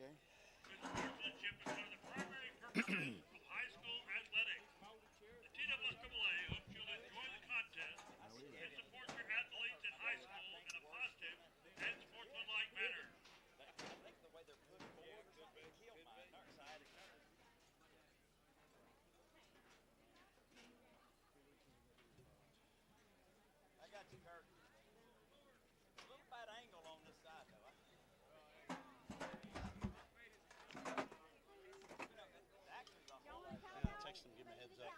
Okay. Good sportsmanship is one of the primary purposes of high school athletics. The TWSAA hopes you'll enjoy the contest and support your athletes in high school in a positive and sportsmanlike manner. I got you, Kurt. A little bad angle on this side, though. Text them, give them a heads up.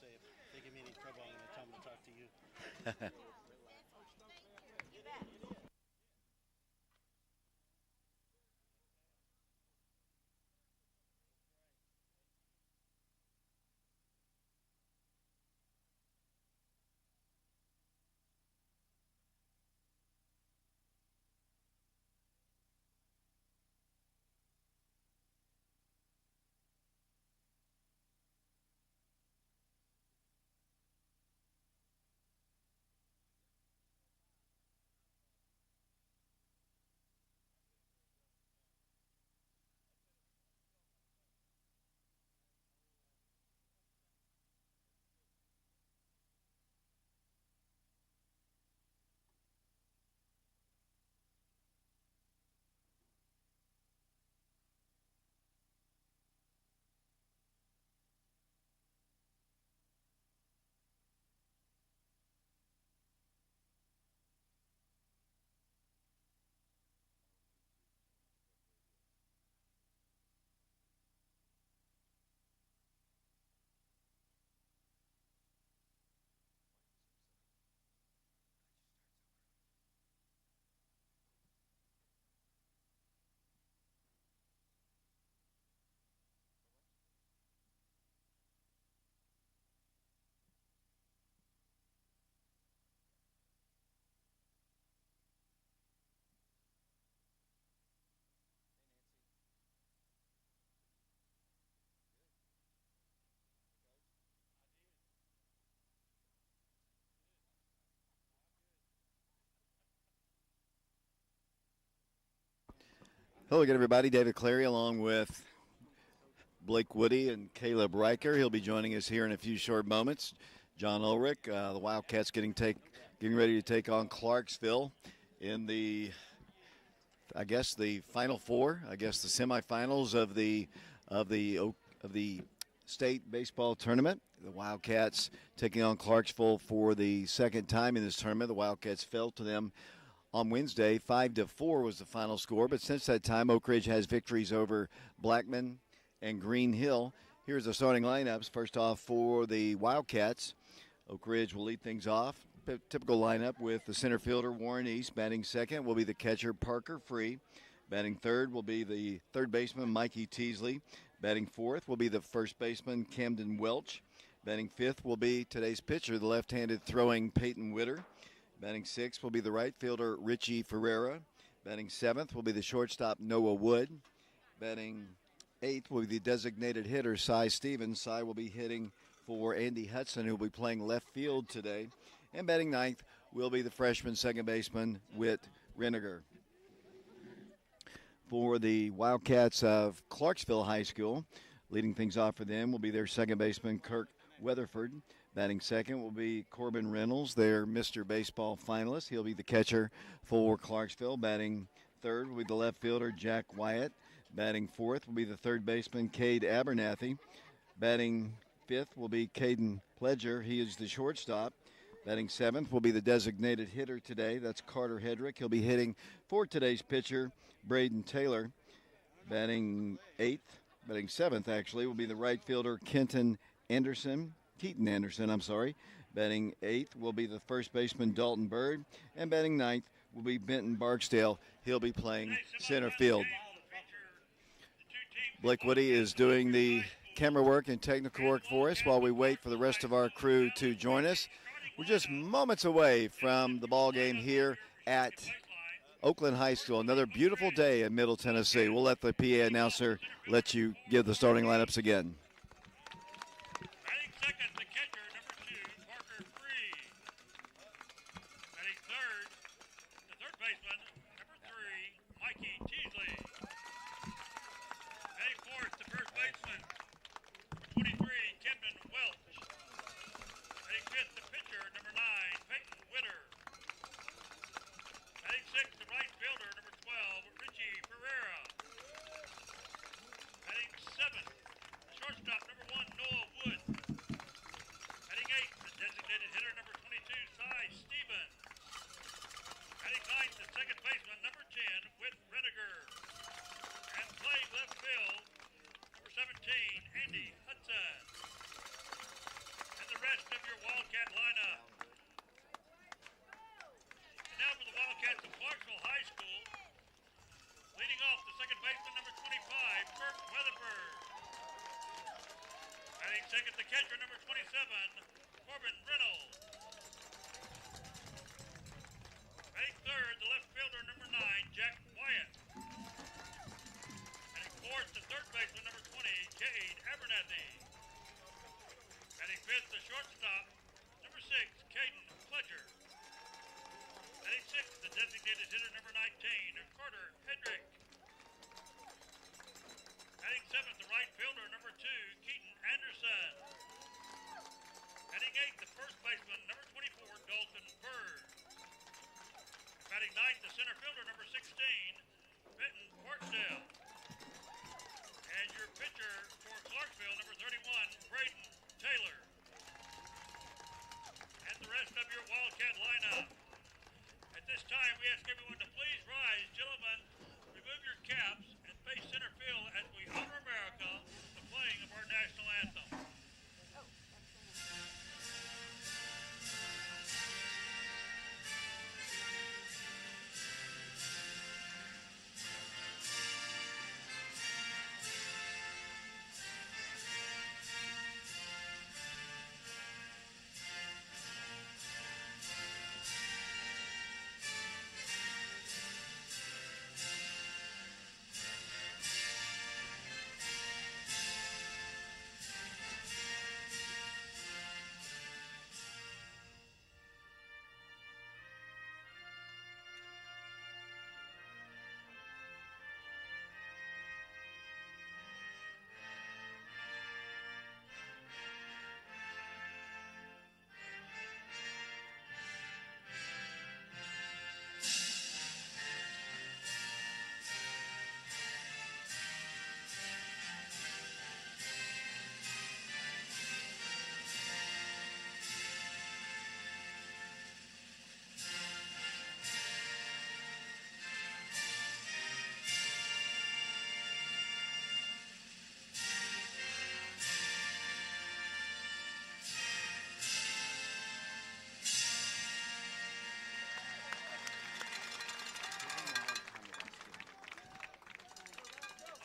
Say if they give me any trouble, I'm going to tell them to talk to you. Hello again, everybody. David Clary along with Blake Woody and Caleb Riker. He'll be joining us here in a few short moments. John Ulrich, the Wildcats getting ready to take on Clarksville in the Final Four. The semifinals of the state baseball tournament. The Wildcats taking on Clarksville for the second time in this tournament. The Wildcats fell to them on Wednesday. 5-4 was the final score, but since that time, Oak Ridge has victories over Blackman and Green Hill. Here's the starting lineups. First off, for the Wildcats, Oak Ridge will lead things off. Typical lineup with the center fielder, Warren East. Batting second will be the catcher, Parker Free. Batting third will be the third baseman, Mikey Teasley. Batting fourth will be the first baseman, Camden Welch. Batting fifth will be today's pitcher, the left-handed throwing Peyton Witter. Batting sixth will be the right fielder, Richie Ferreira. Batting seventh will be the shortstop, Noah Wood. Batting eighth will be the designated hitter, Cy Stevens. Cy will be hitting for Andy Hudson, who will be playing left field today. And batting ninth will be the freshman second baseman, Whit Reniger. For the Wildcats of Clarksville High School, leading things off for them will be their second baseman, Kirk Weatherford. Batting second will be Corbin Reynolds, their Mr. Baseball finalist. He'll be the catcher for Clarksville. Batting third will be the left fielder, Jack Wyatt. Batting fourth will be the third baseman, Cade Abernathy. Batting fifth will be Caden Pledger. He is the shortstop. Batting seventh will be the designated hitter today. That's Carter Hedrick. He'll be hitting for today's pitcher, Braden Taylor. Batting seventh, will be the right fielder, Keaton Anderson. Batting eighth will be the first baseman, Dalton Bird. And batting ninth will be Benton Barksdale. He'll be playing center field. Blake Woody is doing the camera work and technical work for us while we wait for the rest of our crew to join us. We're just moments away from the ball game here at Oakland High School. Another beautiful day in Middle Tennessee. We'll let the PA announcer let you give the starting lineups again. Batting second, the catcher, number 2, Parker Free. Batting third, the third baseman, number 3, Mikey Teasley. of your Wildcat lineup. And now for the Wildcats of Clarksville High School. Leading off the second baseman, number 25, Bert Weatherford. Batting second, the catcher, number 27, Corbin Reynolds. Batting third, the left fielder, number 9, Jack Wyatt. Batting fourth, the third baseman, number 20, Cade Abernathy. Batting fifth, the shortstop, number 6, Caden Pledger. Batting sixth, the designated hitter, number 19, Carter Hedrick. Batting seventh, the right fielder, number 2, Keaton Anderson. Batting eighth, the first baseman, number 24, Dalton Bird. Batting ninth, the center fielder, number 16, Benton Portdale. And your pitcher for Clarksville, number 31, Braden Taylor. And the rest of your Wildcat lineup. At this time, we ask everyone to please rise. Gentlemen, remove your caps and face center field as we honor America with the playing of our national anthem.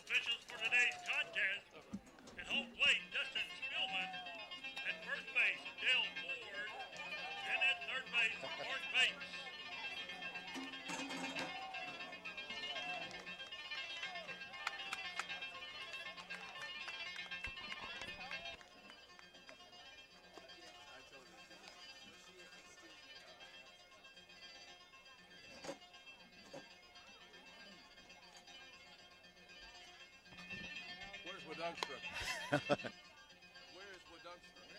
Officials for today's contest: at home plate, Dustin Spillman; at first base, Dale Ford; and at third base, Mark Bates. Where's Woodungstrup? Where is Woodungstrup?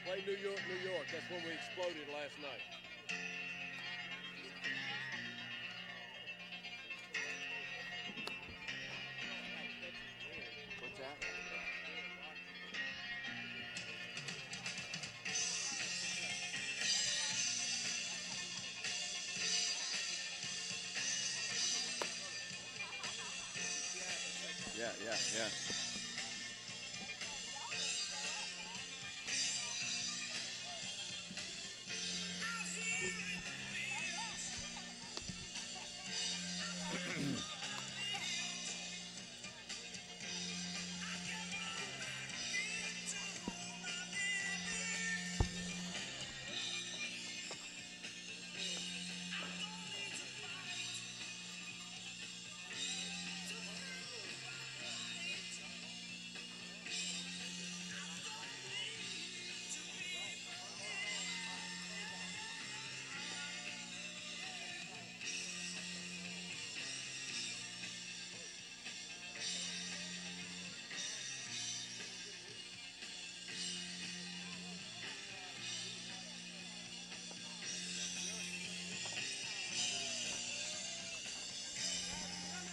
Play New York, New York. That's when we exploded last night. What's that? Yeah.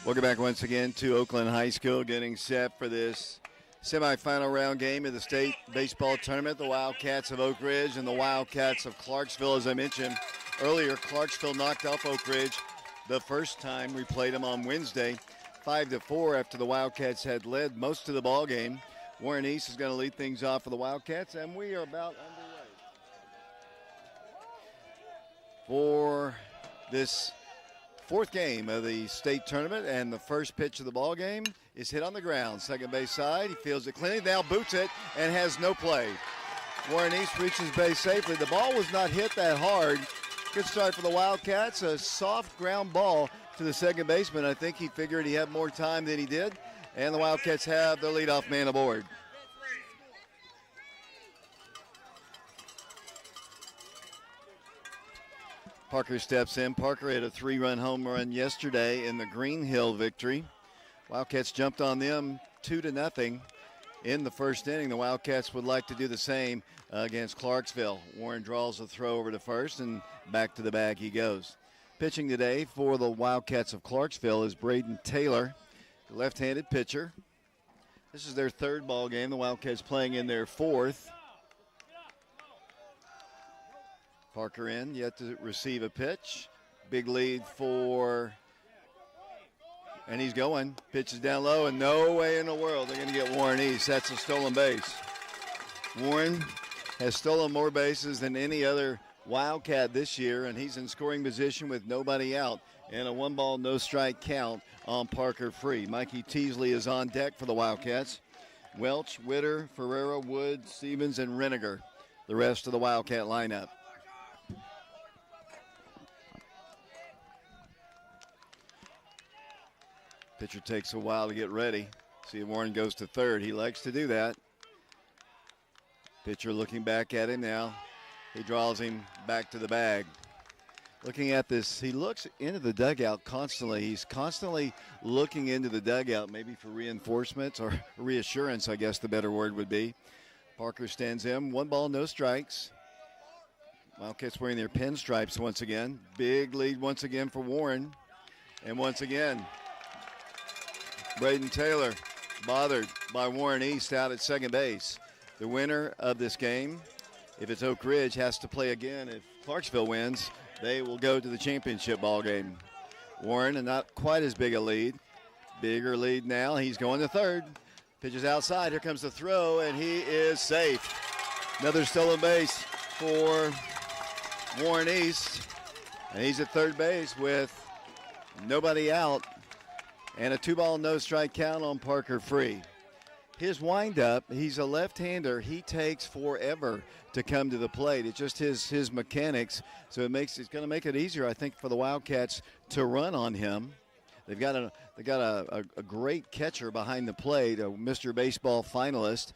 Welcome back once again to Oakland High School, getting set for this semifinal round game of the state baseball tournament. The Wildcats of Oak Ridge and the Wildcats of Clarksville. As I mentioned earlier, Clarksville knocked off Oak Ridge the first time we played them on Wednesday, 5-4, after the Wildcats had led most of the ball game. Warren East is going to lead things off for the Wildcats, and we are about underway for this fourth game of the state tournament, and the first pitch of the ball game is hit on the ground. Second base side, he fields it cleanly, now boots it and has no play. Warren East reaches base safely. The ball was not hit that hard. Good start for the Wildcats. A soft ground ball to the second baseman. I think he figured he had more time than he did, and the Wildcats have their leadoff man aboard. Parker steps in. Parker had a 3-run home run yesterday in the Green Hill victory. Wildcats jumped on them 2-0 in the first inning. The Wildcats would like to do the same against Clarksville. Warren draws a throw over to first, and back to the bag he goes. Pitching today for the Wildcats of Clarksville is Braden Taylor, the left-handed pitcher. This is their third ball game. The Wildcats playing in their fourth. Parker in, yet to receive a pitch. Big lead for, and he's going. Pitch is down low, and no way in the world they're going to get Warren East. That's a stolen base. Warren has stolen more bases than any other Wildcat this year, and he's in scoring position with nobody out. And a 1-ball, no-strike count on Parker free. Mikey Teasley is on deck for the Wildcats. Welch, Witter, Ferreira, Wood, Stevens, and Reniger, the rest of the Wildcat lineup. Pitcher takes a while to get ready. See if Warren goes to third. He likes to do that. Pitcher looking back at him now. He draws him back to the bag. Looking at this, he looks into the dugout constantly. He's constantly looking into the dugout, maybe for reinforcements or reassurance, I guess the better word would be. Parker stands in. 1 ball, no strikes. Wildcats wearing their pinstripes once again. Big lead once again for Warren. And once again, Braden Taylor bothered by Warren East out at second base. The winner of this game, if it's Oak Ridge, has to play again. If Clarksville wins, they will go to the championship ball game. Warren, and not quite as big a lead. Bigger lead now. He's going to third. Pitches outside. Here comes the throw, and he is safe. Another stolen base for Warren East. And he's at third base with nobody out. And a 2-ball, no-strike count on Parker free. His windup, he's a left-hander. He takes forever to come to the plate. It's just his mechanics. So it's going to make it easier, I think, for the Wildcats to run on him. They've got a great catcher behind the plate, a Mr. Baseball finalist.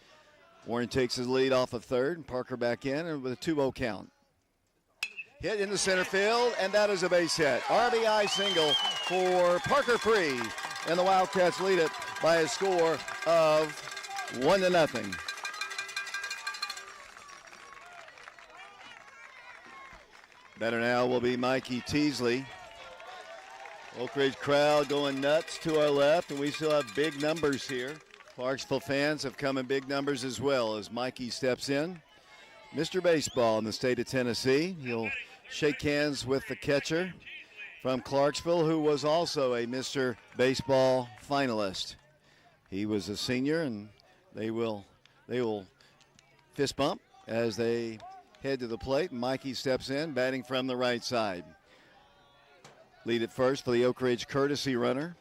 Warren takes his lead off of third, and Parker back in, and with a 2-0 count. Hit in the center field, and that is a base hit. RBI single for Parker free. And the Wildcats lead it by a score of 1-0. Better now will be Mikey Teasley. Oak Ridge crowd going nuts to our left, and we still have big numbers here. Clarksville fans have come in big numbers as well as Mikey steps in. Mr. Baseball in the state of Tennessee. He'll shake hands with the catcher from Clarksville, who was also a Mr. Baseball finalist. He was a senior, and they will fist bump as they head to the plate. Mikey steps in, batting from the right side. Lead at first for the Oak Ridge courtesy runner.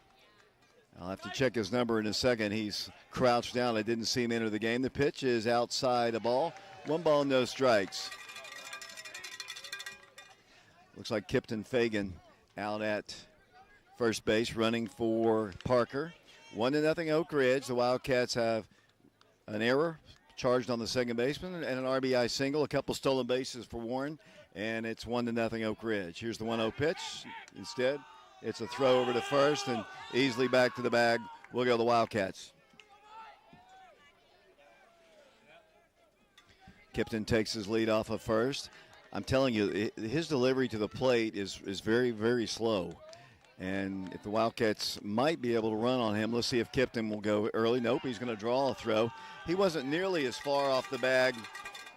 I'll have to check his number in a second. He's crouched down. I didn't see him enter the game. The pitch is outside a ball. 1 ball, no strikes. Looks like Kipton Fagan out at first base, running for Parker. 1-0 Oak Ridge. The Wildcats have an error charged on the second baseman and an RBI single, a couple stolen bases for Warren, and it's 1-0 Oak Ridge. Here's the 1-0 pitch. Instead, it's a throw over to first, and easily back to the bag. We'll go the Wildcats. Kipton takes his lead off of first. I'm telling you, his delivery to the plate is very, very slow. And if the Wildcats might be able to run on him, let's see if Kipton will go early. Nope, he's going to draw a throw. He wasn't nearly as far off the bag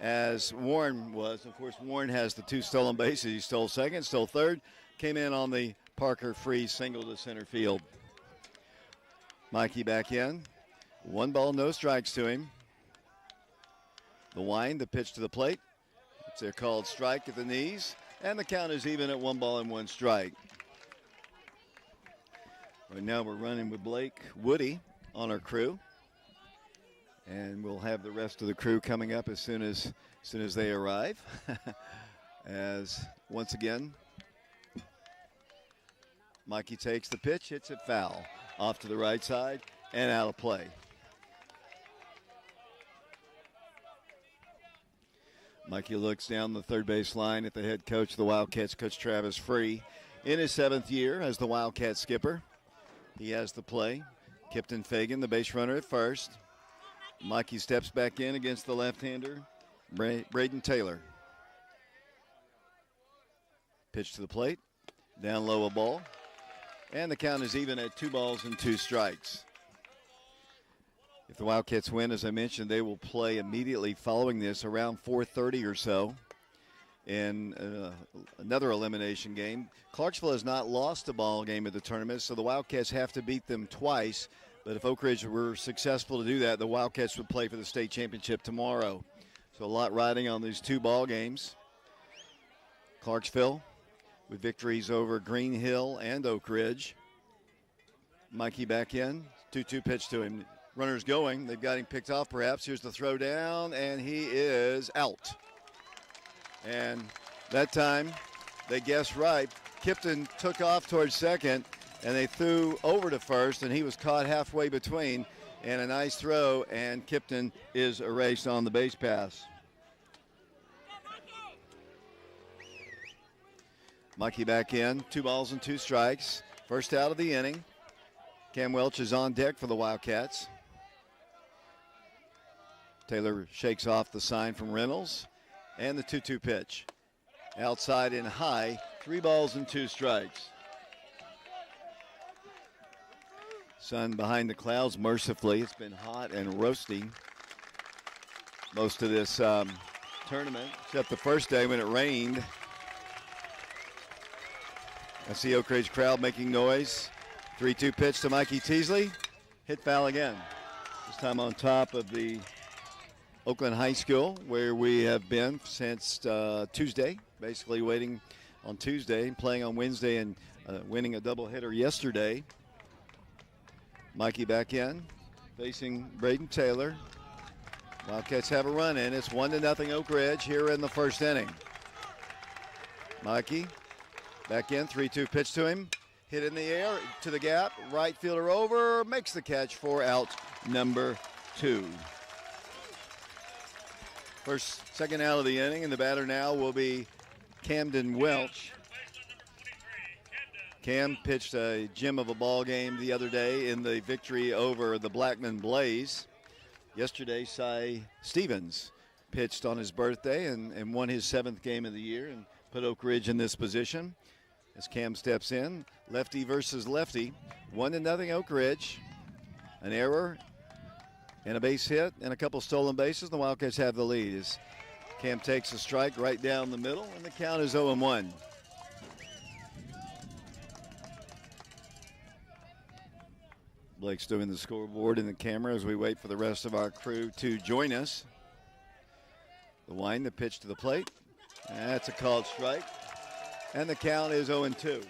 as Warren was. Of course, Warren has the 2 stolen bases. He stole second, stole third, came in on the Parker free single to center field. Mikey back in. 1 ball, no strikes to him. The wind, the pitch to the plate. It's a called strike at the knees, and the count is even at 1 ball and 1 strike. Right now we're running with Blake Woody on our crew, and we'll have the rest of the crew coming up as soon as they arrive. As once again, Mikey takes the pitch, hits it foul, off to the right side and out of play. Mikey looks down the third base line at the head coach of the Wildcats, Coach Travis Free, in his 7th year as the Wildcat skipper. He has the play. Kipton Fagan, the base runner at first. Mikey steps back in against the left-hander, Braden Taylor. Pitch to the plate, down low a ball, and the count is even at 2 balls and 2 strikes. If the Wildcats win, as I mentioned, they will play immediately following this around 4:30 or so in another elimination game. Clarksville has not lost a ball game at the tournament, so the Wildcats have to beat them twice. But if Oak Ridge were successful to do that, the Wildcats would play for the state championship tomorrow. So a lot riding on these 2 ball games. Clarksville with victories over Green Hill and Oak Ridge. Mikey back in, 2-2 pitch to him. Runners going, they've got him picked off perhaps. Here's the throw down, and he is out. And that time, they guessed right. Kipton took off towards second, and they threw over to first, and he was caught halfway between. And a nice throw, and Kipton is erased on the base pass. Mikey back in, 2 balls and 2 strikes. First out of the inning. Cam Welch is on deck for the Wildcats. Taylor shakes off the sign from Reynolds, and the 2-2 pitch. Outside and high, 3 balls and 2 strikes. Sun behind the clouds mercifully. It's been hot and roasting most of this tournament, except the first day when it rained. I see Oak Ridge crowd making noise. 3-2 pitch to Mikey Teasley. Hit foul again. This time on top of the Oakland High School, where we have been since Tuesday, basically waiting on Tuesday, playing on Wednesday, and winning a doubleheader yesterday. Mikey back in, facing Braden Taylor. Wildcats have a run in. It's 1-0 Oak Ridge here in the first inning. Mikey back in, 3-2 pitch to him. Hit in the air to the gap. Right fielder over, makes the catch for out number 2. Second out of the inning, and the batter now will be Camden Welch. Cam pitched a gem of a ball game the other day in the victory over the Blackman Blaze. Yesterday, Cy Stevens pitched on his birthday and won his 7th game of the year and put Oak Ridge in this position. As Cam steps in, lefty versus lefty, 1-0 Oak Ridge. An error and a base hit and a couple stolen bases. The Wildcats have the lead as Cam takes a strike right down the middle, and the count is 0-1. Blake's doing the scoreboard and the camera as we wait for the rest of our crew to join us. The wind, the pitch to the plate. That's a called strike. And the count is 0-2.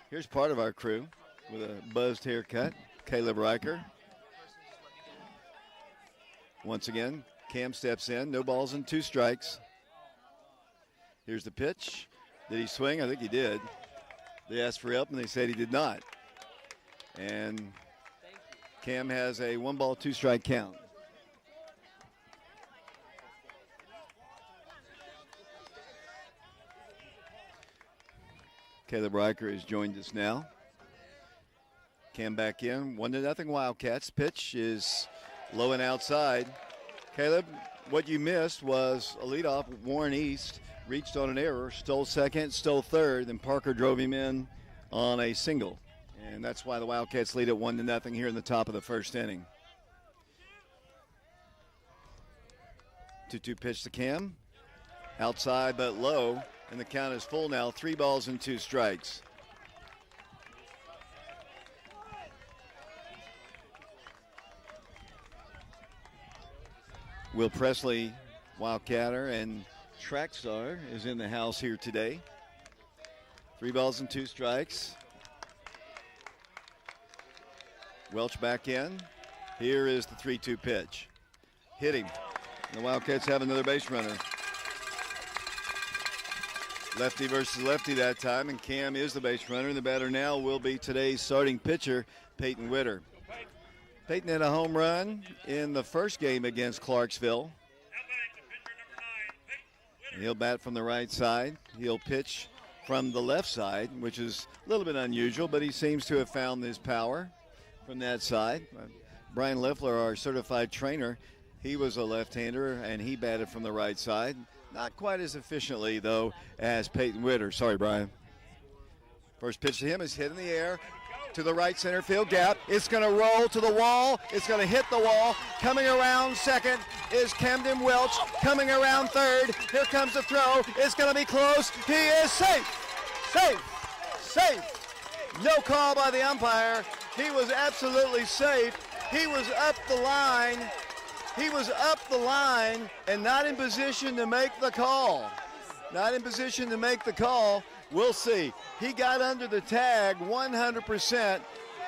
Here's part of our crew with a buzzed haircut, Caleb Riker. Once again, Cam steps in, no balls and 2 strikes. Here's the pitch. Did he swing? I think he did. They asked for help, and they said he did not. And Cam has a 1 ball, 2 strike count. Caleb Riker has joined us now. Cam back in, 1-0 Wildcats. Pitch is low and outside. Caleb, what you missed was a leadoff. Warren East reached on an error, stole second, stole third, and Parker drove him in on a single. And that's why the Wildcats lead at 1-0 here in the top of the first inning. 2-2 pitch to Cam. Outside but low, and the count is full now. 3 balls and 2 strikes. Will Presley, Wildcatter, and track star is in the house here today. 3 balls and 2 strikes. Welch back in. Here is the 3-2 pitch. Hit him. The Wildcats have another base runner. Lefty versus lefty that time, and Cam is the base runner. And the batter now will be today's starting pitcher, Peyton Witter. Peyton had a home run in the first game against Clarksville. He'll bat from the right side. He'll pitch from the left side, which is a little bit unusual, but he seems to have found his power from that side. Brian Leffler, our certified trainer, he was a left-hander, and he batted from the right side. Not quite as efficiently, though, as Peyton Witter. Sorry, Brian. First pitch to him is hit in the air to the right center field gap. It's going to roll to the wall. It's going to hit the wall. Coming around second is Camden Welch. Coming around third. Here comes the throw. It's going to be close. He is safe. Safe. No call by the umpire. He was absolutely safe. He was up the line. He was up the line and not in position to make the call. Not in position to make the call. We'll see. He got under the tag 100%.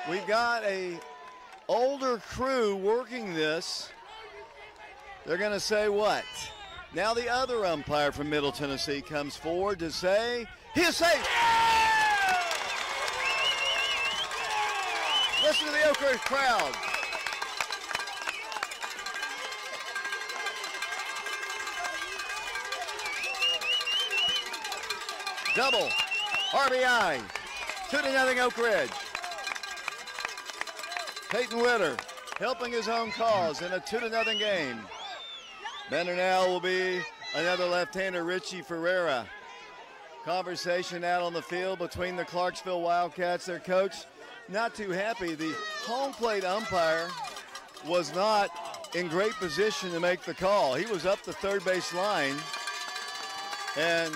We've got a older crew working this. They're going to say what? Now the other umpire from Middle Tennessee comes forward to say he is safe. Listen to the Oak Ridge crowd. Double, RBI, 2-0 Oak Ridge. Peyton Witter helping his own cause in a 2-0 game. Bender now will be another left-hander, Richie Ferreira. Conversation out on the field between the Clarksville Wildcats. Their coach not too happy. The home plate umpire was not in great position to make the call. He was up the third base line, and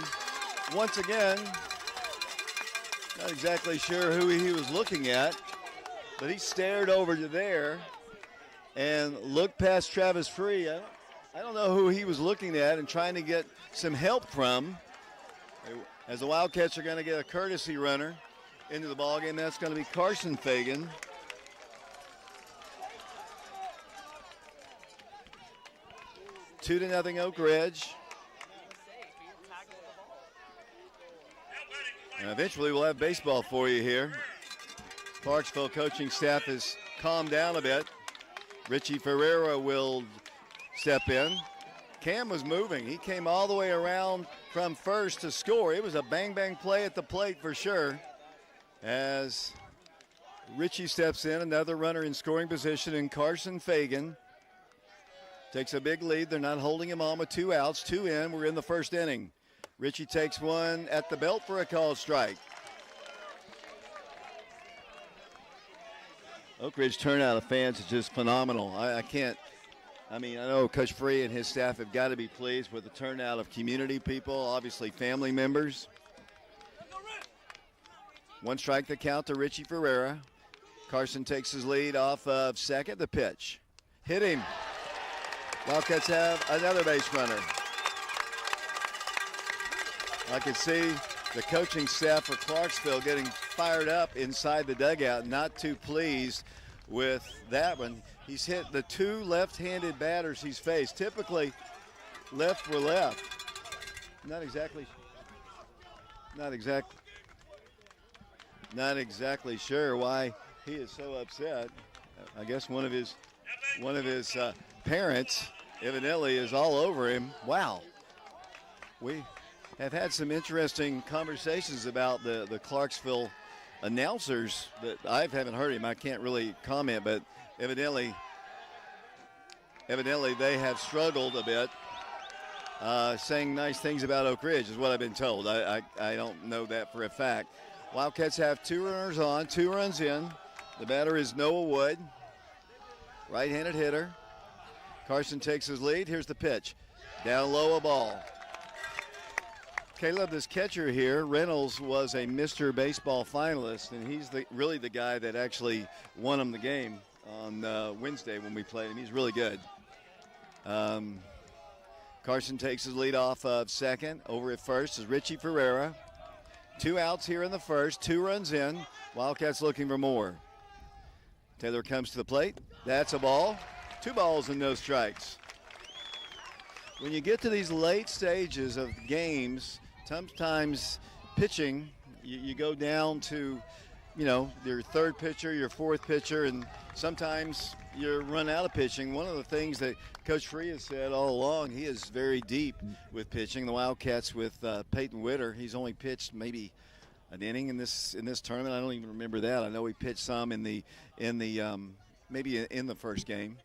once again, not exactly sure who he was looking at, but he stared over to there and looked past Travis Free. I don't know who he was looking at and trying to get some help from. As the Wildcats are going to get a courtesy runner into the ballgame, that's going to be Carson Fagan. Two to nothing Oak Ridge. And eventually we'll have baseball for you here. Clarksville coaching staff has calmed down a bit. Richie Ferreira will step in. Cam was moving. He came all the way around from first to score. It was a bang-bang play at the plate for sure. As Richie steps in, another runner in scoring position in Carson Fagan. Takes a big lead. They're not holding him on with 2 outs. 2 in. We're in the first inning. Richie takes one at the belt for a called strike. Oak Ridge turnout of fans is just phenomenal. I know Coach Free and his staff have got to be pleased with the turnout of community people, obviously family members. 1 strike the count to Richie Ferreira. Carson takes his lead off of second. The pitch. Hit him. Wildcats have another base runner. I can see the coaching staff for Clarksville getting fired up inside the dugout, not too pleased with that one. He's hit the 2 left-handed batters he's faced. Typically, left for left. Not exactly sure why he is so upset. I guess one of his parents evidently is all over him. Wow. We have had some interesting conversations about the Clarksville announcers that I haven't heard him. I can't really comment, but evidently they have struggled a bit, saying nice things about Oak Ridge is what I've been told. I don't know that for a fact. Wildcats have 2 runners on, 2 runs in. The batter is Noah Wood, right-handed hitter. Carson takes his lead. Here's the pitch. Down low, a ball. Caleb, this catcher here, Reynolds, was a Mr. Baseball finalist, and he's really the guy that actually won him the game on Wednesday when we played him. He's really good. Carson takes his lead off of second. Over at first is Richie Ferreira. 2 outs here in the first. 2 runs in. Wildcats looking for more. Taylor comes to the plate. That's a ball. 2 balls and no strikes. When you get to these late stages of games, sometimes pitching, you go down to, your third pitcher, your fourth pitcher, and sometimes you run out of pitching. One of the things that Coach Free has said all along, he is very deep with pitching. The Wildcats with Peyton Witter, he's only pitched maybe an inning in this tournament. I don't even remember that. I know he pitched some maybe in the first game.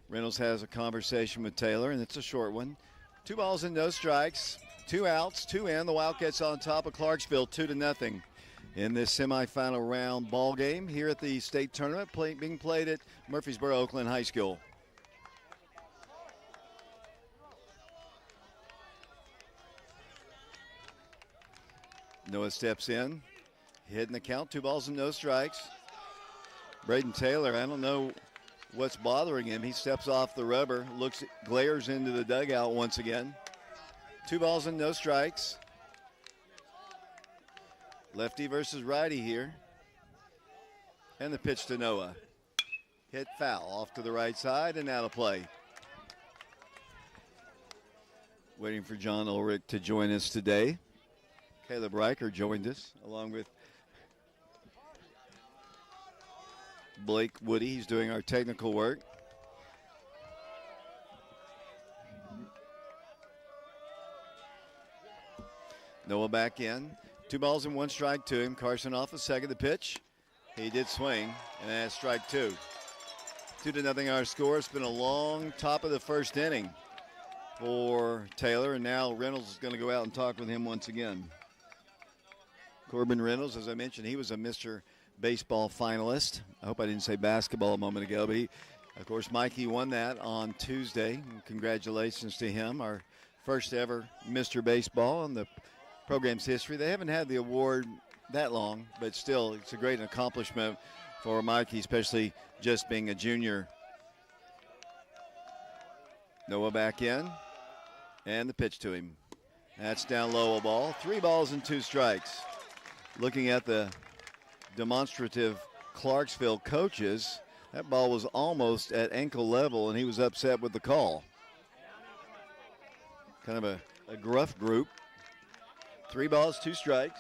Reynolds has a conversation with Taylor, and it's a short one. 2 balls and no strikes. 2 outs, 2 in. The Wildcats on top of Clarksville, 2-0 in this semifinal round ball game here at the state tournament being played at Murfreesboro Oakland High School. Noah steps in, hitting the count. 2 balls and no strikes. Braden Taylor, I don't know what's bothering him. He steps off the rubber, glares into the dugout once again. 2 balls and no strikes. Lefty versus righty here. And the pitch to Noah. Hit foul off to the right side and out of play. Waiting for John Ulrich to join us today. Caleb Riker joined us along with Blake Woody. He's doing our technical work. Noah back in. 2 balls and 1 strike to him. Carson off a second. The pitch. He did swing, and that's strike 2. 2-0 our score. It's been a long top of the first inning for Taylor, and now Reynolds is going to go out and talk with him once again. Corbin Reynolds, as I mentioned, he was a Mr. Baseball finalist. I hope I didn't say basketball a moment ago, but of course, Mikey won that on Tuesday. And congratulations to him, our first ever Mr. Baseball in the program's history. They haven't had the award that long, but still, it's a great accomplishment for Mikey, especially just being a junior. Noah back in, and the pitch to him. That's down low, a ball. 3 balls and 2 strikes. Looking at the demonstrative Clarksville coaches, that ball was almost at ankle level, and he was upset with the call. Kind of a gruff group. 3 balls, 2 strikes.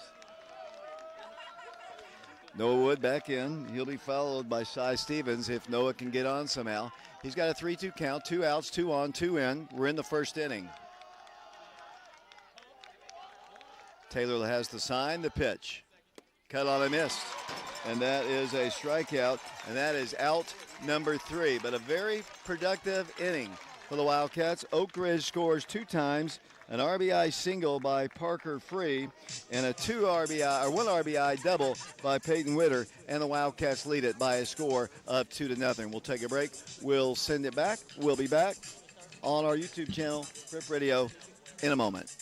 Noah Wood back in. He'll be followed by Cy Stevens if Noah can get on somehow. He's got a 3-2 count, 2 outs, 2 on, 2 in. We're in the first inning. Taylor has the sign, the pitch. Cut on a miss. And that is a strikeout, and that is out number 3. But a very productive inning for the Wildcats. Oak Ridge scores 2 times, an RBI single by Parker Free, and a 1 RBI double by Peyton Witter, and the Wildcats lead it by a score of 2-0. We'll take a break. We'll send it back. We'll be back on our YouTube channel, Rip Radio, in a moment.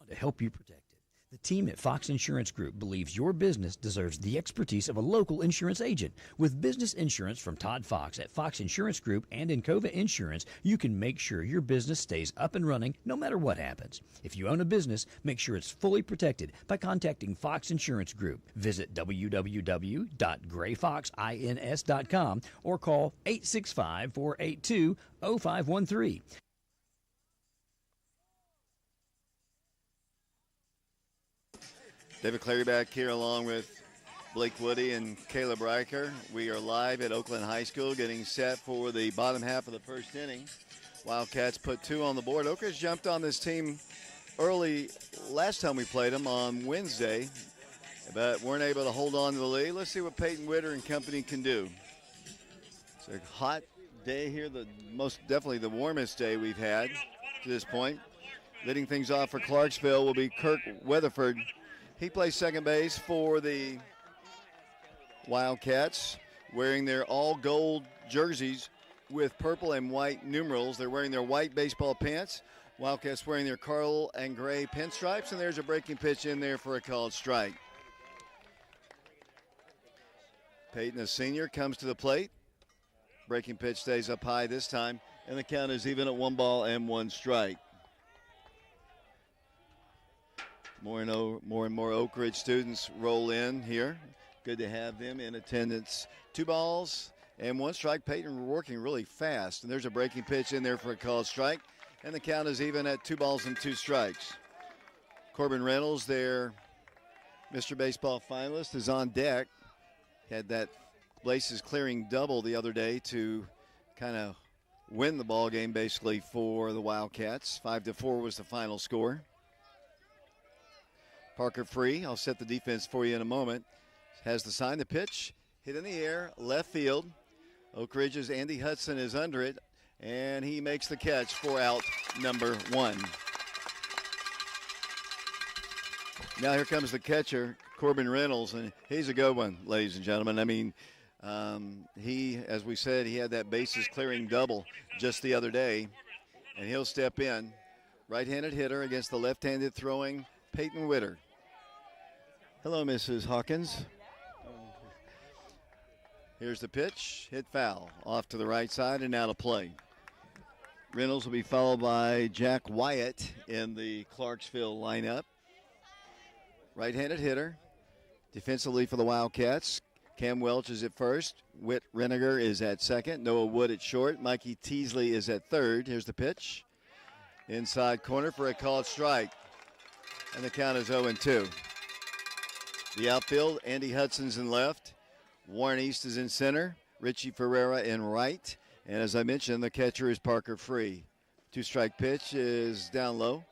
To help you protect it. The team at Fox Insurance Group believes your business deserves the expertise of a local insurance agent. With business insurance from Todd Fox at Fox Insurance Group and Encova Insurance, you can make sure your business stays up and running no matter what happens. If you own a business, make sure it's fully protected by contacting Fox Insurance Group. Visit www.grayfoxins.com or call 865-482-0513. David Clary back here along with Blake Woody and Caleb Riker. We are live at Oakland High School getting set for the bottom half of the first inning. Wildcats put 2 on the board. Oak Ridge jumped on this team early last time we played them on Wednesday, but weren't able to hold on to the lead. Let's see what Peyton Witter and company can do. It's a hot day here, most definitely the warmest day we've had to this point. Leading things off for Clarksville will be Kirk Weatherford. He plays second base for the Wildcats, wearing their all-gold jerseys with purple and white numerals. They're wearing their white baseball pants. Wildcats wearing their coral and gray pinstripes, and there's a breaking pitch in there for a called strike. Peyton, a senior, comes to the plate. Breaking pitch stays up high this time, and the count is even at 1-1 strike. More and more Oak Ridge students roll in here. Good to have them in attendance. 2-1 strike. Peyton working really fast. And there's a breaking pitch in there for a called strike. And the count is even at 2-2 strikes. Corbin Reynolds, their Mr. Baseball finalist, is on deck. Had that bases clearing double the other day to kind of win the ball game basically for the Wildcats. 5-4 was the final score. Parker Free, I'll set the defense for you in a moment, has the sign. The pitch hit in the air, left field. Oak Ridge's Andy Hudson is under it, and he makes the catch for out number 1. Now here comes the catcher, Corbin Reynolds, and he's a good one, ladies and gentlemen. I mean, he, as we said, he had that bases clearing double just the other day, and he'll step in. Right-handed hitter against the left-handed throwing Peyton Witter. Hello, Mrs. Hawkins. Here's the pitch, hit foul, off to the right side and out of play. Reynolds will be followed by Jack Wyatt in the Clarksville lineup. Right-handed hitter, defensively for the Wildcats. Cam Welch is at first. Whit Reniger is at second. Noah Wood at short. Mikey Teasley is at third. Here's the pitch. Inside corner for a called strike. And the count is 0-2. The outfield, Andy Hudson's in left. Warren East is in center. Richie Ferreira in right. And as I mentioned, the catcher is Parker Free. 2-strike pitch is down low.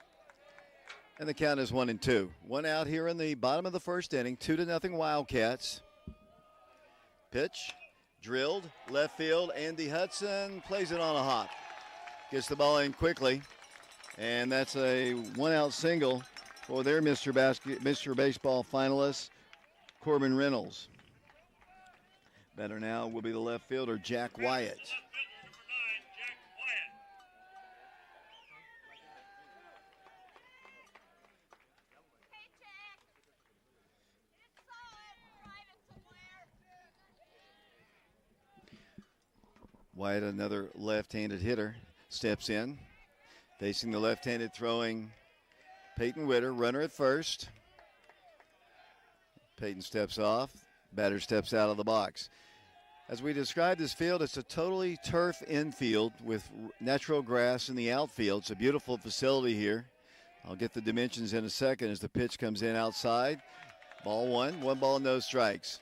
And the count is 1-2. 1 out here in the bottom of the first inning. 2-0 Wildcats. Pitch, drilled, left field. Andy Hudson plays it on a hop. Gets the ball in quickly. And that's a 1-out single for their Mr. Baseball finalist, Corbin Reynolds. Better now will be the left fielder, Jack Wyatt. Wyatt, another left-handed hitter, steps in. Facing the left-handed throwing Peyton Witter, runner at first. Peyton steps off. Batter steps out of the box. As we described this field, it's a totally turf infield with natural grass in the outfield. It's a beautiful facility here. I'll get the dimensions in a second as the pitch comes in outside. Ball 1, 1 no strikes.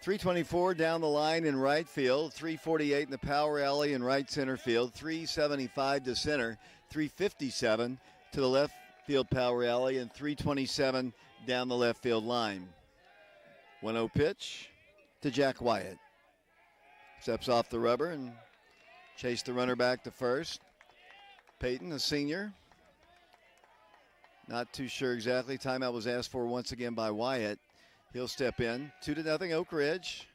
324 down the line in right field, 348 in the power alley in right center field, 375 to center, 357 to the left field power alley, and 327 down the left field line. 1-0 pitch to Jack Wyatt. Steps off the rubber and chase the runner back to first. Peyton, a senior. Not too sure exactly. Timeout was asked for once again by Wyatt. He'll step in. 2-0 Oak Ridge.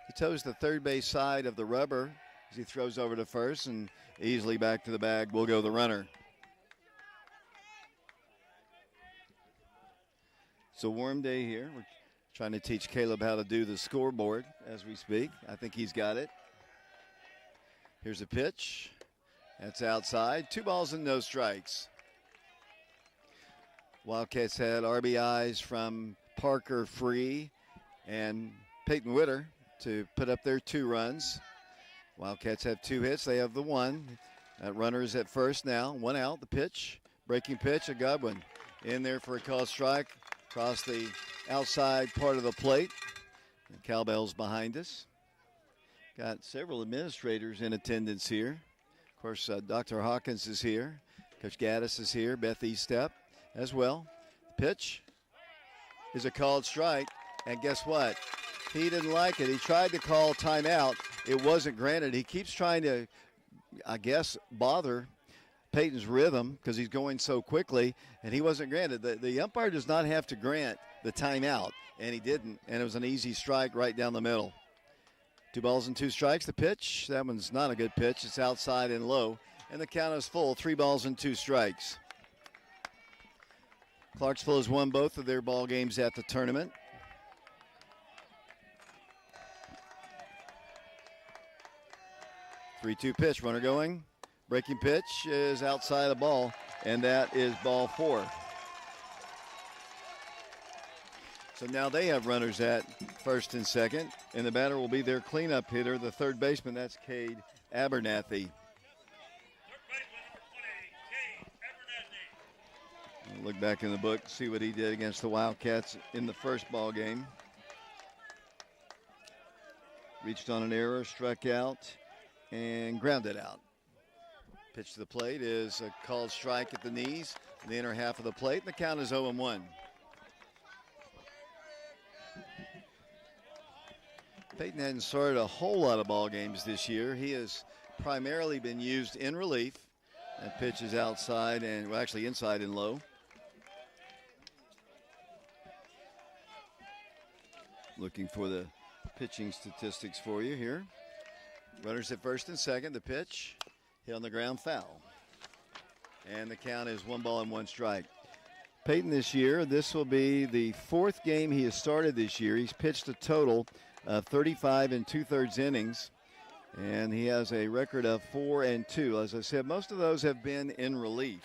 He toes the third base side of the rubber as he throws over to first, and easily back to the bag will go the runner. It's a warm day here. We're trying to teach Caleb how to do the scoreboard as we speak. I think he's got it. Here's a pitch. That's outside. 2 balls and no strikes. Wildcats had RBIs from Parker Free and Peyton Witter to put up their 2 runs. Wildcats have 2 hits. They have the 1. That runner is at first now. 1 out. The pitch. Breaking pitch. A Godwin in there for a called strike. Across the outside part of the plate. The cowbell's behind us. Got several administrators in attendance here. Of course, Dr. Hawkins is here. Coach Gaddis is here. Beth Eastep as well. The pitch is a called strike. And guess what? He didn't like it. He tried to call timeout. It wasn't granted. He keeps trying to, I guess, bother Peyton's rhythm because he's going so quickly, and he wasn't granted. The umpire does not have to grant the timeout, and he didn't, and it was an easy strike right down the middle. 2 balls and 2 strikes. The pitch, that one's not a good pitch. It's outside and low, and the count is full. 3 balls and 2 strikes. Clarksville has won both of their ball games at the tournament. Three-two pitch, runner going. Breaking pitch is outside the ball, and that is ball 4. So now they have runners at first and second, and the batter will be their cleanup hitter, the third baseman. That's Cade Abernathy. Look back in the book, see what he did against the Wildcats in the first ball game. Reached on an error, struck out, and grounded out. Pitch to the plate is a called strike at the knees, in the inner half of the plate, and the count is 0-1. Peyton hadn't started a whole lot of ball games this year. He has primarily been used in relief. That pitch is outside and, well, actually inside and low. Looking for the pitching statistics for you here. Runners at first and second. The pitch hit on the ground, foul. And the count is 1 ball and 1 strike. Peyton this year, this will be the 4th game he has started this year. He's pitched a total of 35 2/3 innings, and he has a record of 4-2. As I said, most of those have been in relief.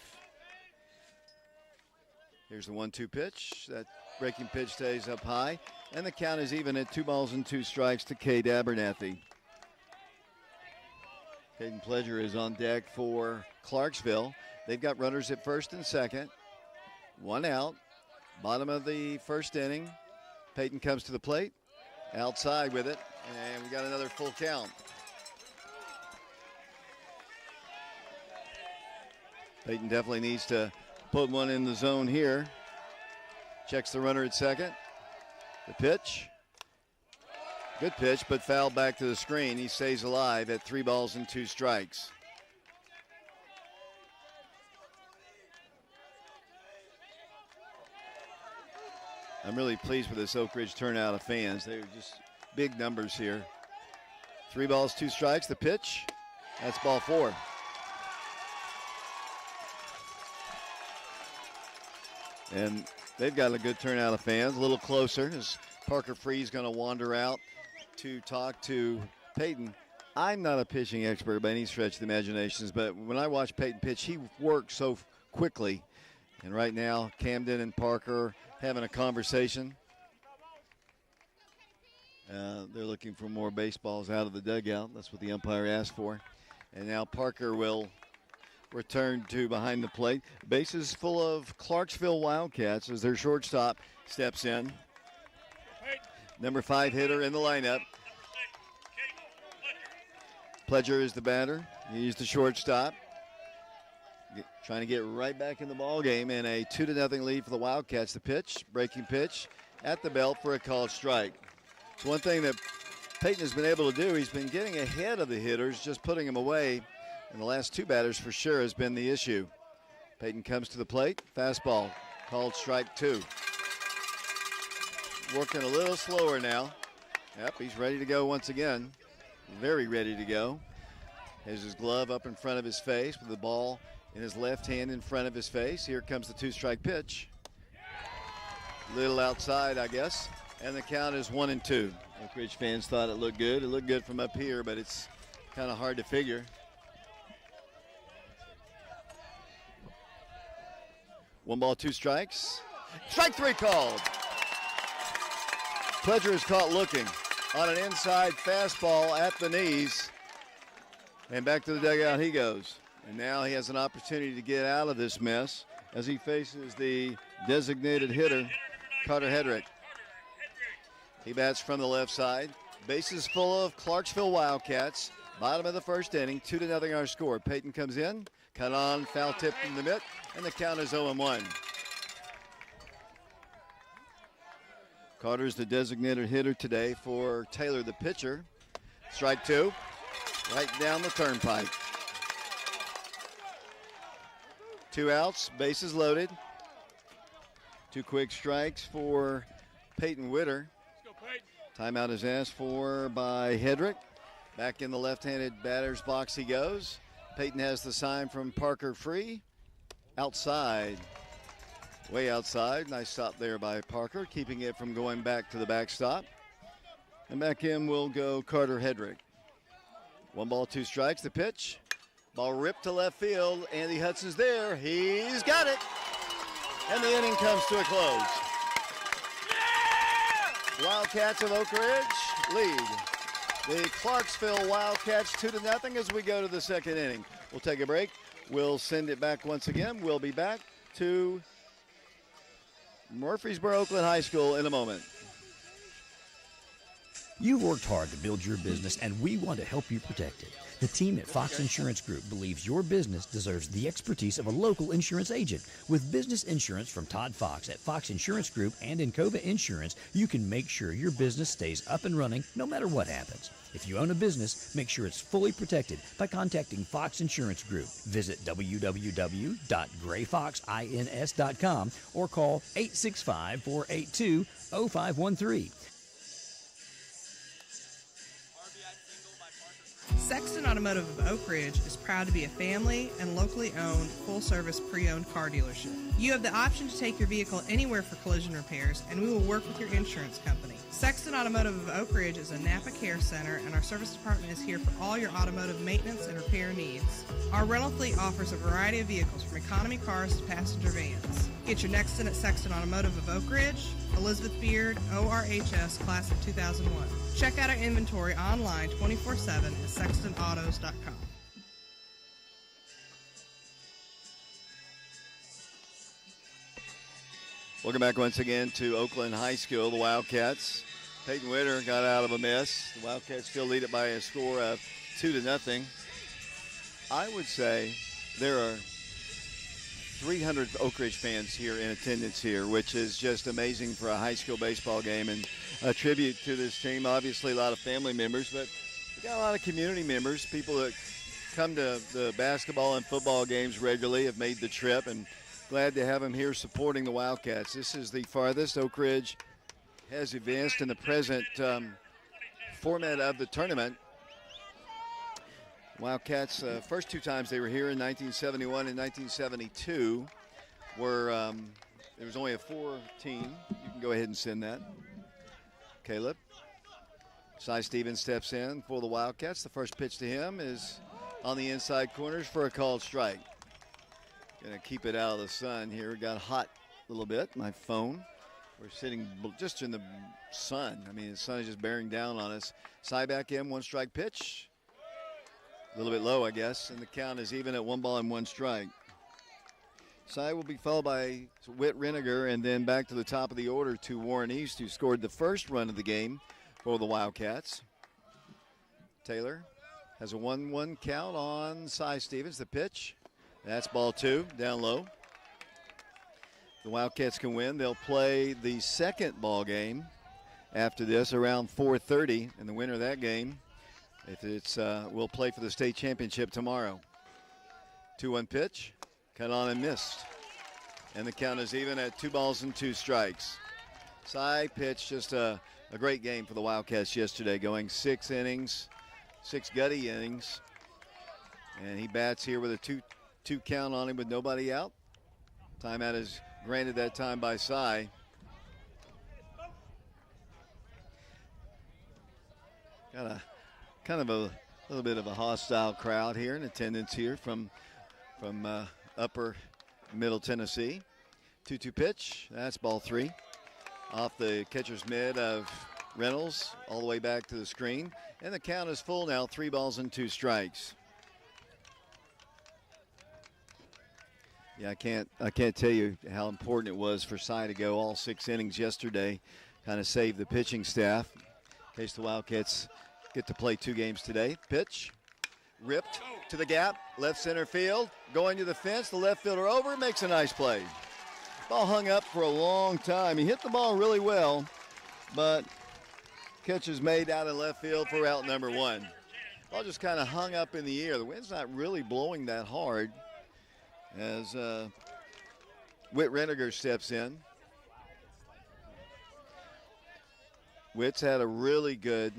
Here's the 1-2 pitch. That breaking pitch stays up high, and the count is even at 2 balls and 2 strikes to Cade Abernathy. Caden Pledger is on deck for Clarksville. They've got runners at first and second. 1 out. Bottom of the first inning. Peyton comes to the plate. Outside with it. And we got another full count. Peyton definitely needs to put one in the zone here. Checks the runner at second. The pitch. Good pitch, but fouled back to the screen. He stays alive at 3 balls and 2 strikes. I'm really pleased with this Oak Ridge turnout of fans. They're just big numbers here. 3 balls, 2 strikes. The pitch. That's ball 4. And they've got a good turnout of fans. A little closer as Parker Free's going to wander out to talk to Peyton. I'm not a pitching expert by any stretch of the imaginations, but when I watch Peyton pitch, he works so quickly. And right now, Camden and Parker having a conversation. They're looking for more baseballs out of the dugout. That's what the umpire asked for. And now Parker will return to behind the plate. Bases full of Clarksville Wildcats as their shortstop steps in. Number 5 hitter in the lineup. Pledger is the batter. He's the shortstop. Trying to get right back in the ball game, and a 2-0 lead for the Wildcats. The pitch, breaking pitch at the belt for a called strike. It's one thing that Peyton has been able to do. He's been getting ahead of the hitters, just putting them away. And the last 2 batters for sure has been the issue. Peyton comes to the plate. Fastball, called strike 2. Working a little slower now. Yep, he's ready to go once again. Very ready to go. Has his glove up in front of his face with the ball in his left hand in front of his face. Here comes the 2-strike pitch. Little outside, I guess. And the count is 1-2. Oak Ridge fans thought it looked good. It looked good from up here, but it's kind of hard to figure. 1 ball, 2 strikes. Strike 3 called. Pledger is caught looking on an inside fastball at the knees. And back to the dugout he goes. And now he has an opportunity to get out of this mess as he faces the designated hitter, Carter Hedrick. He bats from the left side. Bases full of Clarksville Wildcats. Bottom of the first inning, 2-0 our score. Peyton comes in, cut on, foul tip in the mitt, and the count is 0-1. Carter's the designated hitter today for Taylor, the pitcher. Strike 2, right down the turnpike. 2 outs, bases loaded. 2 quick strikes for Peyton Witter. Timeout is asked for by Hedrick. Back in the left-handed batter's box he goes. Peyton has the sign from Parker Free. Outside, way outside. Nice stop there by Parker, keeping it from going back to the backstop. And back in will go Carter Hedrick. 1 ball, 2 strikes. The pitch. Ball ripped to left field. Andy Hudson's there. He's got it. And the inning comes to a close. Wildcats of Oak Ridge lead the Clarksville Wildcats 2-0 as we go to the second inning. We'll take a break. We'll send it back once again. We'll be back to Murfreesboro Oakland High School in a moment. You've worked hard to build your business, and we want to help you protect it. The team at Fox Insurance Group believes your business deserves the expertise of a local insurance agent. With business insurance from Todd Fox at Fox Insurance Group and Encova Insurance, you can make sure your business stays up and running no matter what happens. If you own a business, make sure it's fully protected by contacting Fox Insurance Group. Visit www.grayfoxins.com or call 865-482-0513. Sexton Automotive of Oak Ridge is proud to be a family and locally owned, full-service pre-owned car dealership. You have the option to take your vehicle anywhere for collision repairs, and we will work with your insurance company. Sexton Automotive of Oak Ridge is a Napa Care Center, and our service department is here for all your automotive maintenance and repair needs. Our rental fleet offers a variety of vehicles, from economy cars to passenger vans. Get your next in at Sexton Automotive of Oak Ridge, Elizabeth Beard, ORHS, Class of 2001. Check out our inventory online 24/7 at sextonautos.com. Welcome back once again to Oakland High School. The Wildcats. Peyton Witter got out of a mess. The Wildcats still lead it by a score of 2-0. I would say there are 300 Oak Ridge fans here in attendance here, which is just amazing for a high school baseball game, and a tribute to this team. Obviously a lot of family members, but we got a lot of community members, people that come to the basketball and football games regularly, have made the trip, and glad to have them here supporting the Wildcats. This is the farthest Oak Ridge has advanced in the present format of the tournament. Wildcats, first 2 times they were here in 1971 and 1972 were, there was only a 4 team. You can go ahead and send that. Caleb. Cy Stevens steps in for the Wildcats. The first pitch to him is on the inside corners for a called strike. Gonna keep it out of the sun here. Got hot a little bit, my phone. We're sitting just in the sun. I mean, the sun is just bearing down on us. Cy back in, 1 strike pitch. A little bit low, I guess, and the count is even at 1 ball and 1 strike. Cy will be followed by Whit Reniger, and then back to the top of the order to Warren East, who scored the first run of the game for the Wildcats. Taylor has a 1-1 count on Cy Stevens. The pitch, that's ball 2, down low. The Wildcats can win. They'll play the second ball game after this around 4:30, and the winner of that game, if it's, will play for the state championship tomorrow. 2-1 pitch, cut on and missed. And the count is even at 2 balls and 2 strikes. Cy pitched just a great game for the Wildcats yesterday, going 6 innings, 6 gutty innings. And he bats here with a 2 count on him with nobody out. Timeout is granted that time by Cy. kind of a little bit of a hostile crowd here in attendance here from upper middle Tennessee. 2-2 pitch. That's ball 3. Off the catcher's mitt of Reynolds all the way back to the screen. And the count is full now, 3 balls and 2 strikes. Yeah, I can't tell you how important it was for Cy to go all 6 innings yesterday, kind of save the pitching staff in case the Wildcats get to play 2 games today. Pitch, ripped to the gap, left center field, going to the fence, the left fielder over, makes a nice play. Ball hung up for a long time. He hit the ball really well, but catch is made out in left field for out number 1. Ball just kind of hung up in the air. The wind's not really blowing that hard as Whit Reniger steps in. Whit's had a really good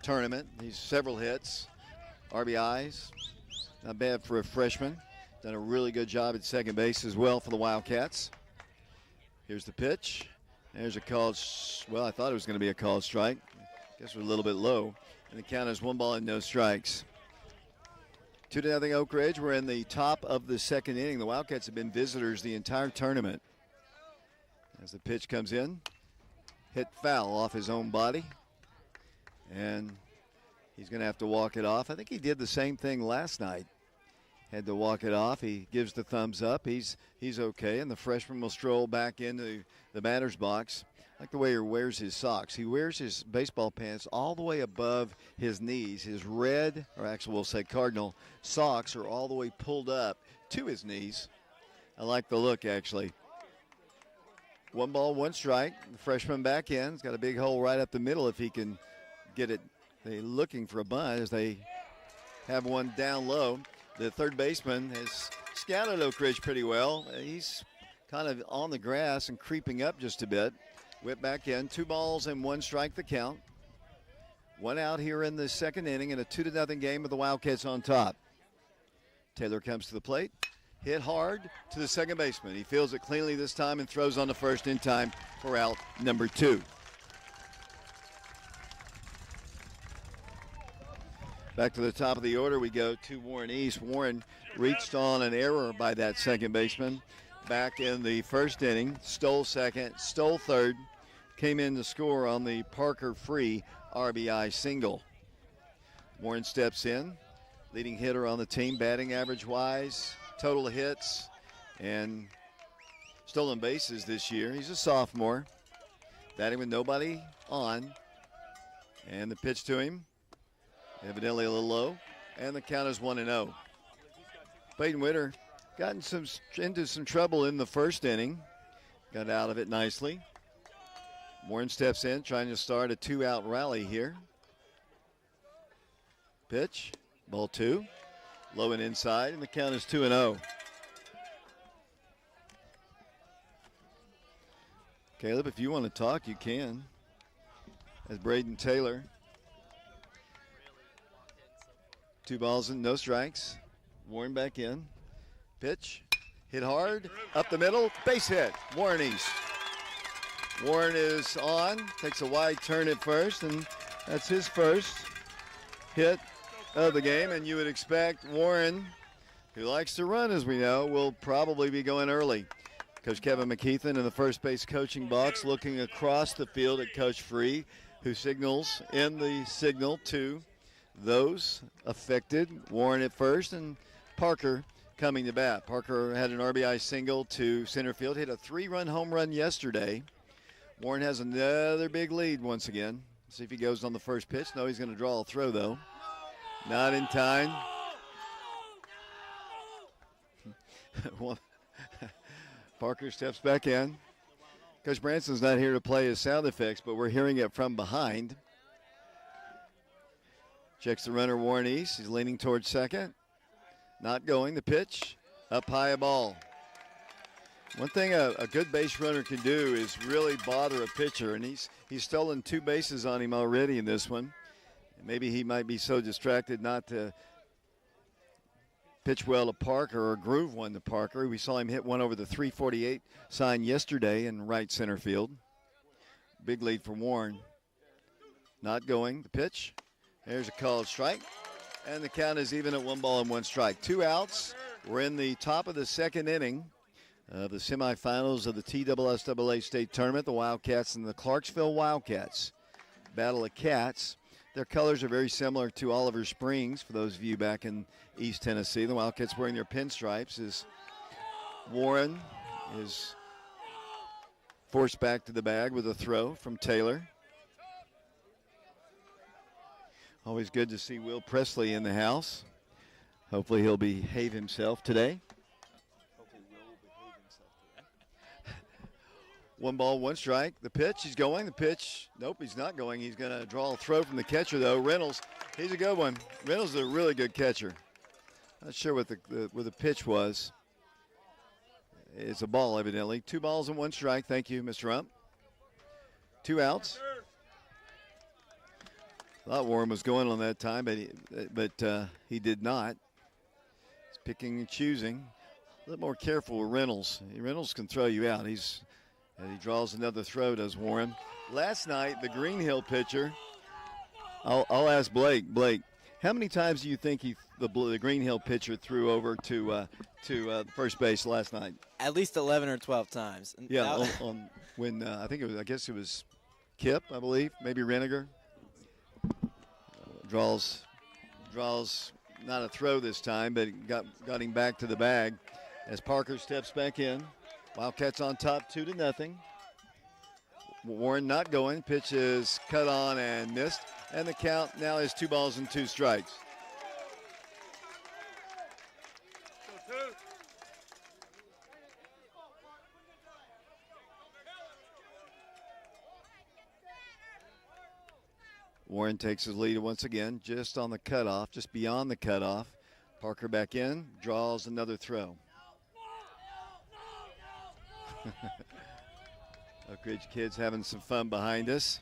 tournament. He's several hits, RBIs. Not bad for a freshman. Done a really good job at second base as well for the Wildcats. Here's the pitch. There's a called, well, I thought it was going to be a called strike. Guess we're a little bit low. And the count is 1 ball and no strikes. 2-0 Oak Ridge. We're in the top of the second inning. The Wildcats have been visitors the entire tournament. As the pitch comes in, hit foul off his own body. And he's going to have to walk it off. I think he did the same thing last night. Had to walk it off. He gives the thumbs up. He's okay, and the freshman will stroll back into the batter's box. I like the way he wears his socks. He wears his baseball pants all the way above his knees. His red, or actually we'll say cardinal, socks are all the way pulled up to his knees. I like the look, actually. 1 ball, 1 strike. The freshman back in. He's got a big hole right up the middle if he can get it. They're looking for a bunt as they have one down low. The third baseman has scouted Oak Ridge pretty well. He's kind of on the grass and creeping up just a bit. Whip back in. 2 balls and 1 strike the count. 1 out here in the second inning and a 2-0 game with the Wildcats on top. Taylor comes to the plate. Hit hard to the second baseman. He fields it cleanly this time and throws on the first in time for out number 2. Back to the top of the order we go to Warren East. Warren reached on an error by that second baseman back in the first inning. Stole second, stole third, came in to score on the Parker Free RBI single. Warren steps in, leading hitter on the team, batting average-wise, total hits, and stolen bases this year. He's a sophomore, batting with nobody on, and the pitch to him. Evidently a little low, and the count is 1-0. Peyton Witter got into some trouble in the first inning. Got out of it nicely. Warren steps in, trying to start a 2-out rally here. Pitch, ball 2. Low and inside, and the count is 2-0. Caleb, if you want to talk, you can. As Braden Taylor. 2 balls and no strikes. Warren back in. Pitch. Hit hard. Up the middle. Base hit. Warren East. Warren is on. Takes a wide turn at first, and that's his first hit of the game. And you would expect Warren, who likes to run, as we know, will probably be going early. Coach Kevin McKeithen in the first base coaching box looking across the field at Coach Free, who signals in the signal to those affected. Warren at first and Parker coming to bat. Parker had an RBI single to center field, hit a 3-run home run yesterday. Warren has another big lead once again. See if he goes on the first pitch. No, he's going to draw a throw though. Not in time. Parker steps back in. Coach Branson's not here to play his sound effects, but we're hearing it from behind. Checks the runner, Warren East. He's leaning towards second. Not going. The pitch. Up high, a ball. One thing a good base runner can do is really bother a pitcher, and he's stolen 2 bases on him already in this one. Maybe he might be so distracted not to pitch well to Parker or groove one to Parker. We saw him hit one over the 348 sign yesterday in right center field. Big lead for Warren. Not going. The pitch. There's a called strike, and the count is even at 1-1 strike. 2 outs. We're in the top of the second inning of the semifinals of the TSSAA State Tournament. The Wildcats and the Clarksville Wildcats. Battle of Cats. Their colors are very similar to Oliver Springs, for those of you back in East Tennessee. The Wildcats wearing their pinstripes as Warren is forced back to the bag with a throw from Taylor. Always good to see Will Presley in the house. Hopefully he'll behave himself today. Hopefully Will behave himself today. 1-1 strike. The pitch, he's going. The pitch, nope, he's not going. He's going to draw a throw from the catcher, though. Reynolds, he's a good one. Reynolds is a really good catcher. Not sure what the pitch was. It's a ball, evidently. 2 balls and 1 strike. Thank you, Mr. Rump. 2 outs. Thought Warren was going on that time, but he did not. He's picking and choosing. A little more careful with Reynolds. Reynolds can throw you out. He draws another throw, does Warren. Last night, the Green Hill pitcher, I'll ask Blake. Blake, how many times do you think the Green Hill pitcher threw over to first base last night? At least 11 or 12 times. Yeah, when I guess it was Kip, I believe, maybe Reniger. Draws not a throw this time, but got him back to the bag as Parker steps back in. Wildcats on top 2-0. Warren not going. Pitch is cut on and missed. And the count now is 2 balls and 2 strikes. Warren takes his lead once again, just on the cutoff, just beyond the cutoff. Parker back in, draws another throw. Oak Ridge kids having some fun behind us.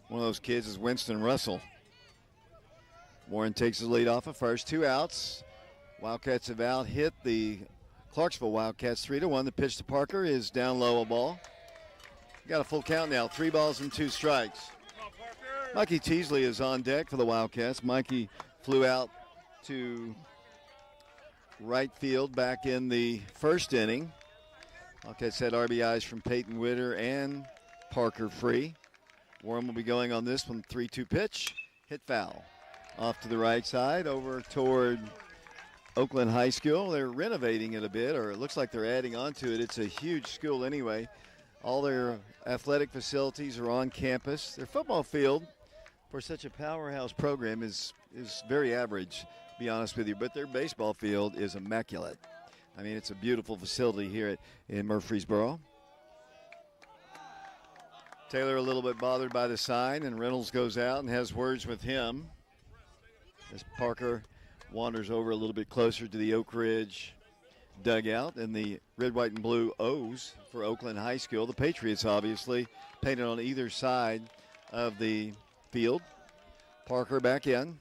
One of those kids is Winston Russell. Warren takes his lead off of first. 2 outs. Wildcats have out hit the Clarksville Wildcats 3-1. The pitch to Parker is down low, a ball. Got a full count now, 3 balls and 2 strikes. Mikey Teasley is on deck for the Wildcats. Mikey flew out to right field back in the first inning. Wildcats had RBIs from Peyton Witter and Parker Free. Warren will be going on this one. 3-2 pitch. Hit foul. Off to the right side over toward Oakland High School. They're renovating it a bit, or it looks like they're adding on to it. It's a huge school anyway. All their athletic facilities are on campus. Their football field, for such a powerhouse program, is very average, to be honest with you. But their baseball field is immaculate. I mean, it's a beautiful facility here in Murfreesboro. Taylor a little bit bothered by the sign, and Reynolds goes out and has words with him as Parker wanders over a little bit closer to the Oak Ridge dugout and the red, white, and blue O's for Oakland High School. The Patriots, obviously, painted on either side of the field. Parker back in.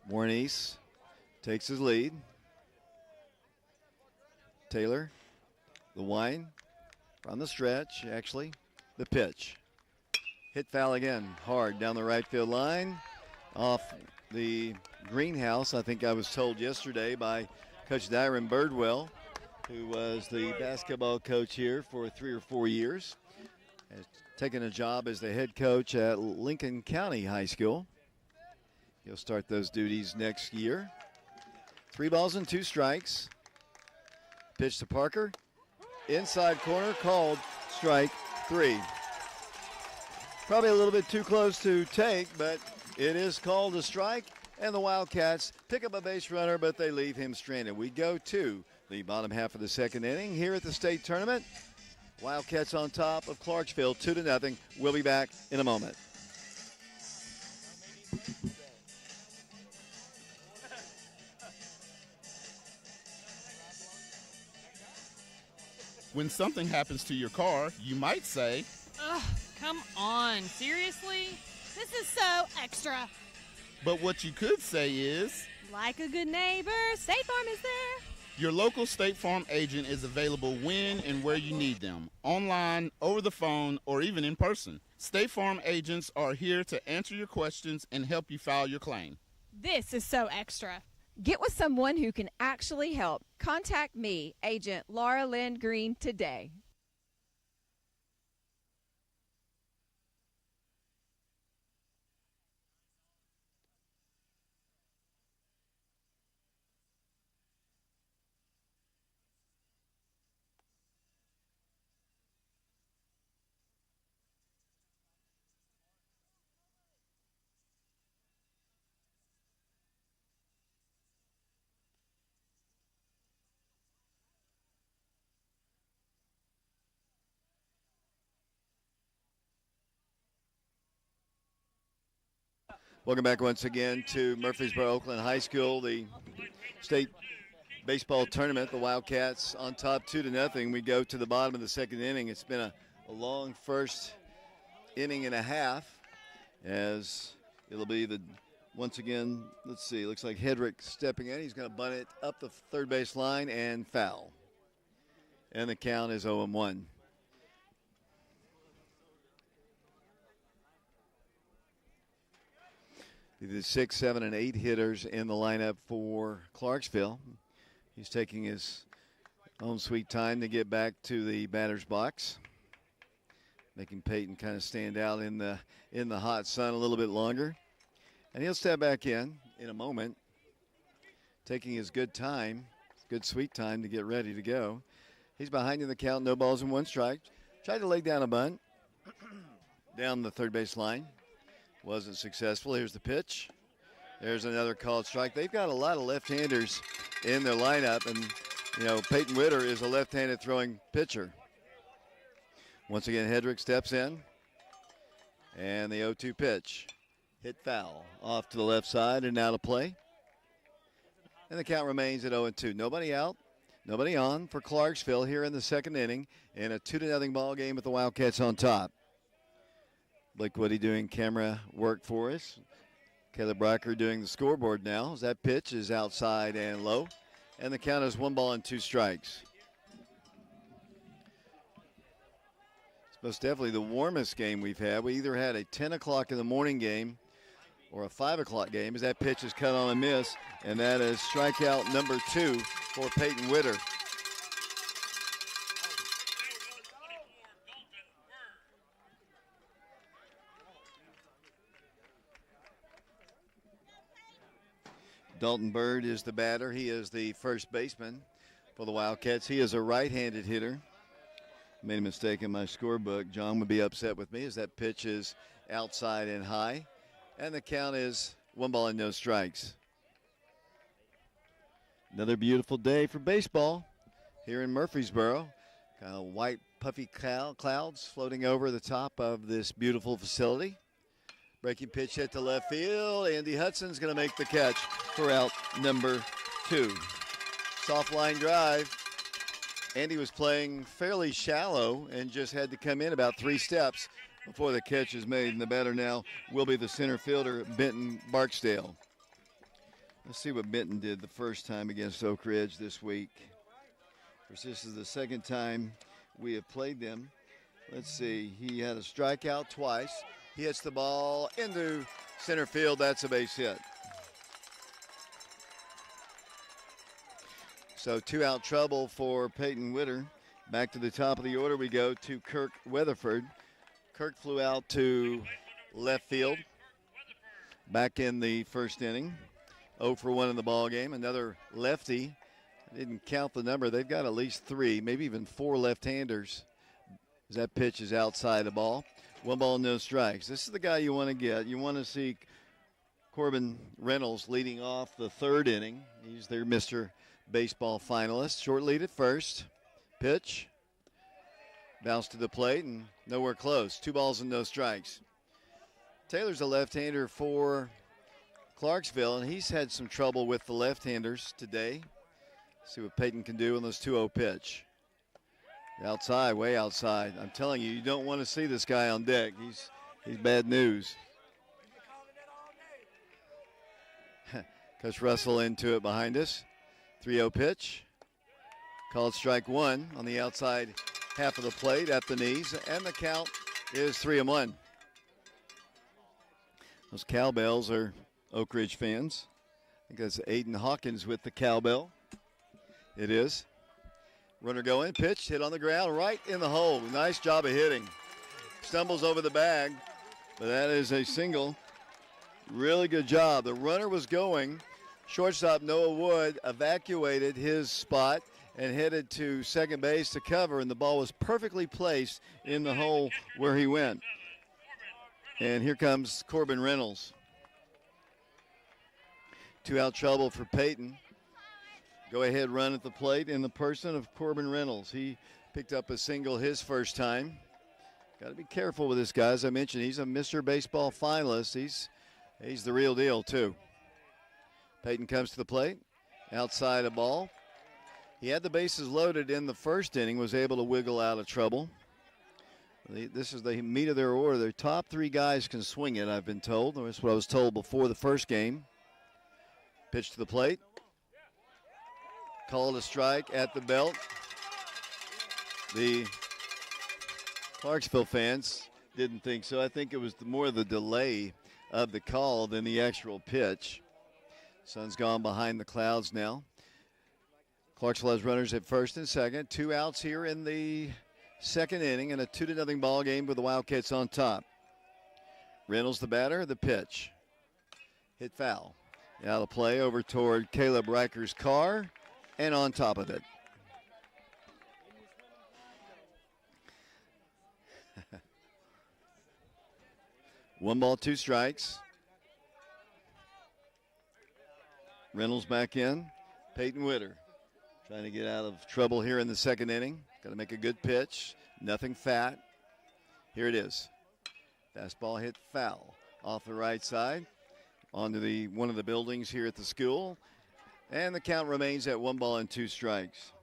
Warren East takes his lead. Taylor, the wind on the stretch, actually. The pitch. Hit foul again, hard down the right field line. Off the greenhouse, I think I was told yesterday by Coach Dyron Birdwell, who was the basketball coach here for 3 or 4 years. Has taken a job as the head coach at Lincoln County High School. He'll start those duties next year. 3 balls and 2 strikes. Pitch to Parker. Inside corner, called strike 3. Probably a little bit too close to take, but it is called a strike, and the Wildcats pick up a base runner, but they leave him stranded. We go to the bottom half of the second inning here at the state tournament. Wildcats on top of Clarksville, 2-0. We'll be back in a moment. When something happens to your car, you might say, "Ugh, come on, seriously? This is so extra." but what you could say is, Like a good neighbor, State Farm is there. Your local State Farm agent is available when and where you need them, online, over the phone, or even in person. State Farm agents are here to answer your questions and help you file your claim. This is so extra. Get with someone who can actually help. Contact me, Agent Laura Lynn Green, today. Welcome back once again to Murfreesboro Oakland High School, the state baseball tournament. The Wildcats on top 2-0. We go to the bottom of the second inning. It's been a long first inning and a half, as it'll be once again, let's see, looks like Hedrick stepping in. He's going to bunt it up the third base line and foul. And the count is 0-1. The 6, 7, and 8 hitters in the lineup for Clarksville. He's taking his own sweet time to get back to the batter's box, making Peyton kind of stand out in the hot sun a little bit longer. And he'll step back in a moment, taking his good time, good sweet time to get ready to go. He's behind in the count, no balls and one strike. Tried to lay down a bunt down the third base line. Wasn't successful. Here's the pitch. There's another called strike. They've got a lot of left-handers in their lineup, and, you know, Peyton Witter is a left-handed throwing pitcher. Once again, Hedrick steps in, and the 0-2 pitch. Hit foul off to the left side and out of play. And the count remains at 0-2. Nobody out, nobody on for Clarksville here in the second inning in a 2-0 ball game with the Wildcats on top. Blake Woody doing camera work for us. Caleb Brocker doing the scoreboard now. As that pitch is outside and low. And the count is 1 ball and 2 strikes. It's most definitely the warmest game we've had. We either had a 10 o'clock in the morning game or a 5 o'clock game, as that pitch is cut on a miss. And that is strikeout number 2 for Peyton Witter. Dalton Bird is the batter. He is the first baseman for the Wildcats. He is a right-handed hitter. Made a mistake in my scorebook. John would be upset with me as that pitch is outside and high. And the count is 1 ball and no strikes. Another beautiful day for baseball here in Murfreesboro. Kind of white, puffy clouds floating over the top of this beautiful facility. Breaking pitch hit to left field. Andy Hudson's going to make the catch for out number 2. Soft line drive. Andy was playing fairly shallow and just had to come in about 3 steps before the catch is made. And the batter now will be the center fielder, Benton Barksdale. Let's see what Benton did the first time against Oak Ridge this week. Of course, this is the second time we have played them. Let's see. He had a strikeout twice. He hits the ball into center field. That's a base hit. So 2-out trouble for Peyton Witter. Back to the top of the order we go to Kirk Weatherford. Kirk flew out to left field back in the first inning. 0 for 1 in the ball game. Another lefty. I didn't count the number. They've got at least 3, maybe even 4 left-handers. As that pitch is outside the ball. 1 ball, no strikes. This is the guy you want to get. You want to see Corbin Reynolds leading off the third inning. He's their Mr. Baseball finalist. Short lead at first. Pitch. Bounce to the plate and nowhere close. 2 balls and no strikes. Taylor's a left-hander for Clarksville, and he's had some trouble with the left-handers today. See what Peyton can do on this 2-0 pitch. Outside, way outside. I'm telling you, you don't want to see this guy on deck. He's bad news. Coach Russell into it behind us. 3-0 pitch. Called strike one on the outside half of the plate at the knees, and the count is 3-1. Those cowbells are Oak Ridge fans. I think that's Aiden Hawkins with the cowbell. It is. Runner going, pitch, hit on the ground, right in the hole. Nice job of hitting. Stumbles over the bag, but that is a single. Really good job. The runner was going. Shortstop Noah Wood evacuated his spot and headed to second base to cover, and the ball was perfectly placed in the hole where he went. And here comes Corbin Reynolds. 2-out trouble for Peyton. Go-ahead run at the plate in the person of Corbin Reynolds. He picked up a single his first time. Got to be careful with this guy. As I mentioned, he's a Mr. Baseball finalist. He's the real deal, too. Peyton comes to the plate. Outside a ball. He had the bases loaded in the first inning, was able to wiggle out of trouble. This is the meat of their order. Their top three guys can swing it, I've been told. That's what I was told before the first game. Pitch to the plate. Called a strike at the belt. The Clarksville fans didn't think so. I think it was more the delay of the call than the actual pitch. Sun's gone behind the clouds now. Clarksville has runners at first and second. 2 outs here in the second inning, and a 2-0 ball game with the Wildcats on top. Reynolds the batter, the pitch. Hit foul. Out of play over toward Caleb Riker's car, and on top of it. One ball, 2 strikes. Reynolds back in. Peyton Witter trying to get out of trouble here in the second inning. Got to make a good pitch. Nothing fat. Here it is. Fastball hit foul off the right side onto one of the buildings here at the school. And the count remains at 1 ball and 2 strikes.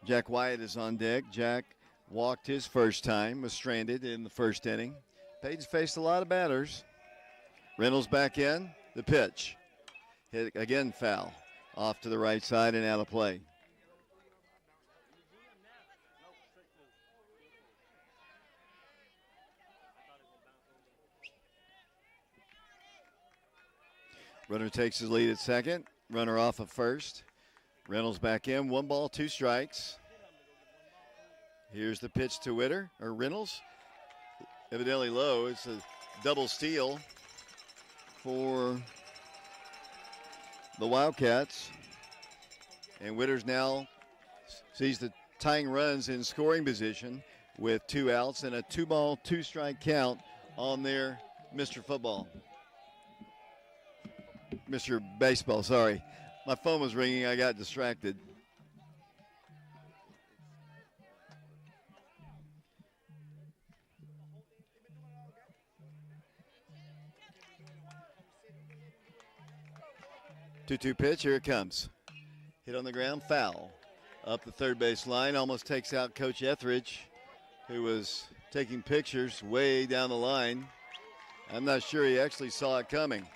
Jack Wyatt is on deck. Jack walked his first time, was stranded in the first inning. Peyton's faced a lot of batters. Reynolds back in. The pitch. Hit again foul. Off to the right side and out of play. Runner takes his lead at second. Runner off at first. Reynolds back in. 1 ball, 2 strikes. Here's the pitch to Reynolds. Evidently low. It's a double steal for the Wildcats. And Witters now sees the tying runs in scoring position with 2 outs and a 2 ball, 2 strike count on their Mr. Football. Mr. Baseball, sorry. My phone was ringing. I got distracted. Two-two pitch. Here it comes. Hit on the ground. Foul. Up the third base line. Almost takes out Coach Etheridge, who was taking pictures way down the line. I'm not sure he actually saw it coming.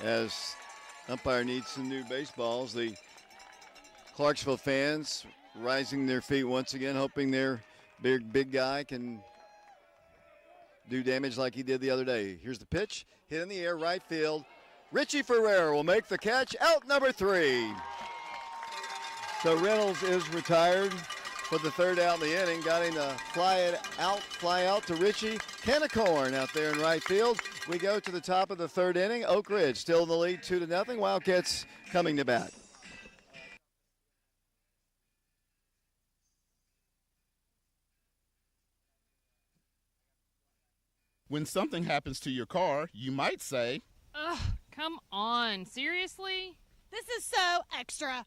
As umpire needs some new baseballs, the Clarksville fans rising their feet once again, hoping their big guy can do damage like he did the other day. Here's the pitch, hit in the air, right field. Richie Ferrer will make the catch, out number 3. So Reynolds is retired for the 3rd out in the inning. Got him to fly out to Richie. Can of corn out there in right field. We go to the top of the 3rd inning. Oak Ridge still in the lead 2-0. Wildcats coming to bat. When something happens to your car, you might say, Ugh, come on. Seriously? This is so extra.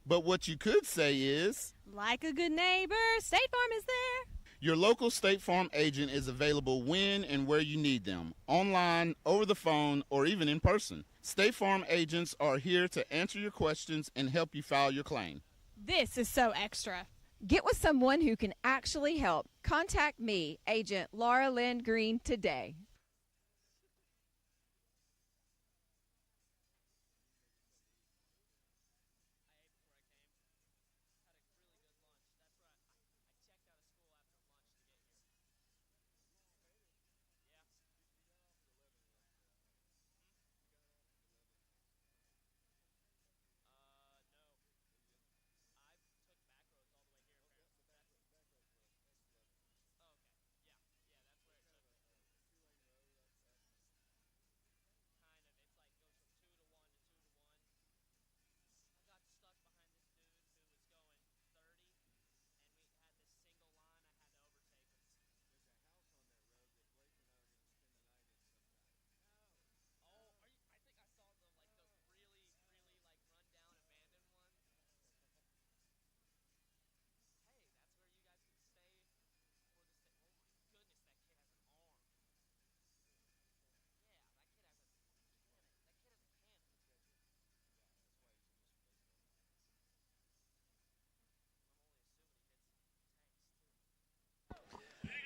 but what you could say is, Like a good neighbor, State Farm is there. your local State Farm agent is available when and where you need them, online, over the phone, or even in person. State Farm agents are here to answer your questions and help you file your claim. This is so extra. Get with someone who can actually help. Contact me, Agent Laura Lynn Green, today.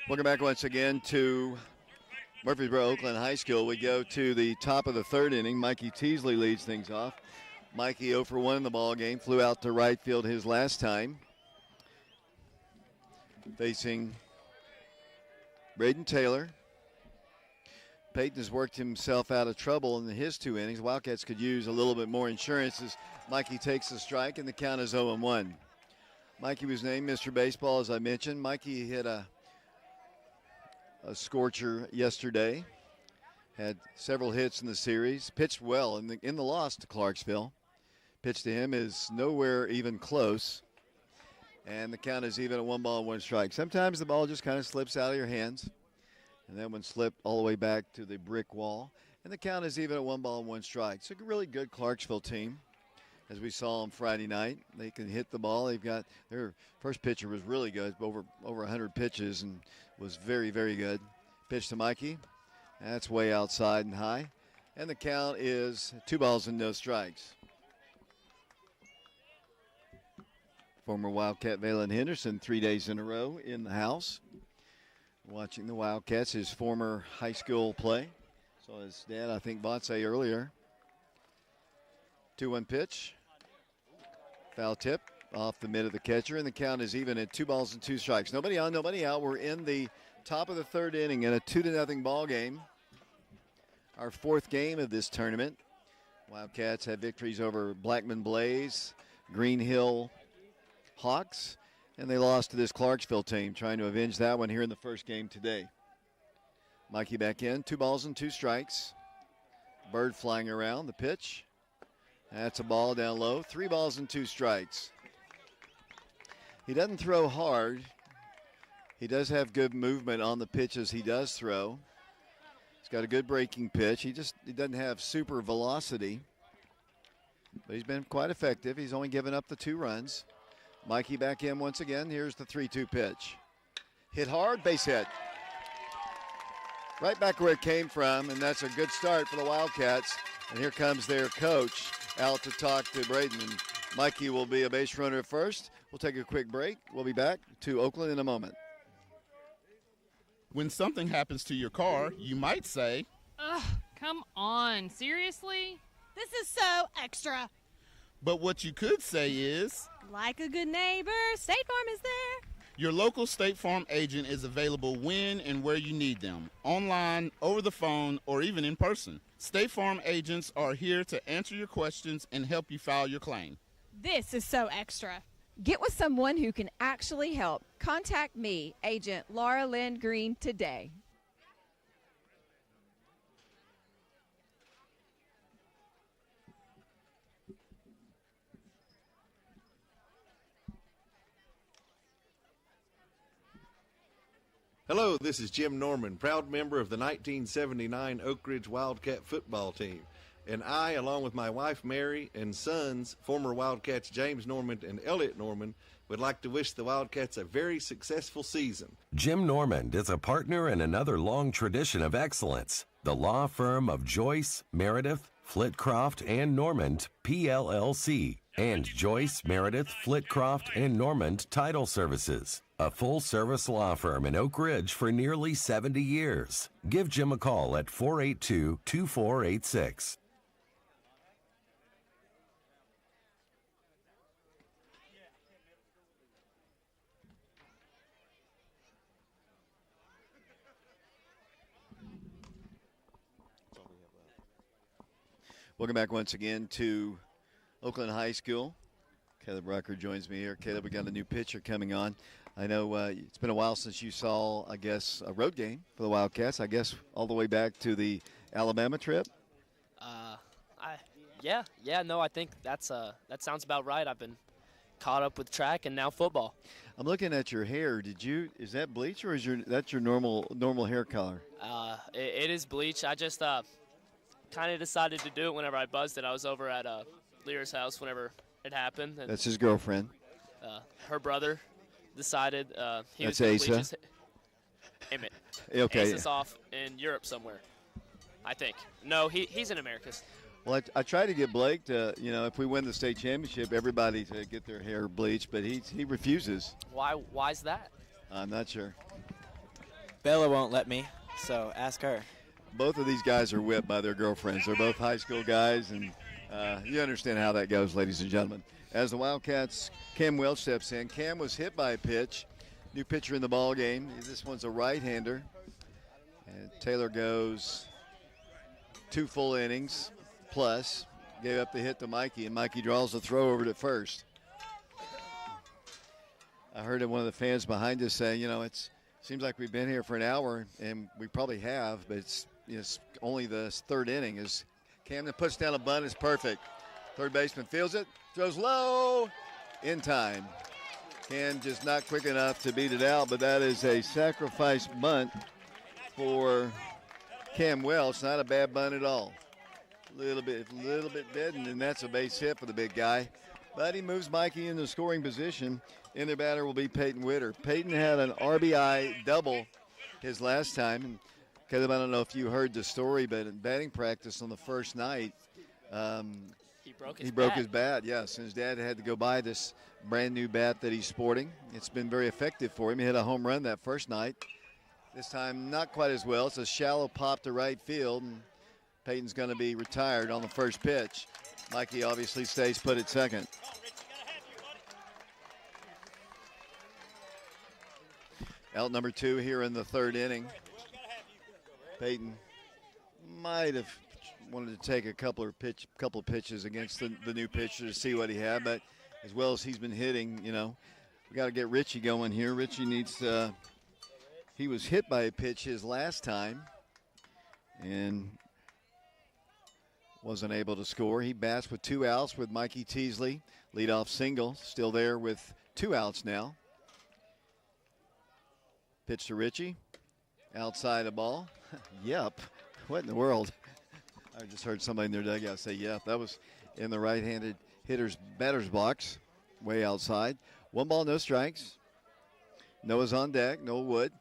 Welcome back once again to Murfreesboro Oakland High School. We go to the top of the third inning. Mikey Teasley leads things off. Mikey 0 for 1 in the ball game. Flew out to right field his last time. Facing Braden Taylor. Peyton has worked himself out of trouble in his 2 innings. Wildcats could use a little bit more insurance as Mikey takes the strike, and the count is 0-1. Mikey was named Mr. Baseball, as I mentioned. Mikey hit a scorcher yesterday. Had several hits in the series. Pitched well in the loss to Clarksville. Pitch to him is nowhere even close. And the count is even at 1 ball, 1 strike. Sometimes the ball just kind of slips out of your hands. And that one slipped all the way back to the brick wall. And the count is even at 1 ball, 1 strike. It's a really good Clarksville team, as we saw on Friday night. They can hit the ball. They've got their first pitcher was really good, over 100 pitches, and was very, very good. Pitch to Mikey. That's way outside and high. And the count is 2 balls and no strikes. Former Wildcat Valen Henderson 3 days in a row in the house. Watching the Wildcats, his former high school play. Saw his dad, I think, Bonse earlier. 2-1 pitch. Foul tip off the mid of the catcher, and the count is even at 2 balls and 2 strikes. Nobody on, nobody out. We're in the top of the third inning in a 2-0 ball game. Our 4th game of this tournament. Wildcats have victories over Blackman Blaze, Green Hill Hawks, and they lost to this Clarksville team, trying to avenge that one here in the first game today. Mikey back in, 2 balls and 2 strikes. Bird flying around, the pitch. That's a ball down low, 3 balls and 2 strikes. He doesn't throw hard. He does have good movement on the pitches he does throw. He's got a good breaking pitch. He doesn't have super velocity, but he's been quite effective. He's only given up the 2 runs. Mikey back in once again. Here's the 3-2 pitch. Hit hard, base hit. Right back where it came from, and that's a good start for the Wildcats. And here comes their coach out to talk to Braden. And Mikey will be a base runner at first. We'll take a quick break. We'll be back to Oakland in a moment. When something happens to your car, you might say, Ugh, come on. Seriously? This is so extra. but what you could say is, Like a good neighbor, State Farm is there. your local State Farm agent is available when and where you need them, online, over the phone, or even in person. State Farm agents are here to answer your questions and help you file your claim. This is so extra. Get with someone who can actually help. Contact me, Agent Laura Lynn Green, today. Hello, this is Jim Norman, proud member of the 1979 Oak Ridge Wildcat football team. And I, along with my wife Mary and sons, former Wildcats James Norman and Elliot Norman, would like to wish the Wildcats a very successful season. Jim Normand is a partner in another long tradition of excellence, the law firm of Joyce, Meredith, Flitcroft, and Normand, PLLC, and Joyce, Meredith, Flitcroft, and Normand Title Services, a full-service law firm in Oak Ridge for nearly 70 years. Give Jim a call at 482-2486. Welcome back once again to Oakland High School. Caleb Rucker joins me here. Caleb, we got a new pitcher coming on. I know it's been a while since you saw, I guess, a road game for the Wildcats. I guess all the way back to the Alabama trip. I think that sounds about right. I've been caught up with track and now football. I'm looking at your hair. Is that bleach or is that's your normal hair color? It is bleach. I just kind of decided to do it whenever I buzzed it. I was over at Lear's house whenever it happened. And, that's his girlfriend. Her brother decided he that's was going to bleach Asa. his Emmett. Okay. Asa's off in Europe somewhere, I think. No, he's in Americas. Well, I tried to get Blake to, if we win the state championship, everybody to get their hair bleached, but he refuses. Why's that? I'm not sure. Bella won't let me, so ask her. Both of these guys are whipped by their girlfriends. They're both high school guys, and you understand how that goes, ladies and gentlemen. As the Wildcats, Cam Welch steps in. Cam was hit by a pitch. New pitcher in the ball game. This one's a right-hander. And Taylor goes 2 full innings plus. Gave up the hit to Mikey, and Mikey draws the throw over to first. I heard one of the fans behind us saying, it seems like we've been here for an hour, and we probably have, but it's only the 3rd inning. As Camden puts down a bunt, it's perfect. Third baseman fields it, throws low, in time. Cam just not quick enough to beat it out, but that is a sacrifice bunt for Cam Welch. Not a bad bunt at all. A little bit dead, and that's a base hit for the big guy. But he moves Mikey in the scoring position, and their batter will be Peyton Witter. Peyton had an RBI double his last time. And Caleb, I don't know if you heard the story, but in batting practice on the first night, he broke his bat. Yes, and his dad had to go buy this brand new bat that he's sporting. It's been very effective for him. He hit a home run that first night. This time, not quite as well. It's a shallow pop to right field, and Peyton's going to be retired on the first pitch. Mikey obviously stays put at second. Out number 2 here in the 3rd inning. Peyton might have wanted to take a couple of pitches against the new pitcher to see what he had, but as well as he's been hitting, we got to get Richie going here. Richie needs to. He was hit by a pitch his last time and wasn't able to score. He bats with 2 outs with Mikey Teasley. Leadoff single, still there with 2 outs now. Pitch to Richie. Outside the ball. Yep. What in the world? I just heard somebody in their dugout say, yep. That was in the right-handed hitter's batter's box, way outside. 1 ball, no strikes. Noah's on deck, Noah Wood.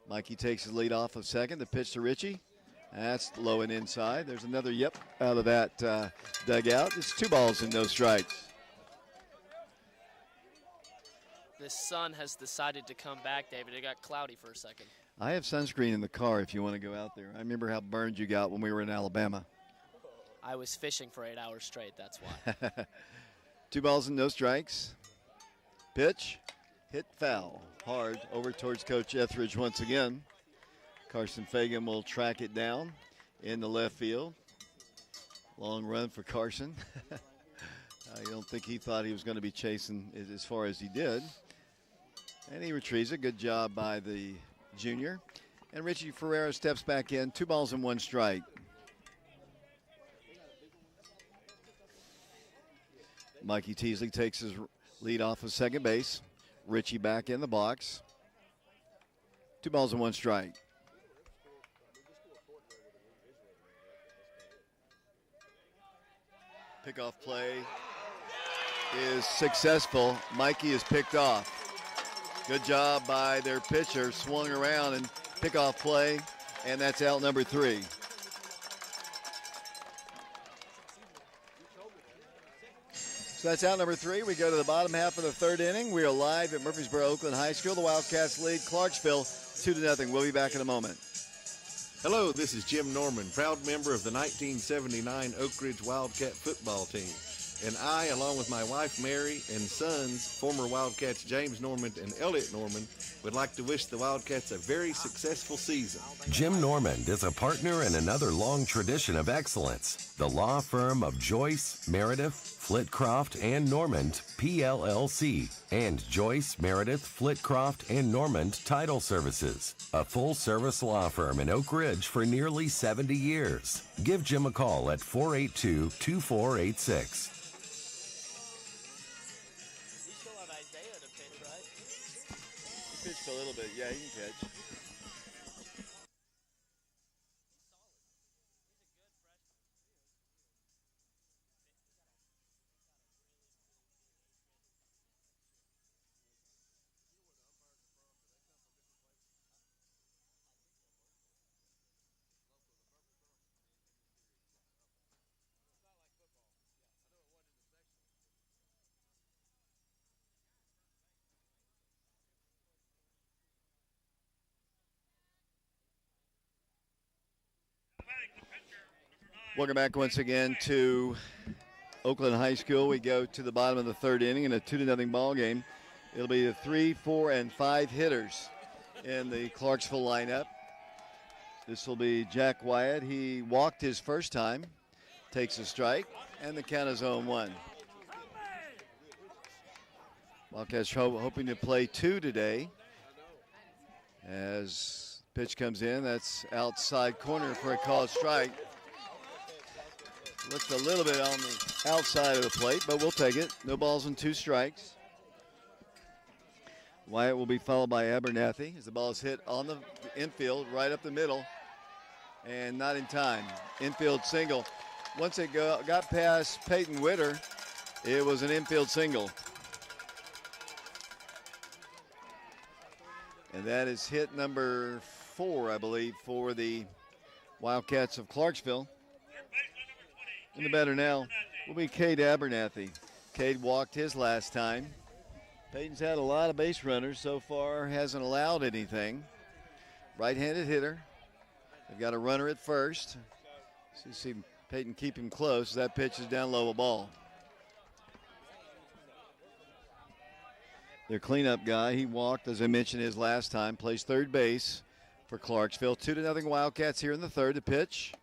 Mikey takes his lead off of second. The pitch to Richie. That's low and inside. There's another yep out of that dugout. It's 2 balls and no strikes. The sun has decided to come back, David. It got cloudy for a second. I have sunscreen in the car if you want to go out there. I remember how burned you got when we were in Alabama. I was fishing for 8 hours straight, that's why. 2 balls and no strikes. Pitch, hit foul. Hard over towards Coach Etheridge once again. Carson Fagan will track it down in the left field. Long run for Carson. I don't think he thought he was going to be chasing it as far as he did. And he retrieves it. Good job by the junior. And Richie Ferreira steps back in. 2 balls and 1 strike. Mikey Teasley takes his lead off of second base. Richie back in the box. 2 balls and 1 strike. Pickoff play is successful. Mikey is picked off. Good job by their pitcher. Swung around and pickoff play, and that's out number 3. So that's out number 3. We go to the bottom half of the 3rd inning. We are live at Murfreesboro Oakland High School. The Wildcats lead Clarksville 2-0. We'll be back in a moment. Hello, this is Jim Norman, proud member of the 1979 Oak Ridge Wildcat football team. And I, along with my wife Mary and sons, former Wildcats James Norman and Elliot Norman, would like to wish the Wildcats a very successful season. Jim Normand is a partner in another long tradition of excellence. The law firm of Joyce, Meredith, Flitcroft, and Normand, PLLC, and Joyce, Meredith, Flitcroft, and Normand Title Services, a full-service law firm in Oak Ridge for nearly 70 years. Give Jim a call at 482-2486. Pitched a little bit. Yeah, he can catch. Welcome back once again to Oakland High School. We go to the bottom of the third inning in a 2-0 ball game. It'll be the 3, 4, and 5 hitters in the Clarksville lineup. This will be Jack Wyatt. He walked his first time, takes a strike, and the count is 0-1. Wildcats hoping to play 2 today. As pitch comes in, that's outside corner for a called strike. Looked a little bit on the outside of the plate, but we'll take it. No balls and 2 strikes. Wyatt will be followed by Abernathy as the ball is hit on the infield, right up the middle, and not in time. Infield single. Once it got past Peyton Witter, it was an infield single. And that is hit number 4, I believe, for the Wildcats of Clarksville. And the batter now will be Cade Abernathy. Cade walked his last time. Peyton's had a lot of base runners so far, hasn't allowed anything. Right-handed hitter. They've got a runner at first. So you see Peyton keep him close. That pitch is down low, a ball. Their cleanup guy, he walked, as I mentioned, his last time, plays third base for Clarksville. 2-0 Wildcats here in the third. The pitch,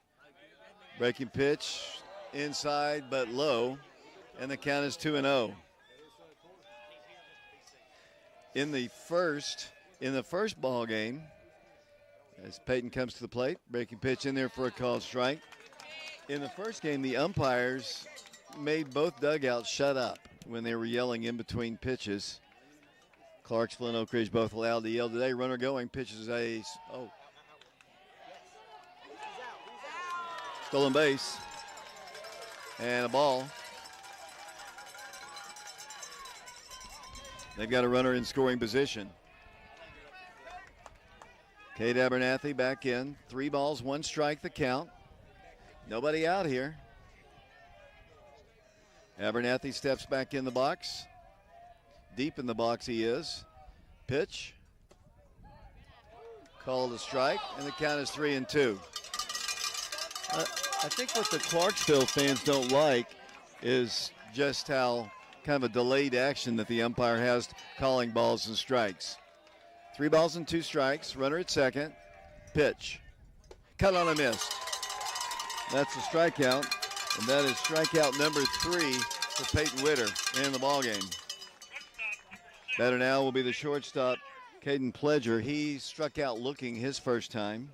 breaking pitch, inside but low, and the count is 2-0. In the first ball game, as Peyton comes to the plate, breaking pitch in there for a called strike. In the first game, the umpires made both dugouts shut up when they were yelling in between pitches. Clarksville and Oak Ridge both allowed to yell today. Runner going, pitches a stolen base and a ball. They've got a runner in scoring position. Cade Abernathy back in. 3 balls, 1 strike the count. Nobody out here. Abernathy steps back in the box. Deep in the box he is. Pitch. Called a strike, and the count is 3-2. I think what the Clarksville fans don't like is just how kind of a delayed action that the umpire has calling balls and strikes. 3 balls and 2 strikes. Runner at second. Pitch. Cut on a miss. That's a strikeout, and that is strikeout number 3 for Peyton Witter in the ballgame. Batter now will be the shortstop, Caden Pledger. He struck out looking his first time.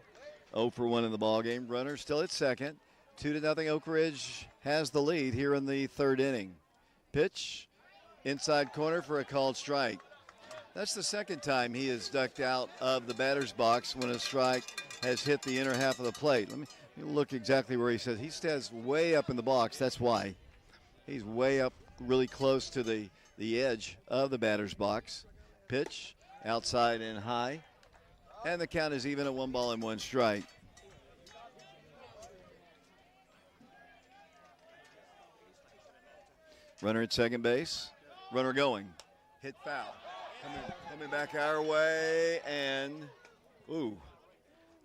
0 for 1 in the ballgame. Runner still at second. 2-0 Oak Ridge has the lead here in the third inning. Pitch, inside corner for a called strike. That's the second time he has ducked out of the batter's box when a strike has hit the inner half of the plate. Let me look exactly where he says. He stands way up in the box. That's why. He's way up really close to the edge of the batter's box. Pitch, outside and high. And the count is even at 1 ball and 1 strike. Runner at second base. Runner going. Hit foul. Coming back our way, and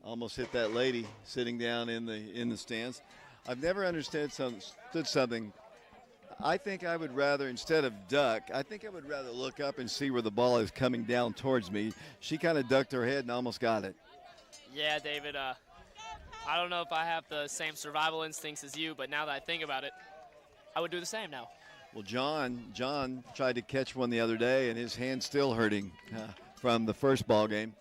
almost hit that lady sitting down in the stands. I've never understood something. I think I would rather, instead of duck, I think I would rather look up and see where the ball is coming down towards me. She kind of ducked her head and almost got it. Yeah, David, I don't know if I have the same survival instincts as you, but now that I think about it, I would do the same now. Well, John tried to catch one the other day, and his hand's still hurting from the first ball game.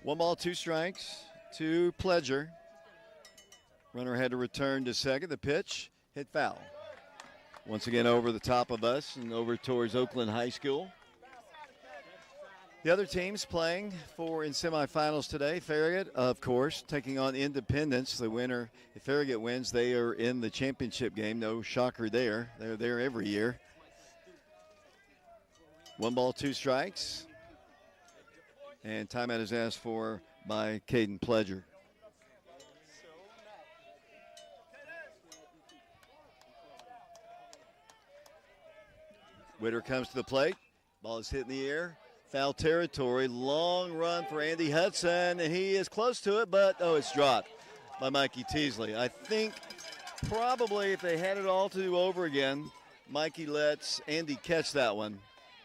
1 ball, 2 strikes to Pledger. Runner had to return to second. The pitch hit foul. Once again over the top of us and over towards Oakland High School. The other teams playing in semifinals today. Farragut, of course, taking on Independence. The winner, if Farragut wins, they are in the championship game. No shocker there. They're there every year. 1 ball, 2 strikes. And timeout is asked for by Caden Pledger. Witter comes to the plate. Ball is hit in the air. Foul territory. Long run for Andy Hudson, and he is close to it, but it's dropped by Mikey Teasley. I think probably, if they had it all to do over again, Mikey lets Andy catch that one.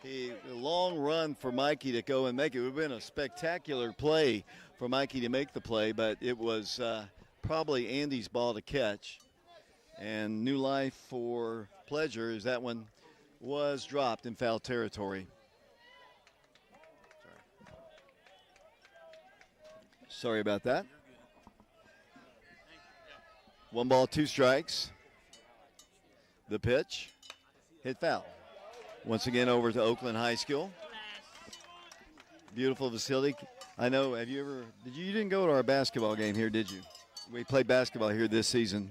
A long run for Mikey to go and make it. It would have been a spectacular play for Mikey to make the play, but it was probably Andy's ball to catch. And new life for Pledger as that one was dropped in foul territory. Sorry about that. 1 ball, 2 strikes. The pitch, hit foul. Once again over to Oakland High School. Beautiful facility. I know, you didn't go to our basketball game here, did you? We played basketball here this season.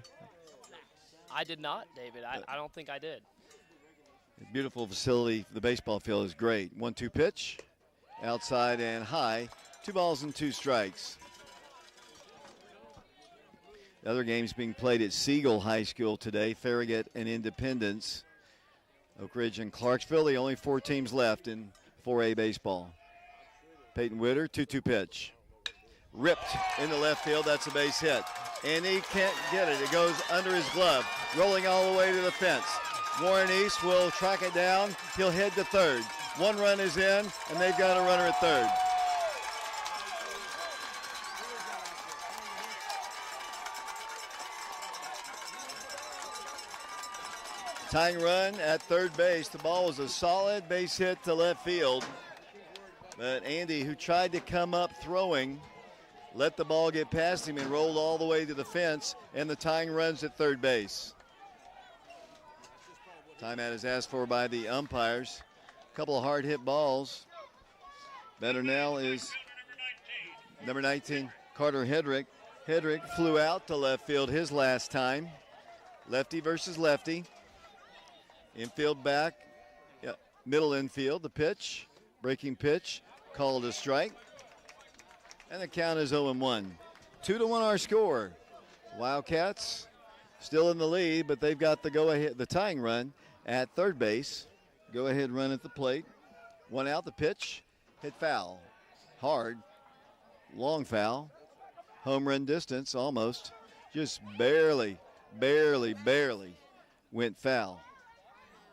I did not, David. I don't think I did. Beautiful facility. The baseball field is great. 1-2 pitch, outside and high. 2 balls and 2 strikes. The other games being played at Siegel High School today, Farragut and Independence. Oak Ridge and Clarksville, the only 4 teams left in 4A baseball. Peyton Witter, 2-2 pitch. Ripped into left field, that's a base hit. And he can't get it, it goes under his glove, rolling all the way to the fence. Warren East will track it down, he'll head to third. 1 run is in, and they've got a runner at third. Tying run at third base. The ball was a solid base hit to left field. But Andy, who tried to come up throwing, let the ball get past him and rolled all the way to the fence, and the tying run's at third base. Timeout is asked for by the umpires. A couple of hard hit balls. Better now is number 19, Carter Hedrick. Hedrick flew out to left field his last time. Lefty versus lefty. Infield back, middle infield, the pitch, breaking pitch, called a strike. And the count is 0-1. 2-1 our score. Wildcats still in the lead, but they've got the go-ahead, the tying run at third base. Go-ahead run at the plate. 1 out, the pitch, hit foul. Hard, long foul. Home run distance almost. Just barely went foul.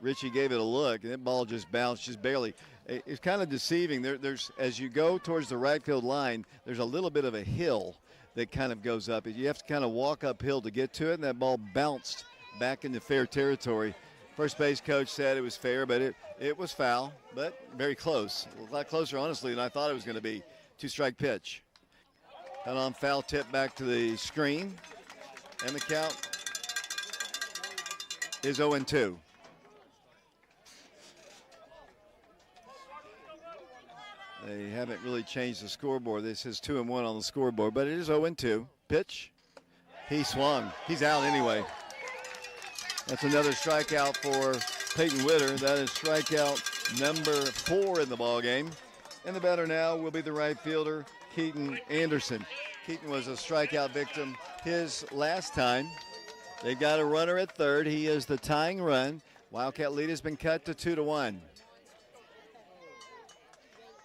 Richie gave it a look, and that ball just bounced just barely. It's kind of deceiving. There's as you go towards the right field line, there's a little bit of a hill that kind of goes up. You have to kind of walk uphill to get to it, and that ball bounced back into fair territory. First base coach said it was fair, but it was foul, but very close. A lot closer, honestly, than I thought it was going to be. 2-strike pitch. Count on foul tip back to the screen, and the count is 0-2. They haven't really changed the scoreboard. This is 2-1 on the scoreboard, but it is 0-2. Pitch. He swung. He's out anyway. That's another strikeout for Peyton Witter. That is strikeout number 4 in the ballgame. And the batter now will be the right fielder, Keaton Anderson. Keaton was a strikeout victim his last time. They've got a runner at third. He is the tying run. Wildcat lead has been cut to 2-1.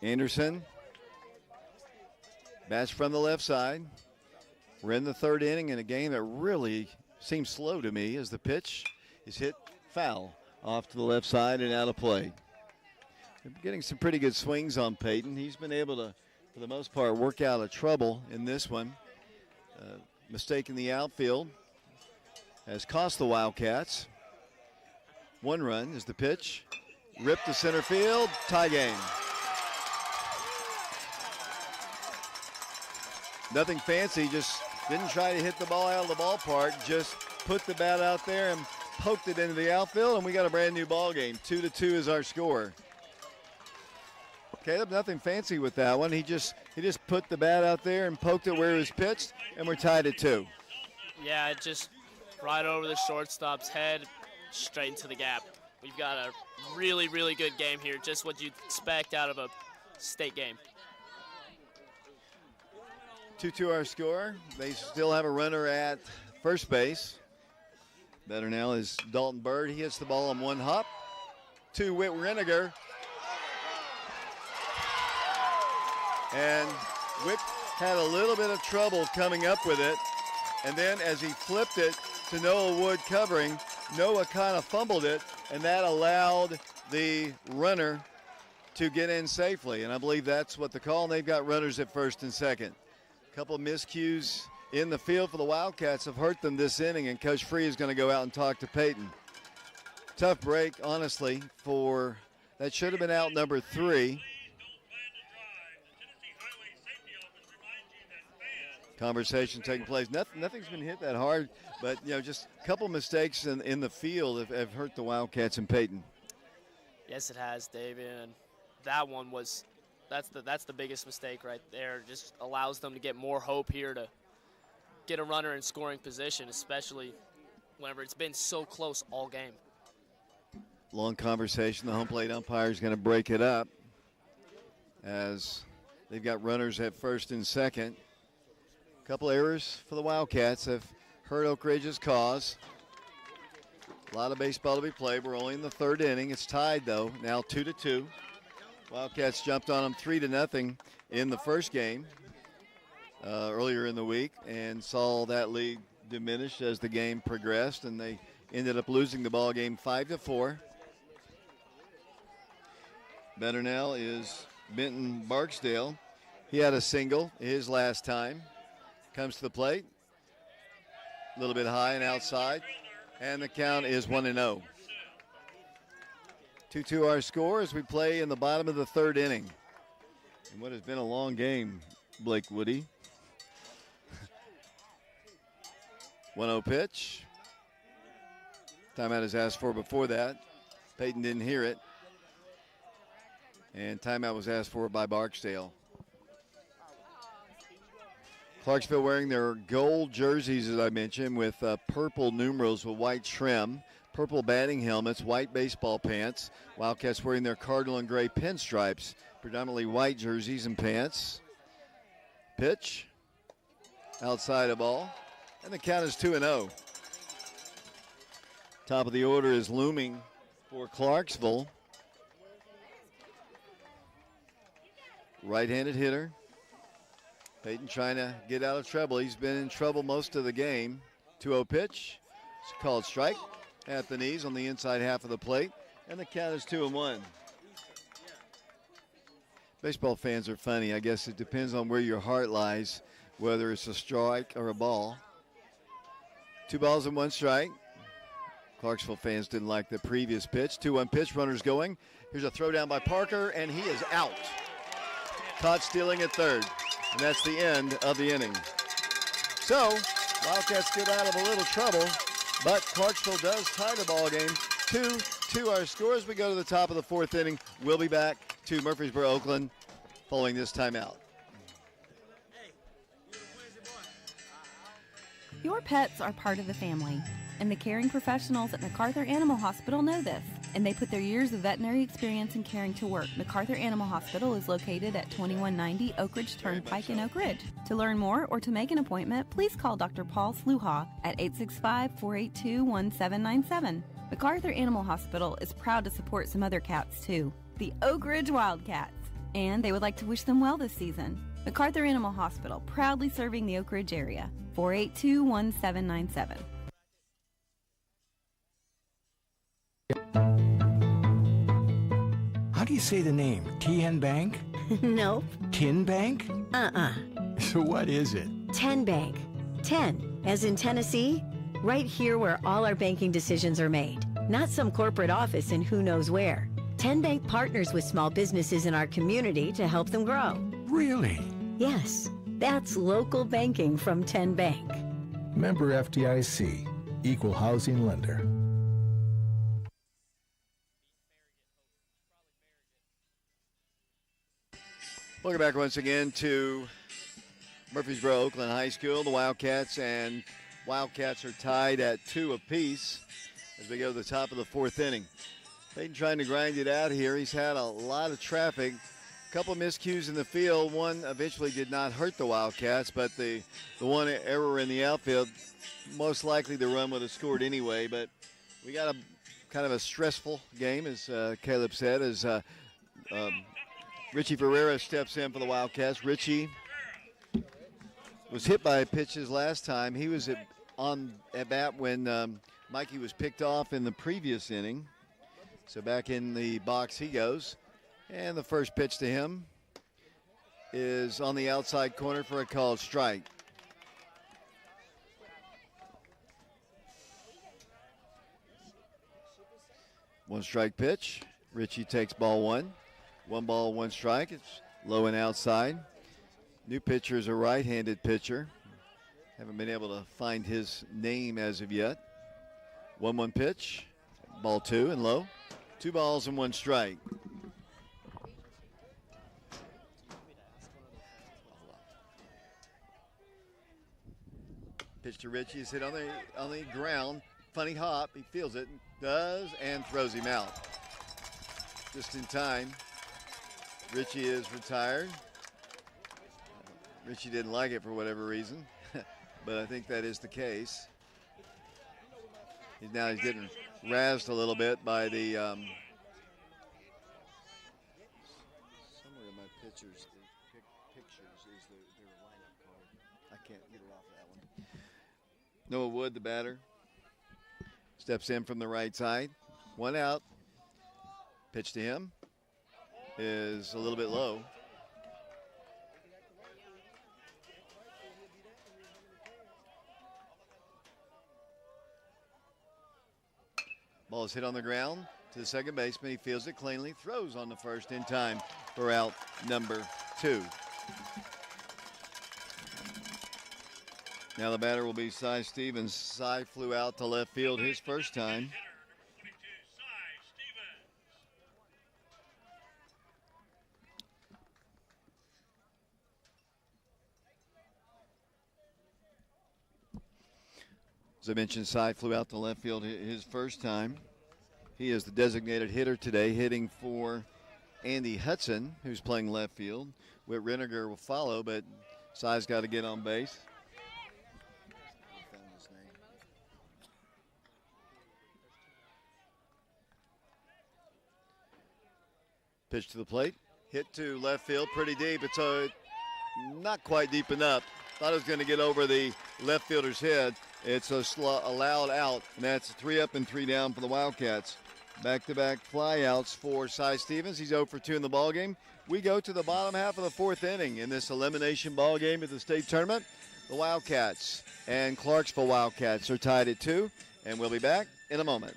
Anderson bats from the left side. We're in the third inning in a game that really seems slow to me as the pitch is hit foul off to the left side and out of play. We're getting some pretty good swings on Peyton. He's been able to, for the most part, work out of trouble in this one. Mistake in the outfield has cost the Wildcats. 1 run is the pitch. Ripped to center field. Tie game. Nothing fancy, just didn't try to hit the ball out of the ballpark, just put the bat out there and poked it into the outfield, and we got a brand new ball game. 2-2 is our score. Caleb, nothing fancy with that one. He just put the bat out there and poked it where it was pitched, and we're tied at 2. Yeah, it just right over the shortstop's head, straight into the gap. We've got a really, really good game here, just what you'd expect out of a state game. 2-2 our score. They still have a runner at first base. Better now is Dalton Bird. He hits the ball on 1 hop to Whit Reniger. And Whit had a little bit of trouble coming up with it. And then as he flipped it to Noah Wood covering. Noah kind of fumbled it, and that allowed the runner to get in safely. And I believe that's what the call, and they've got runners at first and second. A couple of miscues in the field for the Wildcats have hurt them this inning, and Coach Free is going to go out and talk to Peyton. Tough break, honestly, for that should have been out number 3. Conversation taking place. Nothing's been hit that hard, but just a couple mistakes in the field have hurt the Wildcats and Peyton. Yes, it has, David. And that one was that's the biggest mistake right there. Just allows them to get more hope here to get a runner in scoring position, especially whenever it's been so close all game. Long conversation. The home plate umpire is going to break it up as they've got runners at first and second. A couple errors for the Wildcats have hurt Oak Ridge's cause. A lot of baseball to be played. We're only in the third inning. It's tied, though, now 2-2. Wildcats jumped on them 3-0 in the first game earlier in the week and saw that lead diminish as the game progressed, and they ended up losing the ball game 5-4. Better now is Benton Barksdale. He had a single his last time. Comes to the plate. A little bit high and outside. And the count is 1-0. 2-2 our score as we play in the bottom of the third inning. And what has been a long game, Blake Woody. 1-0 pitch. Timeout is asked for before that. Peyton didn't hear it. And timeout was asked for by Barksdale. Clarksville wearing their gold jerseys, as I mentioned, with purple numerals with white trim, purple batting helmets, white baseball pants. Wildcats wearing their cardinal and gray pinstripes, predominantly white jerseys and pants. Pitch, outside of ball, and the count is 2-0. Top of the order is looming for Clarksville. Right-handed hitter. Peyton trying to get out of trouble. He's been in trouble most of the game. 2-0 pitch. It's a called strike at the knees on the inside half of the plate. And the count is 2-1. Baseball fans are funny. I guess it depends on where your heart lies, whether it's a strike or a ball. 2 balls and 1 strike. Clarksville fans didn't like the previous pitch. 2-1 pitch, runners going. Here's a throw down by Parker, and he is out. Caught stealing at third. And that's the end of the inning. So, Wildcats get out of a little trouble, but Clarksville does tie the ball game. 2-2 our score as we go to the top of the fourth inning. We'll be back to Murfreesboro, Oakland, following this timeout. Your pets are part of the family, and the caring professionals at MacArthur Animal Hospital know this, and they put their years of veterinary experience in caring to work. MacArthur Animal Hospital is located at 2190 Oak Ridge Turnpike in Oak Ridge. To learn more or to make an appointment, please call Dr. Paul Sluha at 865-482-1797. MacArthur Animal Hospital is proud to support some other cats too, the Oak Ridge Wildcats, and they would like to wish them well this season. MacArthur Animal Hospital, proudly serving the Oak Ridge area. 482-1797. How do you say the name? TN Bank? Nope. Tin Bank? So what is it? 10 Bank. 10, as in Tennessee. Right here where all our banking decisions are made. Not some corporate office in who knows where. 10 Bank partners with small businesses in our community to help them grow. Really? Yes. That's local banking from 10 Bank. Member FDIC. Equal housing lender. Welcome back once again to Murfreesboro Oakland High School. The Wildcats are tied at 2 apiece as we go to the top of the fourth inning. Peyton trying to grind it out here. He's had a lot of traffic. A couple of miscues in the field. One eventually did not hurt the Wildcats, but the one error in the outfield, most likely the run would have scored anyway. But we got a kind of a stressful game, as Caleb said, as Richie Ferreira steps in for the Wildcats. Richie was hit by pitches last time. He was on at bat when Mikey was picked off in the previous inning. So back in the box he goes. And the first pitch to him is on the outside corner for a called strike. One strike pitch. Richie takes ball one. 1 ball, 1 strike. It's low and outside. New pitcher is a right-handed pitcher. Haven't been able to find his name as of yet. 1-1 pitch. Ball 2 and low. 2 balls and 1 strike. Pitch to Richie is hit on the ground. Funny hop. He feels it, does, and throws him out. Just in time. Richie is retired. Richie didn't like it for whatever reason, but I think that is the case. He's getting razzed a little bit by the somewhere in my pictures is their lineup card. I can't get it off of that one. Noah Wood, the batter, steps in from the right side. 1 out. Pitch to him is a little bit low. Ball is hit on the ground to the second baseman. He fields it cleanly, throws on the first in time for out number 2. Now the batter will be Cy Stevens. Cy flew out to left field his first time. As I mentioned, Cy flew out to left field his first time. He is the designated hitter today, hitting for Andy Hudson, who's playing left field. Whit Renniger will follow, but Cy's got to get on base. Pitch to the plate, hit to left field, pretty deep. It's not quite deep enough. Thought it was going to get over the left fielder's head. It's a loud out, and that's 3 up and 3 down for the Wildcats. Back-to-back flyouts for Cy Stevens. He's 0 for 2 in the ballgame. We go to the bottom half of the 4th inning in this elimination ballgame at the state tournament. The Wildcats and Clarksville Wildcats are tied at 2, and we'll be back in a moment.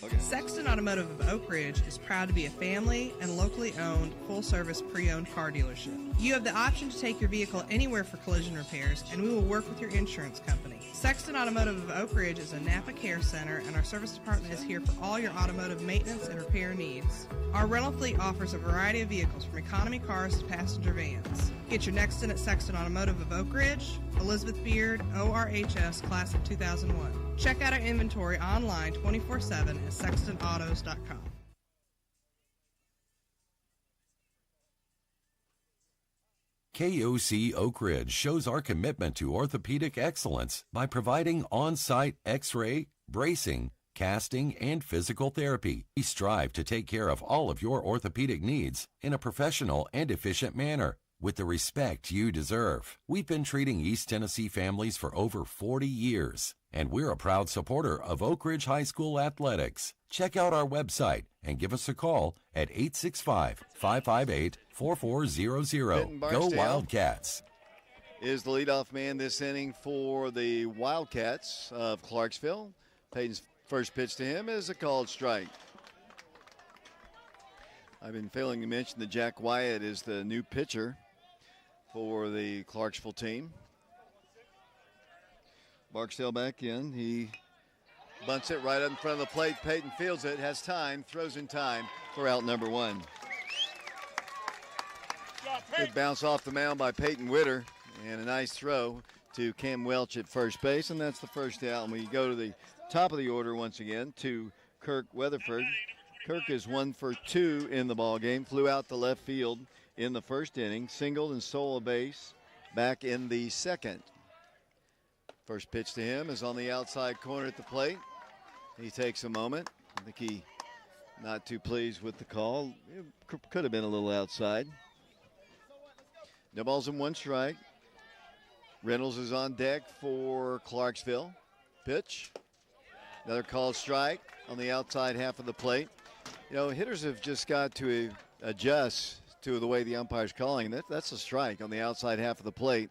Okay. Sexton Automotive of Oak Ridge is proud to be a family and locally owned, full-service pre-owned car dealership. You have the option to take your vehicle anywhere for collision repairs, and we will work with your insurance company. Sexton Automotive of Oak Ridge is a Napa Care Center, and our service department is here for all your automotive maintenance and repair needs. Our rental fleet offers a variety of vehicles, from economy cars to passenger vans. Get your next in at Sexton Automotive of Oak Ridge, Elizabeth Beard, ORHS, Class of 2001. Check out our inventory online 24/7 at sextonautos.com. KOC Oak Ridge shows our commitment to orthopedic excellence by providing on-site x-ray, bracing, casting, and physical therapy. We strive to take care of all of your orthopedic needs in a professional and efficient manner with the respect you deserve. We've been treating East Tennessee families for over 40 years, and we're a proud supporter of Oak Ridge High School athletics. Check out our website and give us a call at 865-558-4400. Go Wildcats! Is the leadoff man this inning for the Wildcats of Clarksville. Peyton's first pitch to him is a called strike. I've been failing to mention that Jack Wyatt is the new pitcher for the Clarksville team. Barksdale back in. He bunts it right up in front of the plate. Peyton fields it, has time, throws in time for out number 1. Good bounce off the mound by Peyton Witter, and a nice throw to Cam Welch at first base, and that's the first out. And we go to the top of the order once again to Kirk Weatherford. Kirk is 1 for 2 in the ball game. Flew out to left field in the first inning, singled and stole a base back in the second. First pitch to him is on the outside corner at the plate. He takes a moment. I think he not too pleased with the call. It could have been a little outside. No balls and one strike. Reynolds is on deck for Clarksville. Pitch. Another called strike on the outside half of the plate. You know, hitters have just got to adjust to the way the umpire's calling. That's a strike on the outside half of the plate.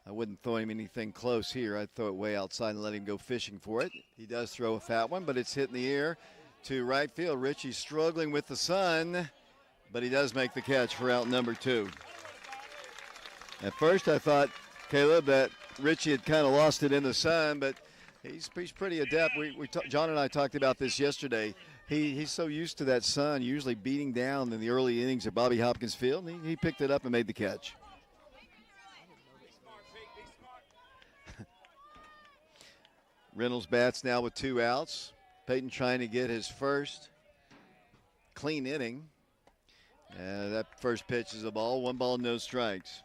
I wouldn't throw him anything close here. I'd throw it way outside and let him go fishing for it. He does throw a fat one, but it's hit in the air to right field. Richie's struggling with the sun, but he does make the catch for out number 2. At first I thought, Caleb, that Richie had kind of lost it in the sun, but he's pretty adept. John and I talked about this yesterday. He's so used to that sun usually beating down in the early innings at Bobby Hopkins Field, and he picked it up and made the catch. Reynolds bats now with 2 outs. Peyton trying to get his first clean inning. That first pitch is a ball. 1 ball, no strikes.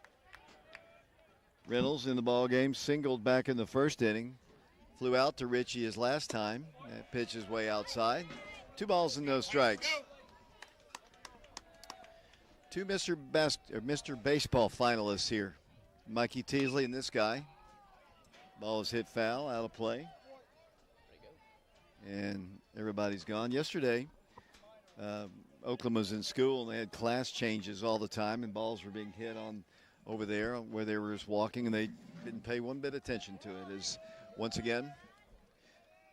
Reynolds in the ball game, singled back in the first inning. Flew out to Richie his last time. That pitch is way outside. 2 balls and no strikes. 2 Mr. Baseball finalists here. Mikey Teasley and this guy. Ball is hit foul, out of play. And everybody's gone. Yesterday, Oakland was in school and they had class changes all the time, and balls were being hit on over there where they were just walking, and they didn't pay one bit attention to it. As once again,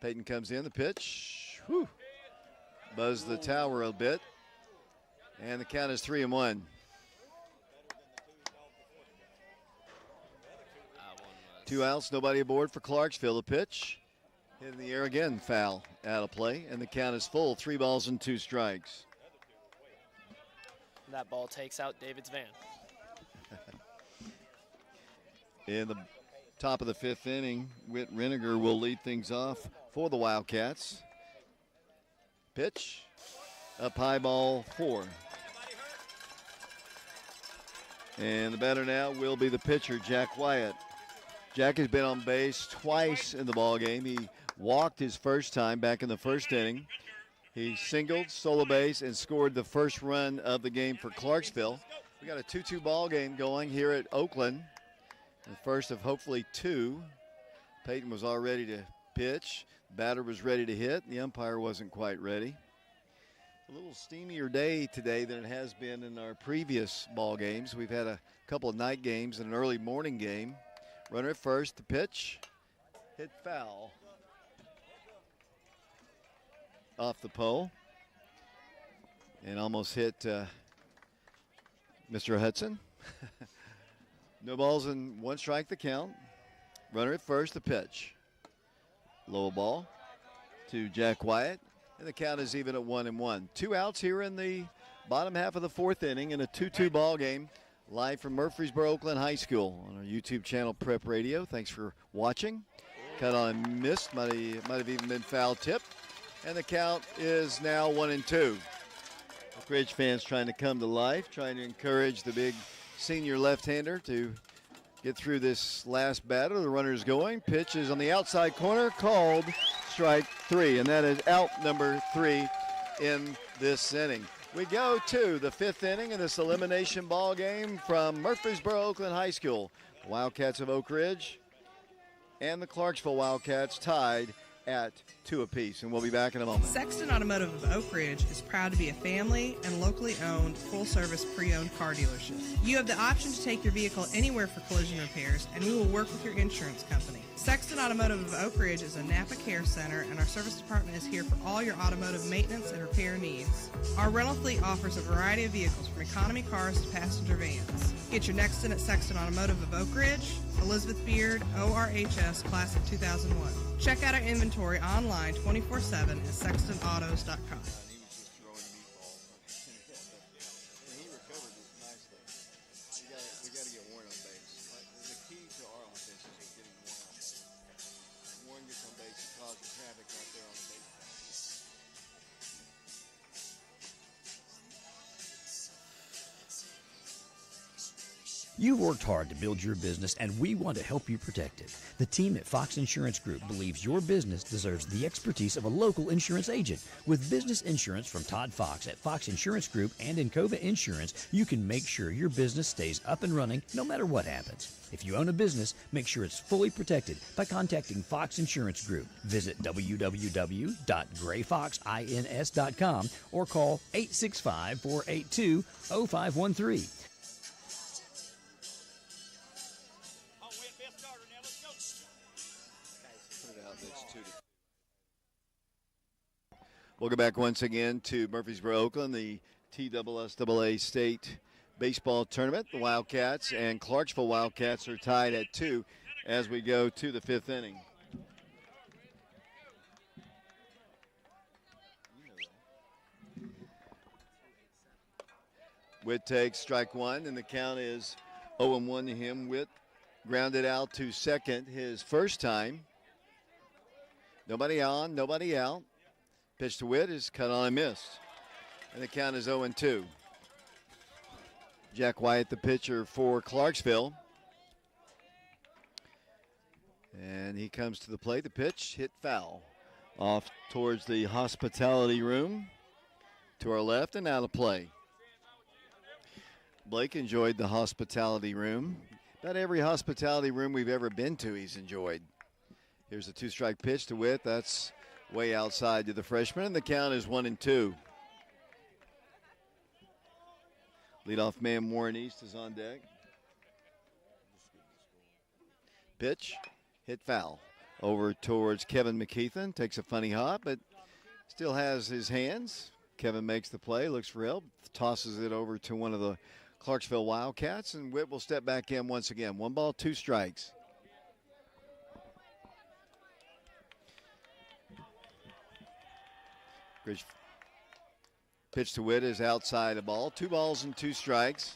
Peyton comes in, the pitch, buzzed the tower a bit, and the count is 3-1. 2 outs, nobody aboard for Clarksville. The pitch hit in the air again, foul, out of play, and the count is full. 3 balls and 2 strikes. That ball takes out David's van. In the top of the 5th inning, Whit Reniger will lead things off for the Wildcats. Pitch, up high, ball 4. And the batter now will be the pitcher, Jack Wyatt. Jack has been on base twice in the ball game. He walked his first time back in the first inning. He singled, solo base, and scored the first run of the game for Clarksville. We got a 2-2 ball game going here at Oakland. The first of hopefully 2. Peyton was all ready to pitch. The batter was ready to hit. The umpire wasn't quite ready. A little steamier day today than it has been in our previous ball games. We've had a couple of night games and an early morning game. Runner at first, the pitch, hit foul. Off the pole. And almost hit Mr. Hudson. No balls and 1 strike, the count. Runner at first, the pitch. Low ball to Jack Wyatt. And the count is even at 1-1. 2 outs here in the bottom half of the 4th inning in a 2-2 ball game. Live from Murfreesboro, Oakland High School on our YouTube channel, Prep Radio. Thanks for watching. Cut on and missed. Might have even been foul tipped. And the count is now 1-2. Oak Ridge fans trying to come to life, trying to encourage the big senior left-hander to get through this last batter. The runner's going. Pitch is on the outside corner, called strike 3. And that is out number 3 in this inning. We go to the 5th inning of this elimination ball game from Murfreesboro, Oakland High School. The Wildcats of Oak Ridge and the Clarksville Wildcats tied at 2 apiece, and we'll be back in a moment. Sexton Automotive of Oak Ridge is proud to be a family and locally owned, full-service pre-owned car dealership. You have the option to take your vehicle anywhere for collision repairs, and we will work with your insurance company. Sexton Automotive of Oak Ridge is a Napa Care Center, and our service department is here for all your automotive maintenance and repair needs. Our rental fleet offers a variety of vehicles from economy cars to passenger vans. Get your next in at Sexton Automotive of Oak Ridge, Elizabeth Beard, ORHS, Class of 2001. Check out our inventory online 24/7 at sextonautos.com. You've worked hard to build your business, and we want to help you protect it. The team at Fox Insurance Group believes your business deserves the expertise of a local insurance agent. With business insurance from Todd Fox at Fox Insurance Group and Encova Insurance, you can make sure your business stays up and running no matter what happens. If you own a business, make sure it's fully protected by contacting Fox Insurance Group. Visit www.grayfoxins.com or call 865-482-0513. Welcome back once again to Murfreesboro, Oakland, the TSSAA State Baseball Tournament. The Wildcats and Clarksville Wildcats are tied at 2 as we go to the 5th inning. Witt takes strike one, and the count is 0-1 to him. Witt grounded out to second his first time. Nobody on, nobody out. Pitch to Witt is cut on and missed. And the count is 0-2. Jack Wyatt, the pitcher for Clarksville. And he comes to the plate. The pitch hit foul. Off towards the hospitality room to our left and out of play. Blake enjoyed the hospitality room. About every hospitality room we've ever been to, he's enjoyed. Here's a 2-strike pitch to Witt. That's way outside to the freshman, and the count is 1-2. Leadoff man Warren East is on deck. Pitch, hit foul. Over towards Kevin McKeithen. Takes a funny hop, but still has his hands. Kevin makes the play, looks for help, tosses it over to one of the Clarksville Wildcats, and Witt will step back in once again. 1 ball, 2 strikes. Pitch to Witt is outside the ball. 2 balls and 2 strikes.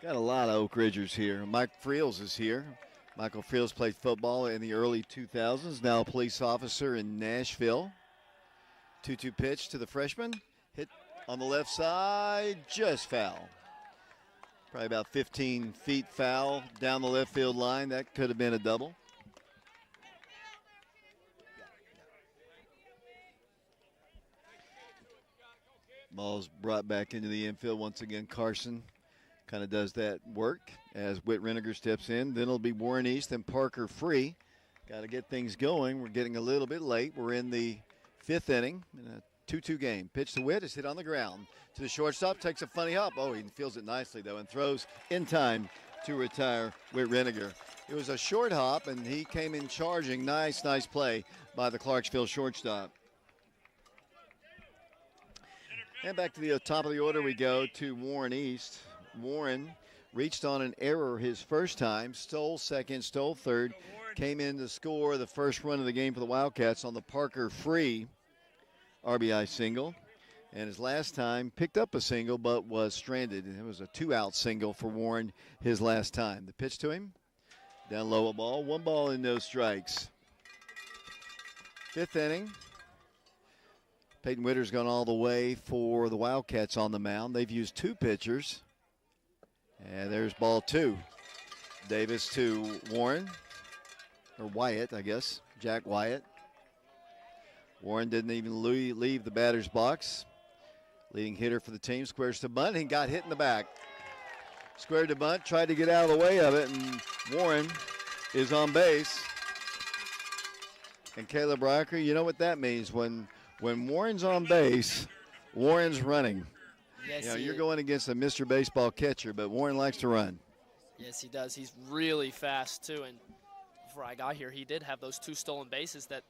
Got a lot of Oak Ridgers here. Mike Friels is here. Michael Friels played football in the early 2000s, now a police officer in Nashville. 2-2 pitch to the freshman. Hit on the left side, just foul. Probably about 15 feet foul down the left field line. That could have been a double. Ball's brought back into the infield once again. Carson kind of does that work as Whit Reniger steps in. Then it'll be Warren East and Parker Free. Got to get things going. We're getting a little bit late. We're in the 5th inning in a 2-2 game. Pitch to Witt is hit on the ground. To the shortstop, takes a funny hop. Oh, he feels it nicely, though, and throws in time to retire Whit Reniger. It was a short hop, and he came in charging. Nice play by the Clarksville shortstop. And back to the top of the order we go to Warren East. Warren reached on an error his first time, stole second, stole third, came in to score the first run of the game for the Wildcats on the Parker Free RBI single. And his last time picked up a single but was stranded. It was a 2-out single for Warren his last time. The pitch to him, down low a ball, 1 ball and no strikes. 5th inning. Peyton Witter's gone all the way for the Wildcats on the mound. They've used 2 pitchers. And there's ball 2. Davis to Warren, or Wyatt, I guess, Jack Wyatt. Warren didn't even leave the batter's box. Leading hitter for the team, squares to bunt, and got hit in the back. Squared to bunt, tried to get out of the way of it, and Warren is on base. And Caleb Rocker, you know what that means. When Warren's on base, Warren's running. Yes, you're going against a Mr. Baseball catcher, but Warren likes to run. Yes, he does. He's really fast, too. And before I got here, he did have those 2 stolen bases that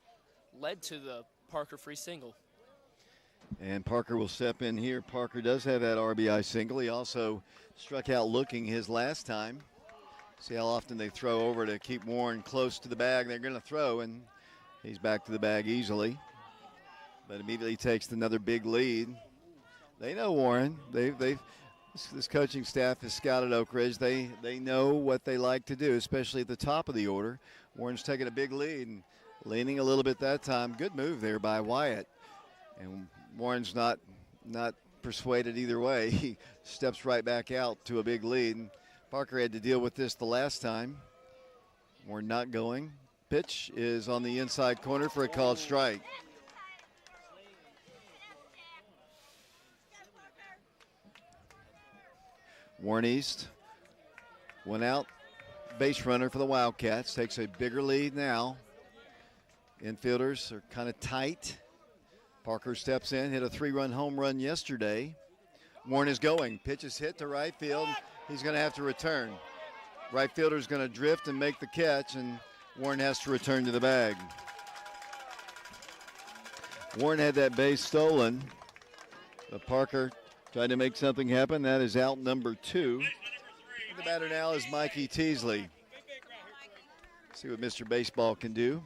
led to the Parker Free single. And Parker will step in here. Parker does have that RBI single. He also struck out looking his last time. See how often they throw over to keep Warren close to the bag. They're going to throw, and he's back to the bag easily. But immediately takes another big lead. They know Warren. This coaching staff has scouted Oak Ridge. They know what they like to do, especially at the top of the order. Warren's taking a big lead and leaning a little bit that time. Good move there by Wyatt. And Warren's not persuaded either way. He steps right back out to a big lead. And Parker had to deal with this the last time. We're not going. Pitch is on the inside corner for a called strike. Warren East went out. Base runner for the Wildcats. Takes a bigger lead now. Infielders are kind of tight. Parker steps in, hit a 3-run home run yesterday. Warren is going. Pitch is hit to right field. He's going to have to return. Right fielder's going to drift and make the catch, and Warren has to return to the bag. Warren had that base stolen, but Parker tried to make something happen. That is out number 2. The batter now is Mikey Teasley. See what Mr. Baseball can do.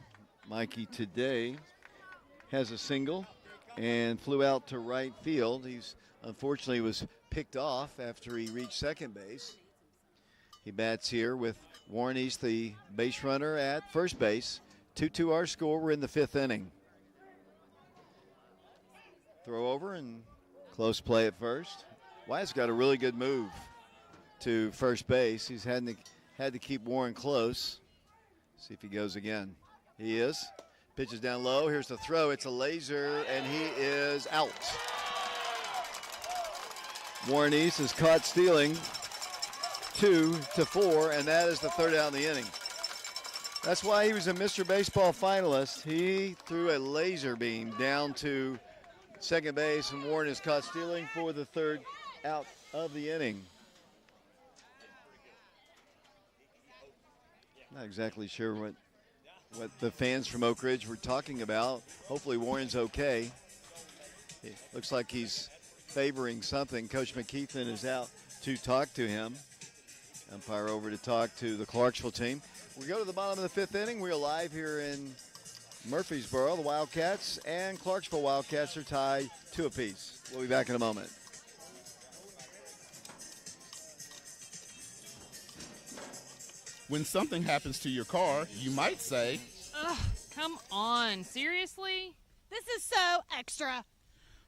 Mikey today has a single and flew out to right field. He's unfortunately was picked off after he reached second base. He bats here with Warren East, the base runner, at first base. 2-2 our score. We're in the 5th inning. Throw over and close play at first. Wyatt's got a really good move to first base. He's had to keep Warren close. See if he goes again. He is. Pitches down low. Here's the throw. It's a laser, and he is out. Warren East is caught stealing 2-4, and that is the 3rd out in the inning. That's why he was a Mr. Baseball finalist. He threw a laser beam down to second base, and Warren is caught stealing for the 3rd out of the inning. Not exactly sure what the fans from Oak Ridge were talking about. Hopefully Warren's okay. It looks like he's favoring something. Coach McKeithen is out to talk to him. Umpire over to talk to the Clarksville team. We go to the bottom of the 5th inning. We're live here in Murfreesboro. The Wildcats and Clarksville Wildcats are tied 2 apiece. We'll be back in a moment. When something happens to your car, you might say, Ugh, come on. Seriously? This is so extra.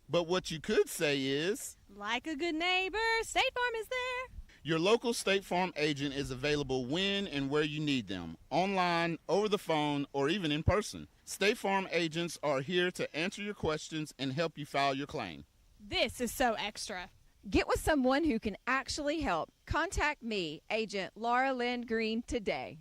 but what you could say is, Like a good neighbor, State Farm is there. your local State Farm agent is available when and where you need them, online, over the phone, or even in person. State Farm agents are here to answer your questions and help you file your claim. This is so extra. Get with someone who can actually help. Contact me, Agent Laura Lynn Green, today.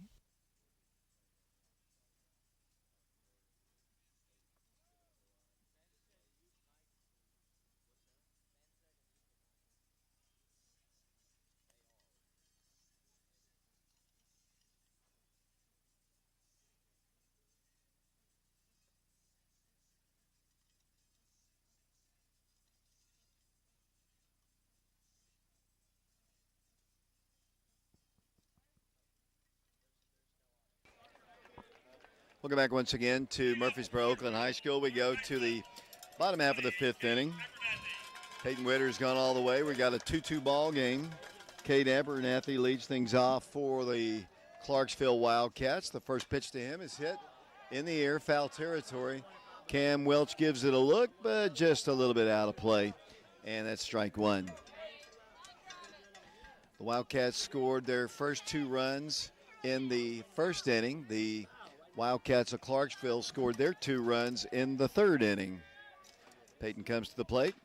Welcome back once again to Murfreesboro Oakland High School. We go to the bottom half of the 5th inning. Peyton Witter's gone all the way. We got a 2-2 ball game. Cade Abernathy leads things off for the Clarksville Wildcats. The first pitch to him is hit in the air, foul territory. Cam Welch gives it a look, but just a little bit out of play, and that's strike 1. The Wildcats scored their first 2 runs in the first inning. The Wildcats of Clarksville scored their 2 runs in the 3rd inning. Peyton comes to the plate.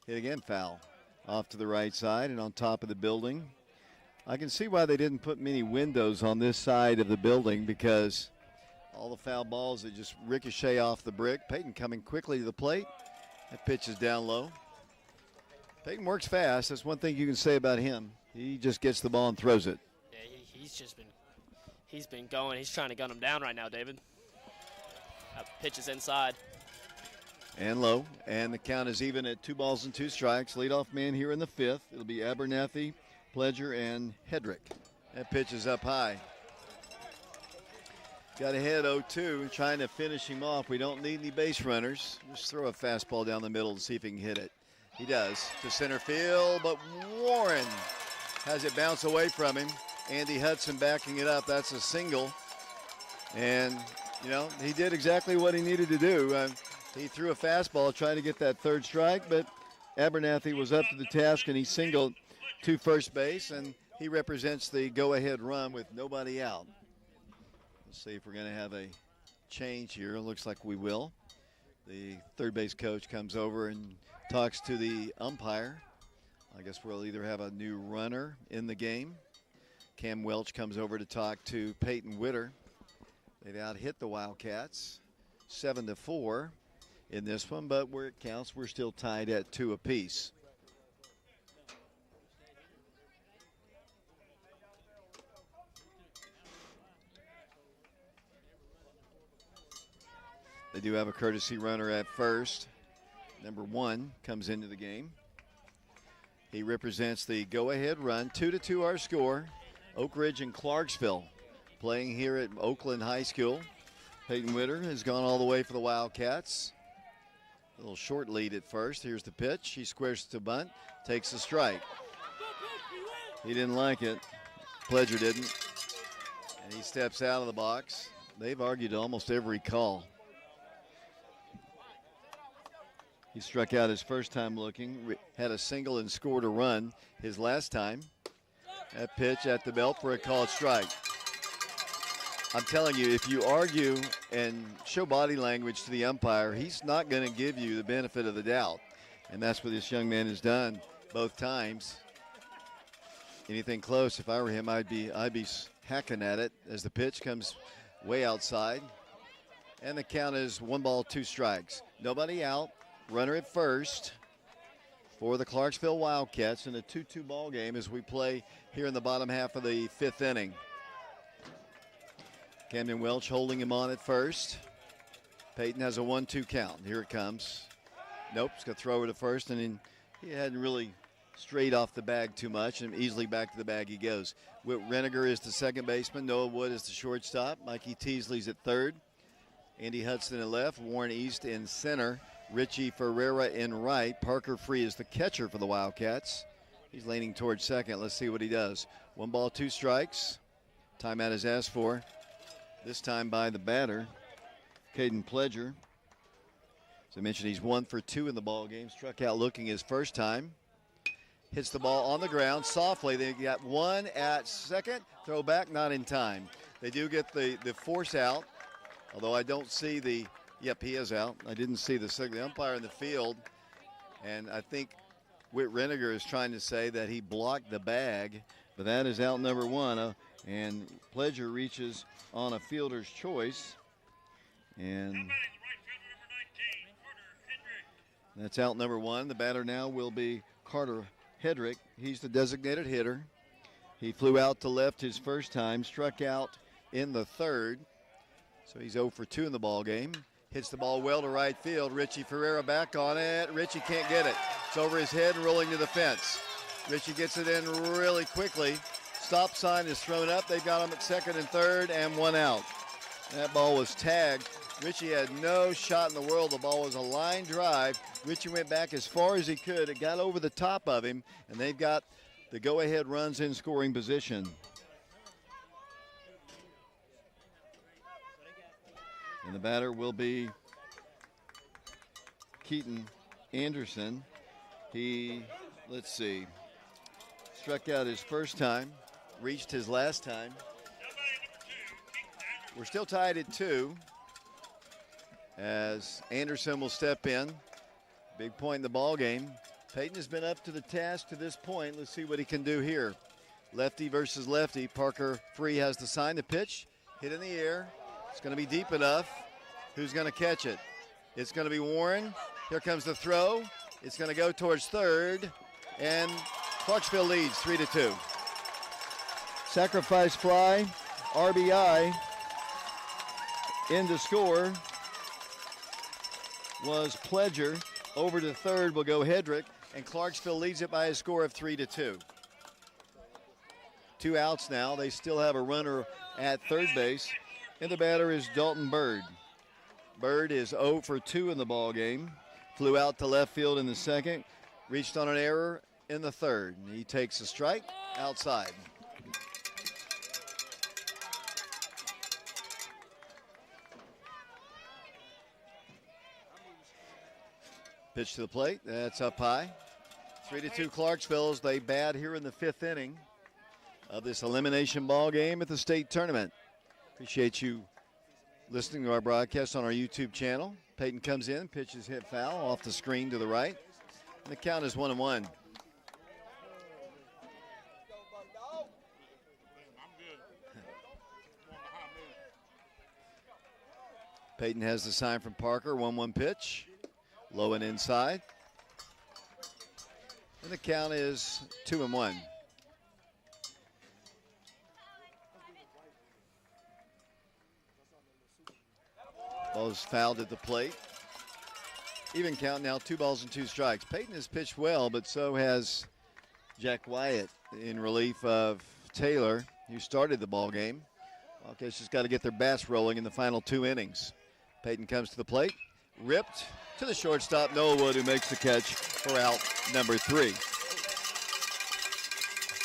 Hit again, foul. Off to the right side and on top of the building. I can see why they didn't put many windows on this side of the building, because all the foul balls that just ricochet off the brick. Peyton coming quickly to the plate. That pitch is down low. Peyton works fast. That's one thing you can say about him. He just gets the ball and throws it. Yeah, he's been going. He's trying to gun him down right now, David. That pitch is inside. And low. And the count is even at 2 balls and 2 strikes. Leadoff man here in the 5th. It'll be Abernathy, Pledger, and Hedrick. That pitch is up high. Got ahead 0-2, trying to finish him off. We don't need any base runners. Just throw a fastball down the middle and see if he can hit it. He does. To center field, but Warren has it bounce away from him. Andy Hudson backing it up. That's a single. And, you know, he did exactly what he needed to do. He threw a fastball trying to get that 3rd strike, but Abernathy was up to the task, and he singled to first base, and he represents the go-ahead run with nobody out. Let's see if we're going to have a change here. It looks like we will. The third base coach comes over and talks to the umpire. I guess we'll either have a new runner in the game. Cam Welch comes over to talk to Peyton Witter. They've out-hit the Wildcats 7-4 in this one, but where it counts, we're still tied at 2 apiece. They do have a courtesy runner at first. Number 1 comes into the game. He represents the go-ahead run. 2-2 our score. Oak Ridge and Clarksville playing here at Oakland High School. Peyton Witter has gone all the way for the Wildcats. A little short lead at first. Here's the pitch. He squares to bunt, takes a strike. He didn't like it. Pledger didn't. And he steps out of the box. They've argued almost every call. He struck out his first time looking, had a single and scored a run his last time. That pitch at the belt for a called strike. I'm telling you, if you argue and show body language to the umpire, he's not going to give you the benefit of the doubt. And that's what this young man has done both times. Anything close, if I were him, I'd be hacking at it as the pitch comes way outside. And the count is 1 ball, 2 strikes. Nobody out. Runner at first for the Clarksville Wildcats in a 2-2 ball game as we play here in the bottom half of the 5th inning. Camden Welch holding him on at first. Peyton has a 1-2 count. Here it comes. Nope, he's going to throw over to first, and he hadn't really strayed off the bag too much, and easily back to the bag he goes. Whit Reniger is the second baseman. Noah Wood is the shortstop. Mikey Teasley's at third. Andy Hudson at left. Warren East in center. Richie Ferreira in right. Parker Free is the catcher for the Wildcats. He's leaning towards second. Let's see what he does. 1 ball, 2 strikes. Timeout is asked for. This time by the batter, Caden Pledger. As I mentioned, he's 1 for 2 in the ball game. Struck out looking his first time. Hits the ball on the ground softly. They got 1 at second. Throw back, not in time. They do get the force out, although I don't see the. Yep, he is out. I didn't see the umpire in the field, and I think Whit Reniger is trying to say that he blocked the bag, but that is out number 1, and Pledger reaches on a fielder's choice, and that's out number 1. The batter now will be Carter Hedrick. He's the designated hitter. He flew out to left his first time, struck out in the third, so he's 0 for 2 in the ball game. Hits the ball well to right field. Richie Ferreira back on it. Richie can't get it. It's over his head and rolling to the fence. Richie gets it in really quickly. Stop sign is thrown up. They've got him at second and third and 1 out. That ball was tagged. Richie had no shot in the world. The ball was a line drive. Richie went back as far as he could. It got over the top of him, and they've got the go-ahead runs in scoring position. And the batter will be Keaton Anderson. He, let's see, struck out his first time, reached his last time. We're still tied at 2 as Anderson will step in. Big point in the ball game. Peyton has been up to the task to this point. Let's see what he can do here. Lefty versus lefty. Parker Free has to sign the pitch. Hit in the air. It's going to be deep enough. Who's going to catch it? It's going to be Warren. Here comes the throw. It's going to go towards third. And Clarksville leads 3-2. Sacrifice fly, RBI. In to score was Pledger. Over to third will go Hedrick. And Clarksville leads it by a score of 3-2. 2 outs now. They still have a runner at third base. And the batter is Dalton Bird. Bird is 0 for 2 in the ball game. Flew out to left field in the second. Reached on an error in the third. And he takes a strike outside. Pitch to the plate. That's up high. 3-2 Clarksville as they bat here in the 5th inning of this elimination ball game at the state tournament. Appreciate you listening to our broadcast on our YouTube channel. Peyton comes in, pitches hit foul off the screen to the right. And the count is 1-1. Peyton has the sign from Parker, 1-1 pitch. Low and inside. And the count is 2-1. Ball is fouled at the plate. Even count now, 2 balls and 2 strikes. Peyton has pitched well, but so has Jack Wyatt in relief of Taylor, who started the ball game. Wildcats just got to get their bats rolling in the final 2 innings. Peyton comes to the plate, ripped to the shortstop, Noah Wood, who makes the catch for out number 3.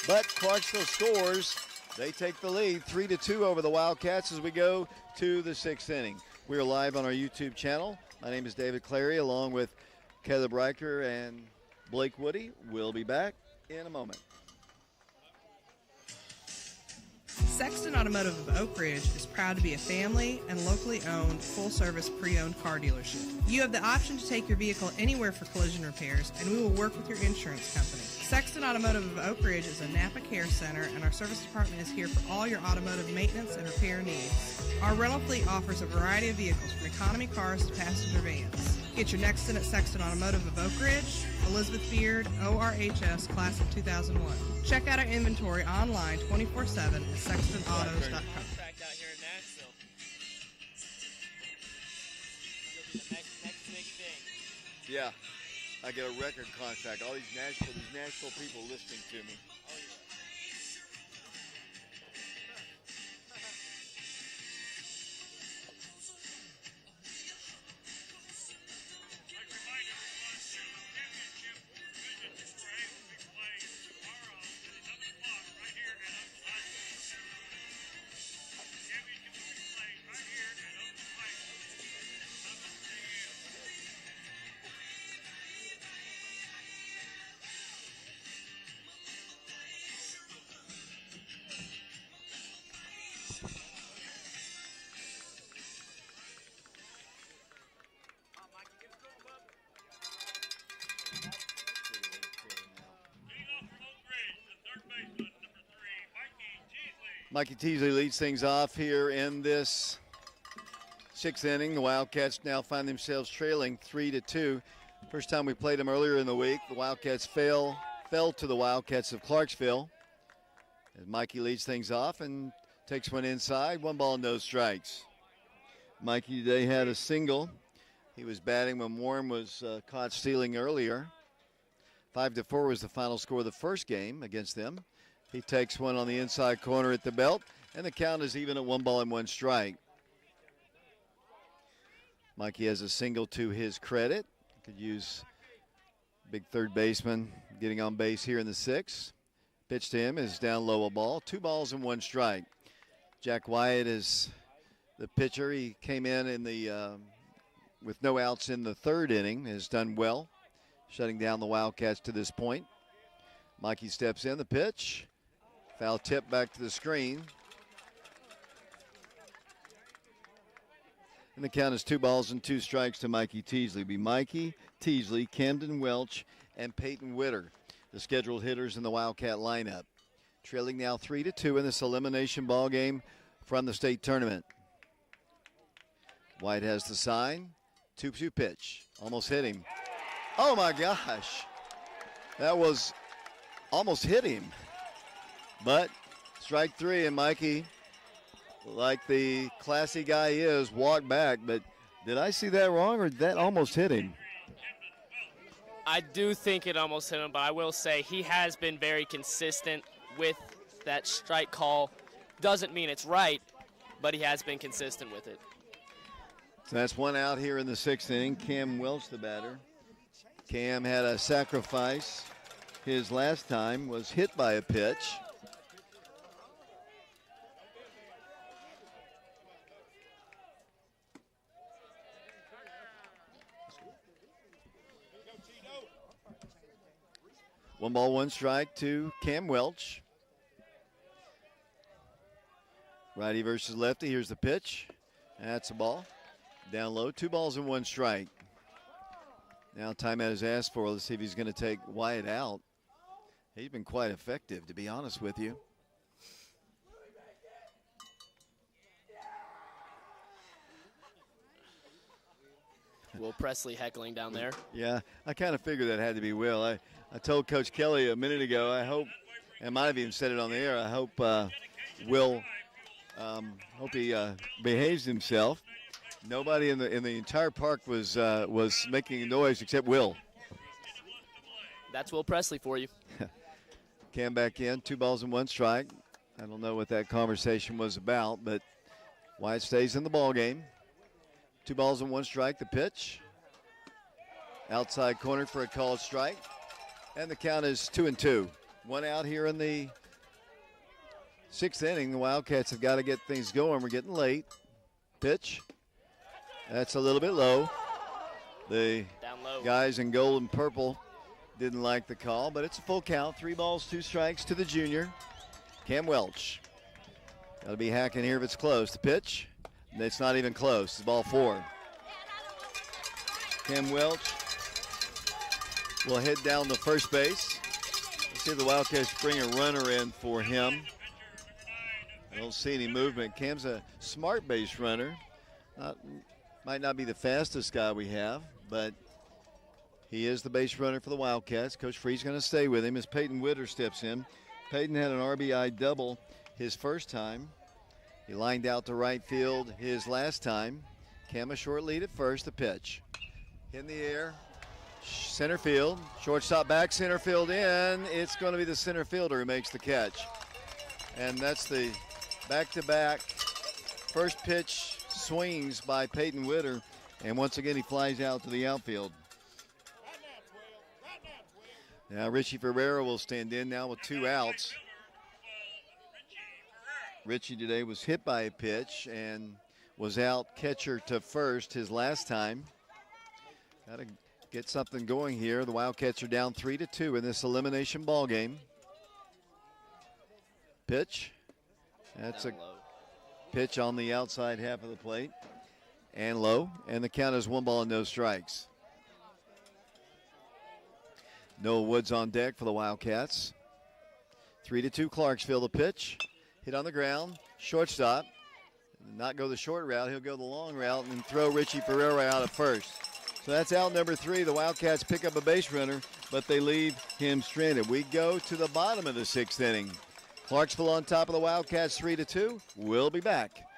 But Clarksville scores. They take the lead 3-2 over the Wildcats as we go to the 6th inning. We are live on our YouTube channel. My name is David Clary, along with Caleb Riker and Blake Woody. We'll be back in a moment. Sexton Automotive of Oak Ridge is proud to be a family and locally owned, full-service pre-owned car dealership. You have the option to take your vehicle anywhere for collision repairs, and we will work with your insurance company. Sexton Automotive of Oak Ridge is a Napa Care Center, and our service department is here for all your automotive maintenance and repair needs. Our rental fleet offers a variety of vehicles, from economy cars to passenger vans. Get your next in at Sexton Automotive of Oak Ridge, Elizabeth Beard, ORHS, Class of 2001. Check out our inventory online 24/7 at sextonautos.com. Contract out here in Nashville. It'll be the next big thing. Yeah, I get a record contract. All these Nashville people listening to me. Oh, yeah. Mikey Teasley leads things off here in this 6th inning. The Wildcats now find themselves trailing 3-2. First time we played them earlier in the week, the Wildcats fell to the Wildcats of Clarksville. As Mikey leads things off and takes one inside, 1 ball, no strikes. Mikey today had a single. He was batting when Warren was caught stealing earlier. 5-4 was the final score of the first game against them. He takes one on the inside corner at the belt, and the count is even at 1 ball and 1 strike. Mikey has a single to his credit. Could use big third baseman getting on base here in the 6th. Pitch to him is down low, a ball. 2 balls and 1 strike. Jack Wyatt is the pitcher. He came in the with no outs in the 3rd inning. Has done well, shutting down the Wildcats to this point. Mikey steps in, the pitch. Foul tip back to the screen. And the count is 2 balls and 2 strikes to Mikey Teasley. It'll be Mikey, Teasley, Camden Welch, and Peyton Witter, the scheduled hitters in the Wildcat lineup. Trailing now 3-2 in this elimination ball game from the state tournament. White has the sign. 2-2 pitch. Almost hit him. Oh my gosh. That was almost hit him. But strike 3, and Mikey, like the classy guy he is, walked back. But did I see that wrong, or did that almost hit him? I do think it almost hit him, but I will say he has been very consistent with that strike call. Doesn't mean it's right, but he has been consistent with it. So that's 1 out here in the 6th inning. Cam Welch, the batter. Cam had a sacrifice. His last time was hit by a pitch. 1 ball, 1 strike to Cam Welch. Righty versus lefty. Here's the pitch. That's a ball. Down low, 2 balls and 1 strike. Now timeout is asked for. Let's see if he's going to take Wyatt out. He's been quite effective, to be honest with you. Will Presley heckling down there. Yeah, I kind of figured that had to be Will. I told Coach Kelly a minute ago, I hope, and might have even said it on the air, I hope Will, hope he behaves himself. Nobody in the entire park was making a noise except Will. That's Will Presley for you. Cam back in, 2 balls and 1 strike. I don't know what that conversation was about, but Wyatt stays in the ball game. 2 balls and 1 strike, the pitch. Outside corner for a called strike. And the count is 2-2. 1 out here in the 6th inning. The Wildcats have got to get things going. We're getting late. Pitch. That's a little bit low. The guys in gold and purple didn't like the call, but it's a full count. 3 balls, 2 strikes to the junior, Cam Welch. Got to be hacking here if it's close. The pitch. It's not even close. It's ball 4. Cam Welch will head down to first base. Let's see if the Wildcats bring a runner in for him. I don't see any movement. Cam's a smart base runner. Might not be the fastest guy we have, but he is the base runner for the Wildcats. Coach Free's going to stay with him as Peyton Witter steps in. Peyton had an RBI double his first time. He lined out to right field his last time. Cam a short lead at first. The pitch. In the air. Center field. Shortstop back, center field in. It's going to be the center fielder who makes the catch. And that's the back-to-back first pitch swings by Peyton Witter. And once again, he flies out to the outfield. Now Richie Ferreira will stand in now with 2 outs. Richie today was hit by a pitch and was out catcher to first his last time. Got to get something going here. The Wildcats are down 3-2 in this elimination ball game. Pitch. That's a pitch on the outside half of the plate. And low. And the count is 1 ball and no strikes. Noah Woods on deck for the Wildcats. 3-2 Clarksville. The pitch. Hit on the ground. Shortstop. Not go the short route. He'll go the long route and throw Richie Ferreira out at first. So that's out number 3. The Wildcats pick up a base runner, but they leave him stranded. We go to the bottom of the 6th inning. Clarksville on top of the Wildcats 3-2. We'll be back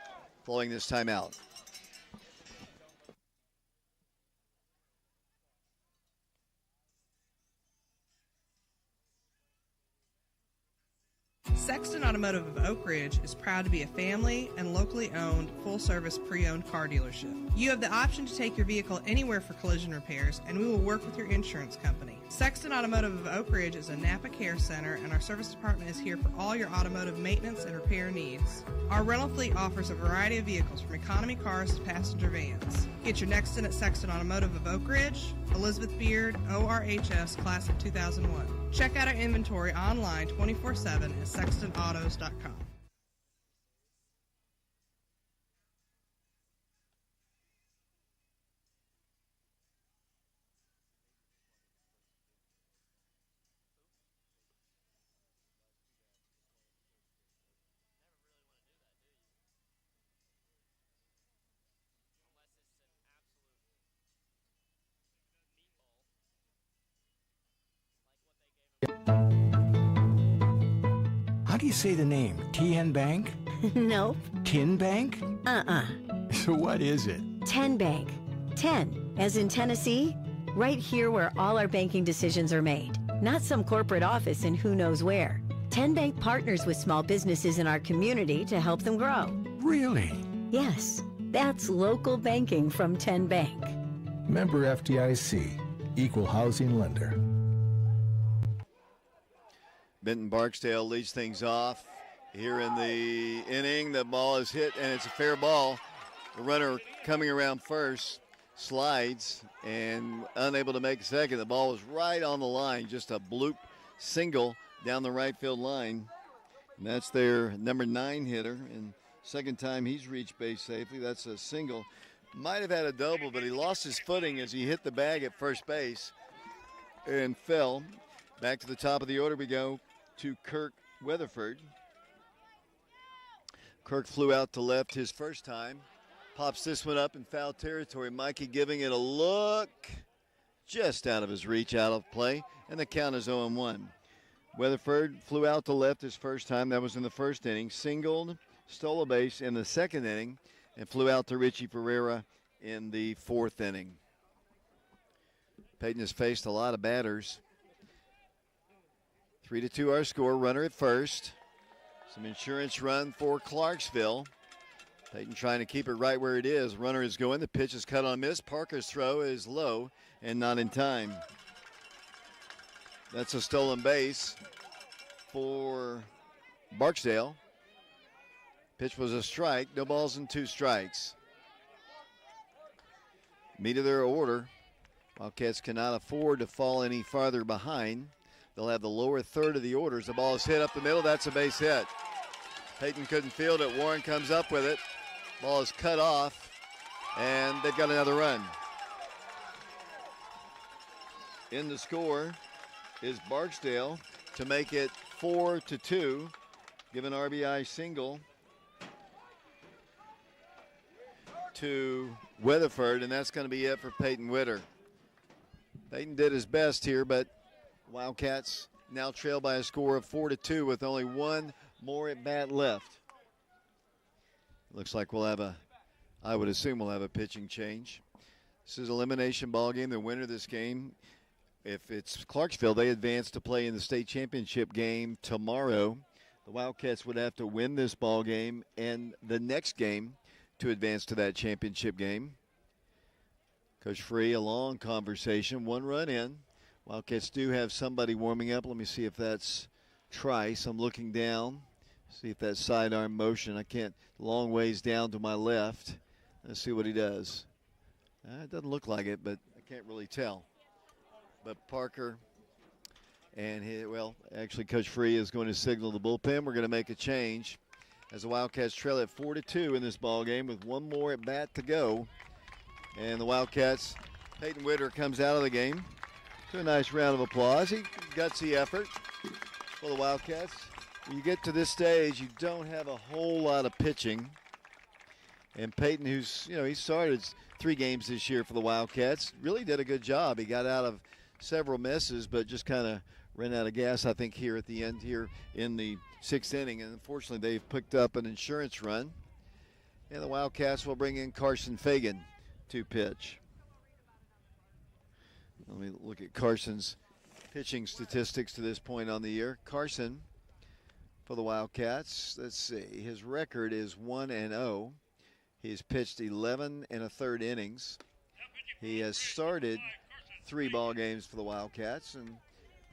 following this timeout. Sexton Automotive of Oak Ridge is proud to be a family and locally owned, full-service pre-owned car dealership. You have the option to take your vehicle anywhere for collision repairs, and we will work with your insurance company. Sexton Automotive of Oak Ridge is a Napa Care Center, and our service department is here for all your automotive maintenance and repair needs. Our rental fleet offers a variety of vehicles, from economy cars to passenger vans. Get your next in at Sexton Automotive of Oak Ridge, Elizabeth Beard, ORHS, Class of 2001. Check out our inventory online 24/7 at sextonautos.com. How do you say the name? TN Bank? Nope. Tin Bank? So what is it? 10 Bank. 10, as in Tennessee. Right here where all our banking decisions are made. Not some corporate office in who knows where. 10 Bank partners with small businesses in our community to help them grow. Really? Yes, that's local banking from 10 Bank. Member FDIC, Equal Housing Lender. Benton Barksdale leads things off here in the inning. The ball is hit, and it's a fair ball. The runner coming around first slides and unable to make second. The ball was right on the line, just a bloop single down the right field line. And that's their number 9 hitter. And second time he's reached base safely. That's a single. Might have had a double, but he lost his footing as he hit the bag at first base and fell. Back to the top of the order we go to Kirk Weatherford. Kirk flew out to left his first time. Pops this one up in foul territory. Mikey giving it a look. Just out of his reach, out of play. And the count is 0-1. Weatherford flew out to left his first time. That was in the first inning. Singled, stole a base in the second inning, and flew out to Richie Ferreira in the fourth inning. Peyton has faced a lot of batters. 3-2 our score. Runner at first. Some insurance run for Clarksville. Peyton trying to keep it right where it is. Runner is going. The pitch is cut on miss. Parker's throw is low and not in time. That's a stolen base for Barksdale. Pitch was a strike. No balls and 2 strikes. Meat of their order. Wildcats cannot afford to fall any farther behind. They'll have the lower third of the orders. The ball is hit up the middle. That's a base hit. Peyton couldn't field it. Warren comes up with it. Ball is cut off, and they've got another run. In the score is Barksdale to make it 4-2. Give an RBI single to Weatherford, and that's going to be it for Peyton Witter. Peyton did his best here, but Wildcats now trail by a score of 4-2 with only one more at bat left. Looks like I would assume we'll have a pitching change. This is an elimination ball game. The winner of this game, if it's Clarksville, they advance to play in the state championship game tomorrow. The Wildcats would have to win this ball game and the next game to advance to that championship game. Coach Free, a long conversation, 1 run in. Wildcats do have somebody warming up. Let me see if that's Trice. I'm looking down. See if that sidearm motion. I can't. Long ways down to my left. Let's see what he does. It doesn't look like it, but I can't really tell. But Parker and actually Coach Free is going to signal the bullpen. We're going to make a change as the Wildcats trail at 4-2 in this ball game with one more at bat to go. And the Wildcats, Peyton Witter comes out of the game to a nice round of applause. Gutsy effort for the Wildcats. When you get to this stage, you don't have a whole lot of pitching. And Peyton, who's, he started 3 games this year for the Wildcats, really did a good job. He got out of several misses, but just kind of ran out of gas, I think, here at the end here in the 6th inning. And unfortunately, they've picked up an insurance run. And the Wildcats will bring in Carson Fagan to pitch. Let me look at Carson's pitching statistics to this point on the year. Carson, for the Wildcats, let's see, his record is 1-0. He's pitched 11 1/3 innings. He has started 3 ball games for the Wildcats and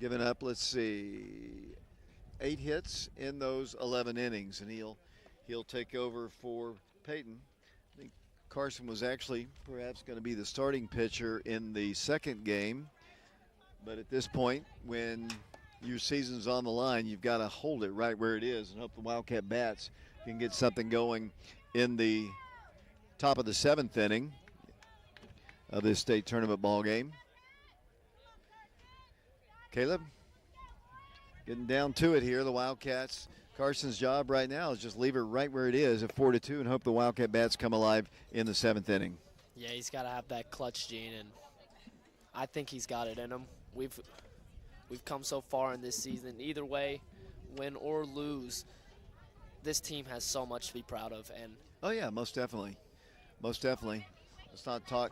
given up, 8 hits in those 11 innings, and he'll take over for Peyton. I think Carson was actually perhaps going to be the starting pitcher in the second game, but at this point, when your season's on the line, you've got to hold it right where it is and hope the Wildcat bats can get something going in the top of the 7th inning of this state tournament ball game. Caleb, getting down to it here. The Wildcats, Carson's job right now is just leave it right where it is at 4-2 and hope the Wildcat bats come alive in the 7th inning. Yeah, he's got to have that clutch gene, and I think he's got it in him. We've come so far in this season. Either way, win or lose, this team has so much to be proud of. And oh yeah, most definitely. Let's not talk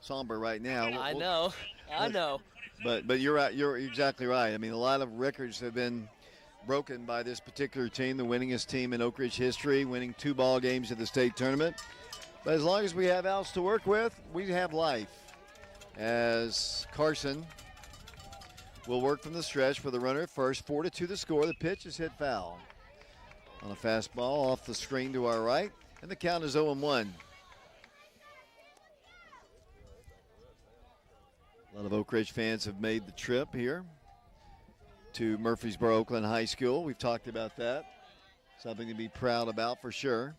somber right now. I know. But you're right. You're exactly right. I mean, a lot of records have been broken by this particular team, the winningest team in Oak Ridge history, winning 2 ball games at the state tournament. But as long as we have outs to work with, we have life. As Carson will work from the stretch with a runner at first. 4-2 the score. The pitch is hit foul on a fastball off the screen to our right, and the count is 0-1. A lot of Oak Ridge fans have made the trip here to Murfreesboro Oakland High School. We've talked about that. Something to be proud about for sure.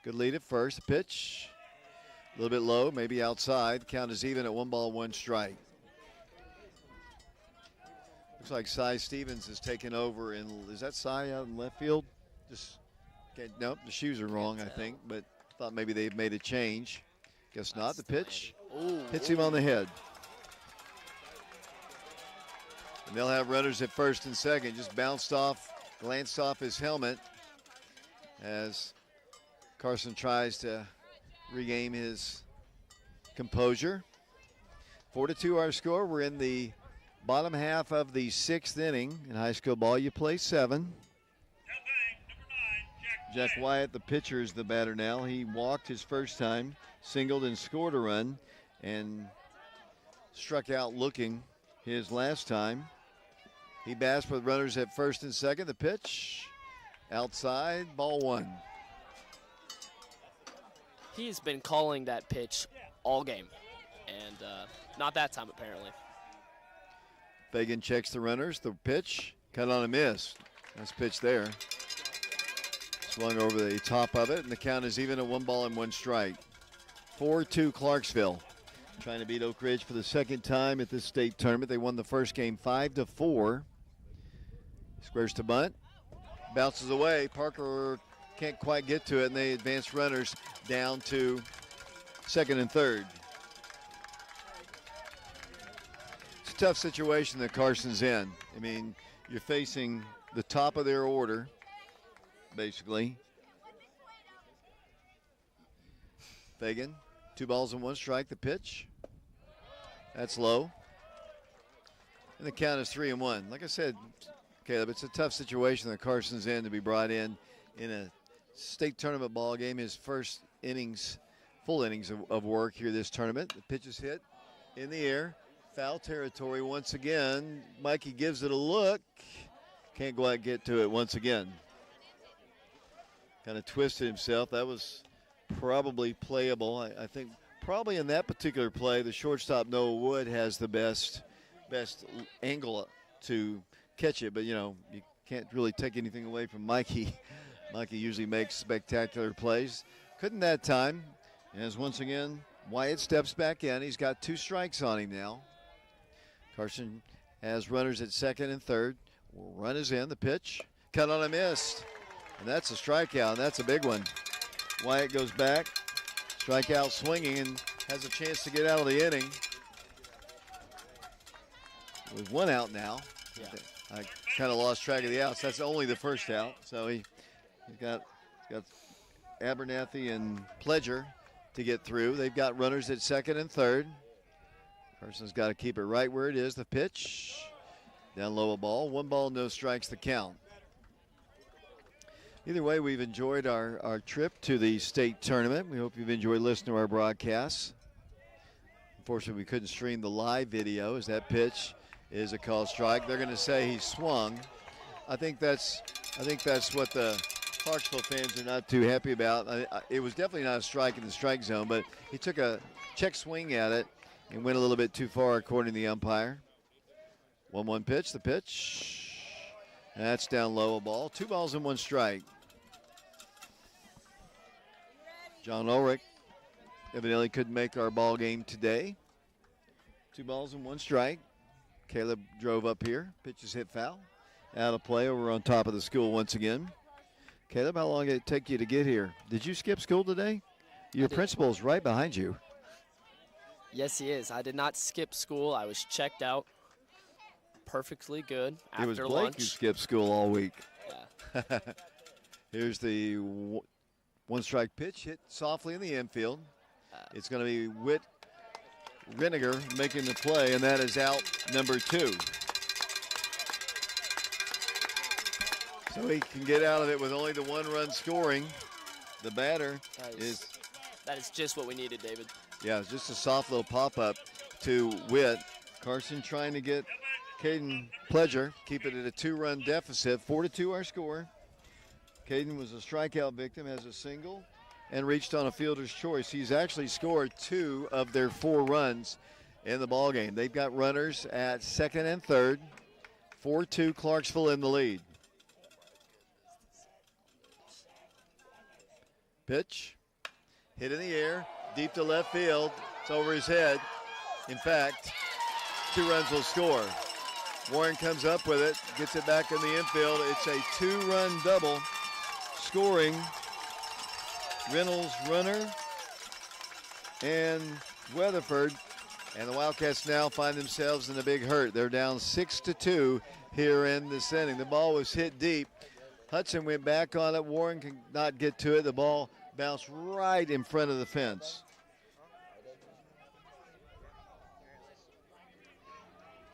Good lead at first. Pitch. A little bit low, maybe outside. Count is even at 1 ball, 1 strike. Looks like Cy Stevens has taken over. Is that Cy out in left field? Nope, the shoes are wrong, I think. But thought maybe they've made a change. Guess not. The pitch hits him on the head. And they'll have runners at first and second. Just glanced off his helmet as Carson tries to regain his composure. 4-2 our score. We're in the bottom half of the 6th inning. In high school ball, you play 7. Jack Wyatt, the pitcher, is the batter now. He walked his first time, singled and scored a run, and struck out looking his last time. He bats with runners at first and second. The pitch outside, ball 1. He's been calling that pitch all game, and not that time apparently. Fagan checks the runners. The pitch, cut on a miss. Nice pitch there. Swung over the top of it, and the count is even at 1 ball and 1 strike. 4-2 Clarksville. Trying to beat Oak Ridge for the second time at this state tournament. They won the first game 5-4. Squares to bunt. Bounces away. Parker can't quite get to it, and they advance runners down to second and third. It's a tough situation that Carson's in. I mean, you're facing the top of their order, basically. Fagan, 2 balls and 1 strike. The pitch. That's low. And the count is 3-1. Like I said, Caleb, it's a tough situation that Carson's in to be brought in a state tournament ball game. His first innings, full innings of work here this tournament. The pitch is hit in the air. Foul territory once again. Mikey gives it a look. Can't go out and get to it once again. Kind of twisted himself. That was probably playable. I think probably in that particular play, the shortstop Noah Wood has the best angle to catch it, but you can't really take anything away from Mikey. Mikey usually makes spectacular plays. Couldn't that time. As once again, Wyatt steps back in. He's got 2 strikes on him now. Carson has runners at second and third. Run is in. The pitch. Cut on a miss. And that's a strikeout. That's a big one. Wyatt goes back. Strikeout swinging and has a chance to get out of the inning. With 1 out now. Yeah. I kind of lost track of the outs. That's only the first out. So he's got Abernathy and Pledger to get through. They've got runners at second and third. Carson's got to keep it right where it is. The pitch. Down low a ball. 1 ball, no strikes, the count. Either way, we've enjoyed our trip to the state tournament. We hope you've enjoyed listening to our broadcasts. Unfortunately, we couldn't stream the live video as that pitch is a called strike. They're going to say he swung. I think that's what the Clarksville fans are not too happy about. It was definitely not a strike in the strike zone, but he took a check swing at it and went a little bit too far according to the umpire. 1-1 pitch, the pitch. And that's down low a ball. 2 balls and 1 strike. John Ulrich evidently couldn't make our ball game today. 2 balls and 1 strike. Caleb drove up here. Pitch is hit foul. Out of play over on top of the school once again. Caleb, how long did it take you to get here? Did you skip school today? Your principal's right behind you. Yes, he is. I did not skip school. I was checked out. Perfectly good after lunch. It was Blake who skipped school all week. Yeah. Here's the 1 strike pitch hit softly in the infield. It's going to be Whit Reniger making the play, and that is out number 2. So he can get out of it with only the 1 run scoring. The batter That is just what we needed, David. Yeah, just a soft little pop-up to Whit. Carson trying to get Caden Pledger, keep it at a 2-run deficit. 4-2 our score. Caden was a strikeout victim, has a single, and reached on a fielder's choice. He's actually scored 2 of their 4 runs in the ballgame. They've got runners at second and third. 4-2, Clarksville in the lead. Pitch, hit in the air, deep to left field. It's over his head. In fact, 2 runs will score. Warren comes up with it, gets it back in the infield. It's a 2-run double, scoring Reynolds runner and Weatherford. And the Wildcats now find themselves in a big hurt. They're down 6-2 here in this inning. The ball was hit deep. Hudson went back on it. Warren could not get to it. The ball bounced right in front of the fence.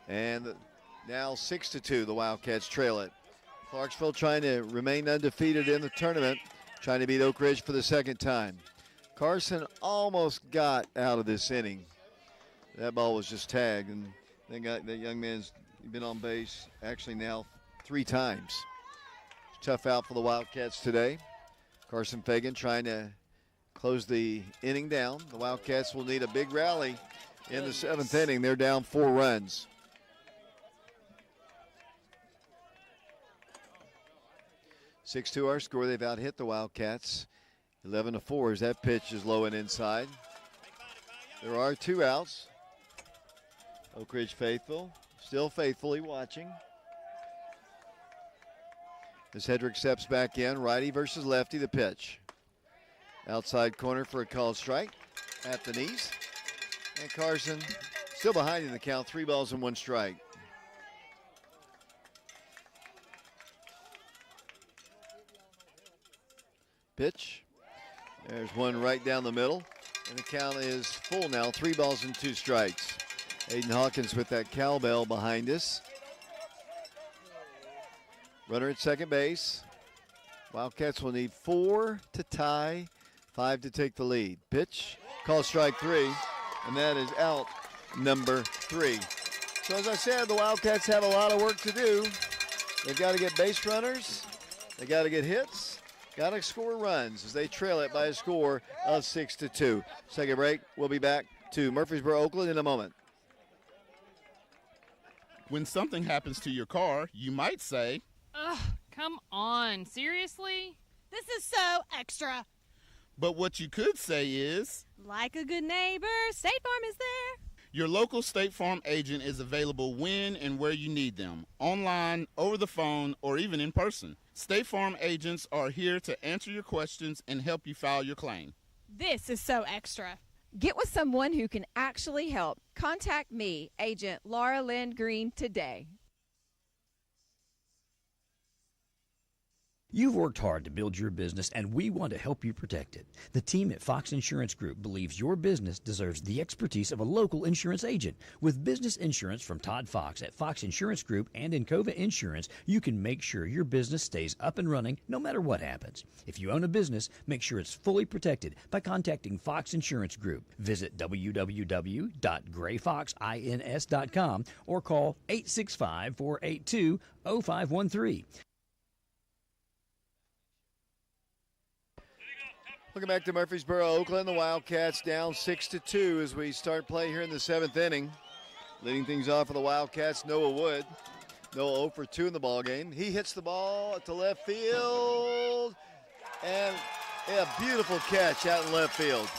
And now 6-2, the Wildcats trail it. Clarksville trying to remain undefeated in the tournament, trying to beat Oak Ridge for the second time. Carson almost got out of this inning. That ball was just tagged, and that young man's been on base actually now 3 times. Tough out for the Wildcats today. Carson Fagan trying to close the inning down. The Wildcats will need a big rally in the 7th inning. They're down 4 runs. (6-2) our score. They've out-hit the Wildcats 11-4 as that pitch is low and inside. There are 2 outs. Oak Ridge faithful, still faithfully watching. As Hedrick steps back in, righty versus lefty, the pitch. Outside corner for a called strike at the knees. And Carson still behind in the count, 3 balls and 1 strike. Pitch. There's one right down the middle. And the count is full now, 3 balls and 2 strikes. Aiden Hawkins with that cowbell behind us. Runner at second base. Wildcats will need 4 to tie, 5 to take the lead. Pitch, call strike 3, and that is out number 3. So as I said, the Wildcats have a lot of work to do. They've got to get base runners. They got to get hits. Got to score runs as they trail it by a score of 6-2. Second break. We'll be back to Murfreesboro, Oakland in a moment. When something happens to your car, you might say, Ugh, come on. Seriously? This is so extra. but what you could say is, Like a good neighbor, State Farm is there. your local State Farm agent is available when and where you need them, online, over the phone, or even in person. State Farm agents are here to answer your questions and help you file your claim. This is so extra. Get with someone who can actually help. Contact me, Agent Laura Lynn Green, today. You've worked hard to build your business, and we want to help you protect it. The team at Fox Insurance Group believes your business deserves the expertise of a local insurance agent. With business insurance from Todd Fox at Fox Insurance Group and Encova Insurance, you can make sure your business stays up and running no matter what happens. If you own a business, make sure it's fully protected by contacting Fox Insurance Group. Visit www.grayfoxins.com or call 865-482-0513. Welcome back to Murfreesboro, Oakland. The Wildcats down 6-2 as we start play here in the 7th inning. Leading things off for the Wildcats, Noah Wood. Noah 0 for 2 in the ballgame. He hits the ball to left field. And a beautiful catch out in left field.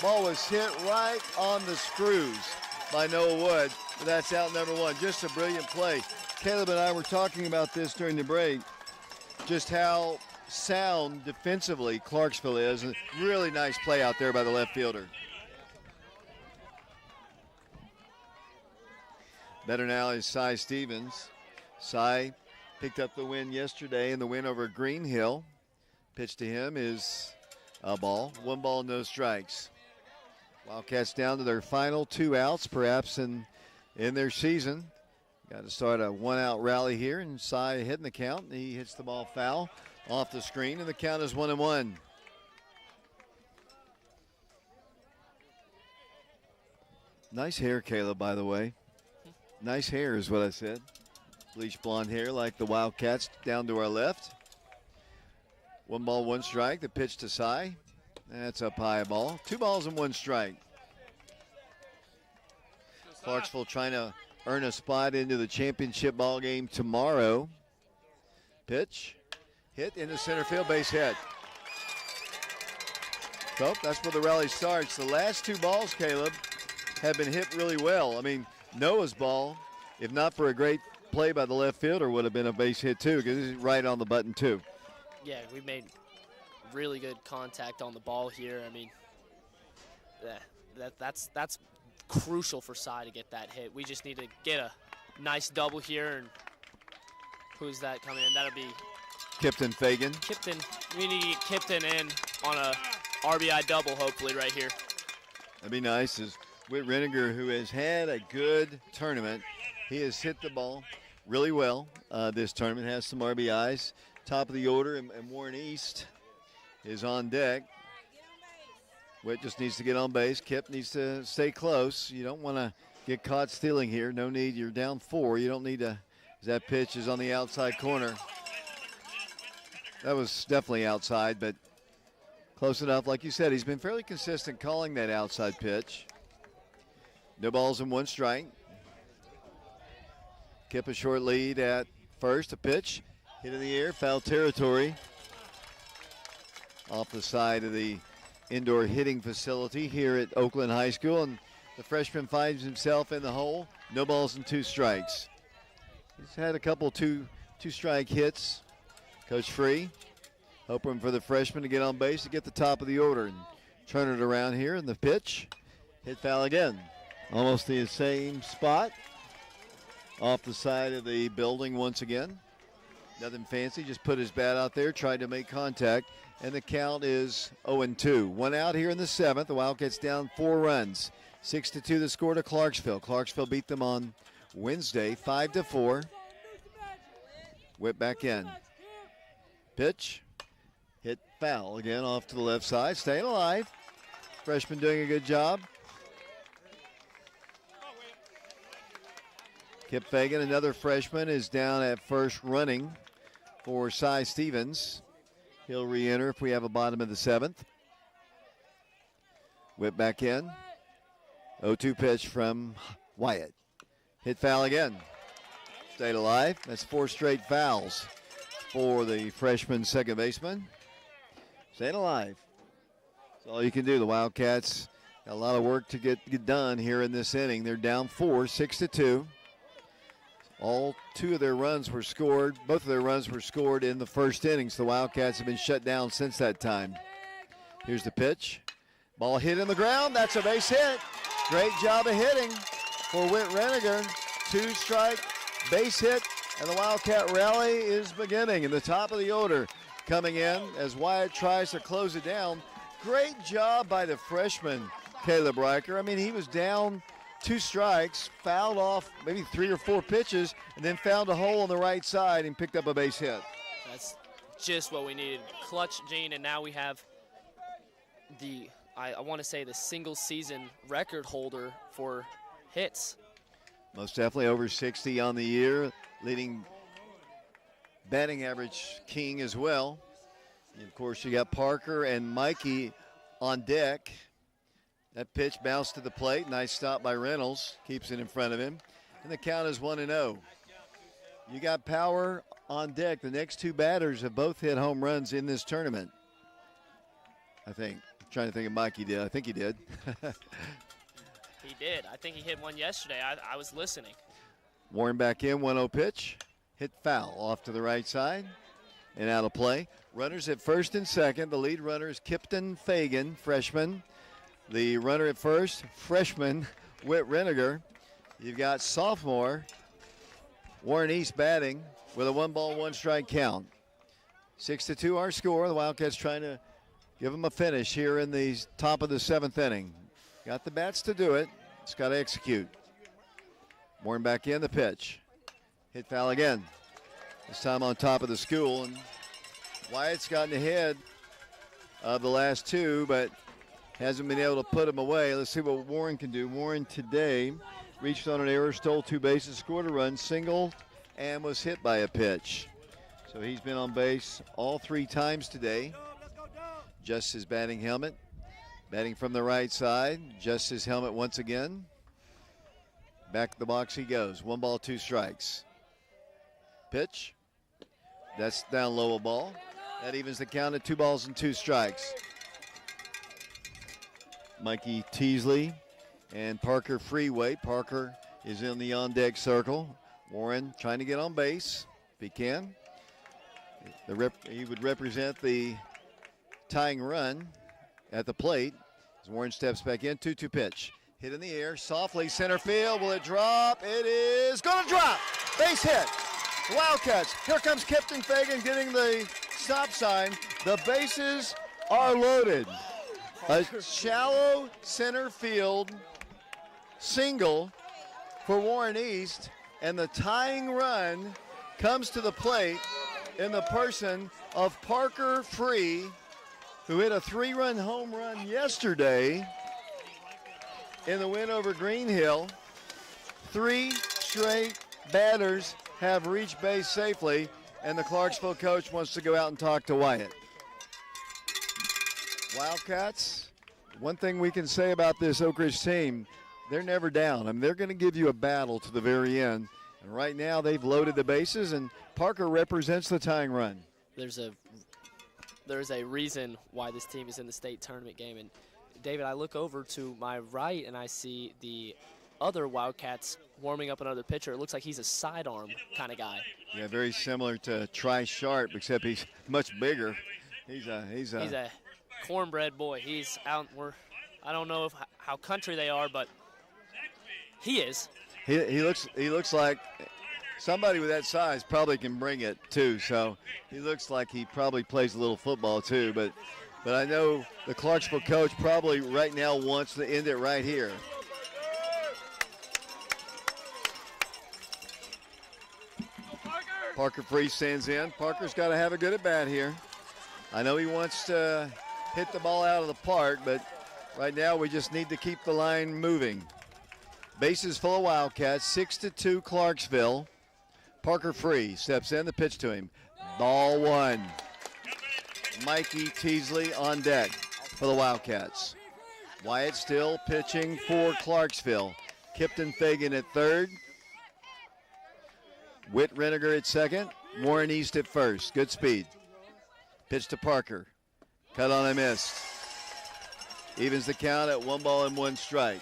Ball was hit right on the screws by Noah Wood. But that's out number 1. Just a brilliant play. Caleb and I were talking about this during the break. Just how sound defensively Clarksville is. A really nice play out there by the left fielder. Better now is Cy Stevens. Cy picked up the win yesterday in the win over Green Hill. Pitch to him is a ball. 1 ball, no strikes. Wildcats down to their final 2 outs, perhaps in their season. Got to start a 1-out rally here, and Cy hitting the count. He hits the ball foul off the screen, and the count is 1-1. Nice hair, Caleb, by the way. Nice hair is what I said. Bleached blonde hair like the Wildcats down to our left. 1 ball, 1 strike. The pitch to Cy. That's up high ball. 2 balls and 1 strike. Clarksville trying to earn a spot into the championship ball game tomorrow. Pitch, hit into center field, base hit. So that's where the rally starts. The last two balls, Caleb, have been hit really well. I mean, Noah's ball, if not for a great play by the left fielder, would have been a base hit too, because it's right on the button too. Yeah, we made really good contact on the ball here. I mean, that's crucial for Cy to get that hit. We just need to get a nice double here. And who's that coming in? That'll be Kipton Fagan. Kipton. We need to get Kipton in on a RBI double, hopefully, right here. That'd be nice. Is Whit Reniger, who has had a good tournament. He has hit the ball really well this tournament, has some RBIs. Top of the order, and Warren East is on deck. Whit just needs to get on base. Kip needs to stay close. You don't want to get caught stealing here. No need. You're down 4. You don't need to. That pitch is on the outside corner. That was definitely outside, but close enough. Like you said, he's been fairly consistent calling that outside pitch. No balls and 1 strike. Kip a short lead at first. A pitch hit in the air, foul territory. Off the side of the indoor hitting facility here at Oakland High School, and the freshman finds himself in the hole. No balls and 2 strikes. He's had a couple two-strike hits. Coach Free hoping for the freshman to get on base to get the top of the order and turn it around here. And the pitch hit foul again. Almost the same spot. Off the side of the building once again. Nothing fancy, just put his bat out there, tried to make contact, and the count is 0-2. 1 out here in the 7th. The Wildcats down 4 runs. 6-2 the score to Clarksville. Clarksville beat them on Wednesday, 5-4. Whip back in. Pitch, hit foul again off to the left side. Staying alive. Freshman doing a good job. Kip Fagan, another freshman, is down at first running for Cy Stevens. He'll re-enter if we have a bottom of the 7th. Whip back in. 0-2 pitch from Wyatt. Hit foul again. Stayed alive. That's 4 straight fouls for the freshman second baseman. Staying alive. That's all you can do. The Wildcats got a lot of work to get done here in this inning. They're down 4, 6-2. All 2 of their runs were scored. Both of their runs were scored in the first inning, so the Wildcats have been shut down since that time. Here's the pitch. Ball hit in the ground. That's a base hit. Great job of hitting for Whit Reniger. 2-strike base hit, and the Wildcat rally is beginning. In the top of the order coming in as Wyatt tries to close it down. Great job by the freshman, Caleb Riker. I mean, he was down 2 strikes, fouled off maybe 3 or 4 pitches, and then found a hole on the right side and picked up a base hit. That's just what we needed. Clutch, Gene, and now we have the, I want to say, the single season record holder for hits. Most definitely over 60 on the year, leading batting average king as well. And of course, you got Parker and Mikey on deck. That pitch bounced to the plate. Nice stop by Reynolds. Keeps it in front of him. And the count is 1-0. You got power on deck. The next 2 batters have both hit home runs in this tournament, I think. I'm trying to think if Mikey did. I think he did. He did. I think he hit one yesterday. I was listening. Warren back in, 1-0 pitch. Hit foul off to the right side and out of play. Runners at first and second. The lead runner is Kipton Fagan, freshman. The runner at first, freshman Whit Reniger. You've got sophomore Warren East batting with a 1-ball, 1-strike count. 6-2 our score. The Wildcats trying to give them a finish here in the top of the 7th inning. Got the bats to do it. It's got to execute. Warren back in, the pitch. Hit foul again. This time on top of the school. And Wyatt's gotten ahead of the last 2, but hasn't been able to put him away. Let's see what Warren can do. Warren today reached on an error, stole 2 bases, scored a run, singled, and was hit by a pitch. So he's been on base all 3 times today. Just his batting helmet. Batting from the right side, just his helmet once again. Back to the box he goes. 1 ball, 2 strikes. Pitch. That's down low a ball. That evens the count at 2 balls and 2 strikes. Mikey Teasley and Parker Freeway. Parker is in the on-deck circle. Warren trying to get on base if he can. He would represent the tying run at the plate as Warren steps back in. 2-2 pitch. Hit in the air, softly, center field. Will it drop? It is going to drop. Base hit. The Wildcats. Here comes Kipton Fagan getting the stop sign. The bases are loaded. A shallow center field single for Warren East, and the tying run comes to the plate in the person of Parker Free, who hit a 3-run home run yesterday in the win over Green Hill. 3 straight batters have reached base safely, and the Clarksville coach wants to go out and talk to Wyatt. Wildcats, one thing we can say about this Oak Ridge team, they're never down. I mean, they're going to give you a battle to the very end. And right now they've loaded the bases, and Parker represents the tying run. There's a reason why this team is in the state tournament game. And David, I look over to my right and I see the other Wildcats warming up another pitcher. It looks like he's a sidearm kind of guy. Yeah, very similar to Tri Sharp, except he's much bigger. He's a cornbread boy. He's out. I don't know how country they are, but he is. He looks like somebody with that size probably can bring it too. So he looks like he probably plays a little football too. But I know the Clarksville coach probably right now wants to end it right here. Parker Free stands in. Parker's got to have a good at bat here. I know he wants to hit the ball out of the park, but right now we just need to keep the line moving. Bases full of Wildcats, 6-2 Clarksville. Parker Free steps in, the pitch to him. Ball 1. Mikey Teasley on deck for the Wildcats. Wyatt still pitching for Clarksville. Kipton Fagan at third. Whit Reniger at second. Warren East at first. Good speed. Pitch to Parker. Cut on a miss. Evens the count at 1 ball and 1 strike.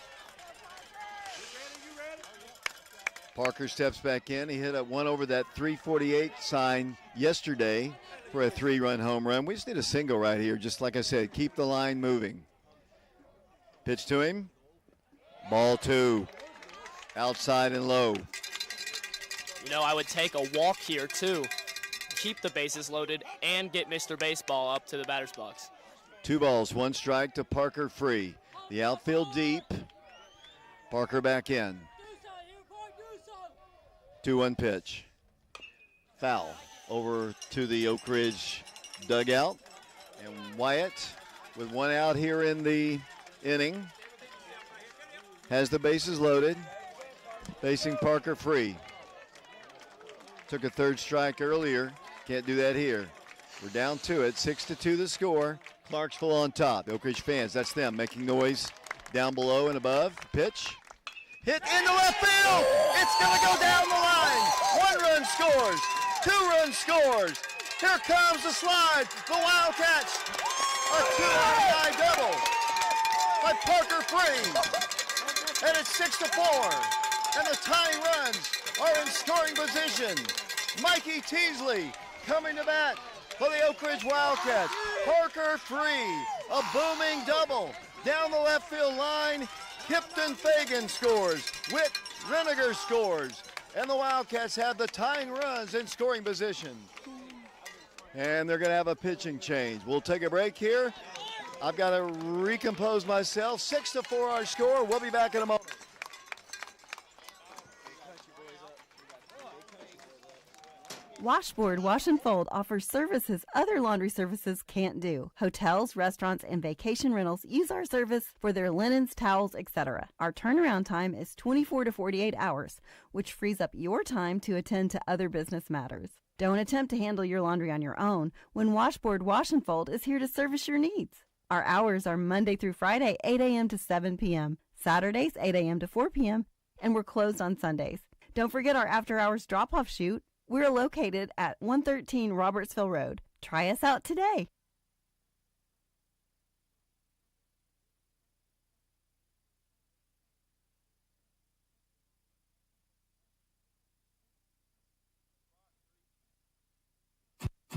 Parker steps back in. He hit a one over that 348 sign yesterday for a 3-run home run. We just need a single right here. Just like I said, keep the line moving. Pitch to him. Ball 2. Outside and low. You know, I would take a walk here, too. Keep the bases loaded and get Mr. Baseball up to the batter's box. 2 balls, 1 strike to Parker Free. The outfield deep. Parker back in. 2-1 pitch. Foul over to the Oak Ridge dugout. And Wyatt, with 1 out here in the inning, has the bases loaded, facing Parker Free. Took a 3rd strike earlier. Can't do that here. We're down to it. 6-2 the score. Clarksville on top. Oak Ridge fans, that's them making noise down below and above. Pitch. Hit into left field. It's going to go down the line. 1 run scores. 2 run scores. Here comes the slide. The Wildcats. A 2-RBI double by Parker Free. And it's 6-4. And the tying runs are in scoring position. Mikey Teasley coming to bat for the Oak Ridge Wildcats. Parker Free. A booming double down the left field line. Kipton Fagan scores. Whit Reniger scores. And the Wildcats have the tying runs in scoring position. And they're going to have a pitching change. We'll take a break here. I've got to recompose myself. 6-4 our score. We'll be back in a moment. Washboard Wash and Fold offers services other laundry services can't do. Hotels, restaurants, and vacation rentals use our service for their linens, towels, etc. Our turnaround time is 24 to 48 hours, which frees up your time to attend to other business matters. Don't attempt to handle your laundry on your own when Washboard Wash and Fold is here to service your needs. Our hours are Monday through Friday, 8 a.m. to 7 p.m., Saturdays, 8 a.m. to 4 p.m., and we're closed on Sundays. Don't forget our after-hours drop-off chute. We're located at 113 Robertsville Road. Try us out today.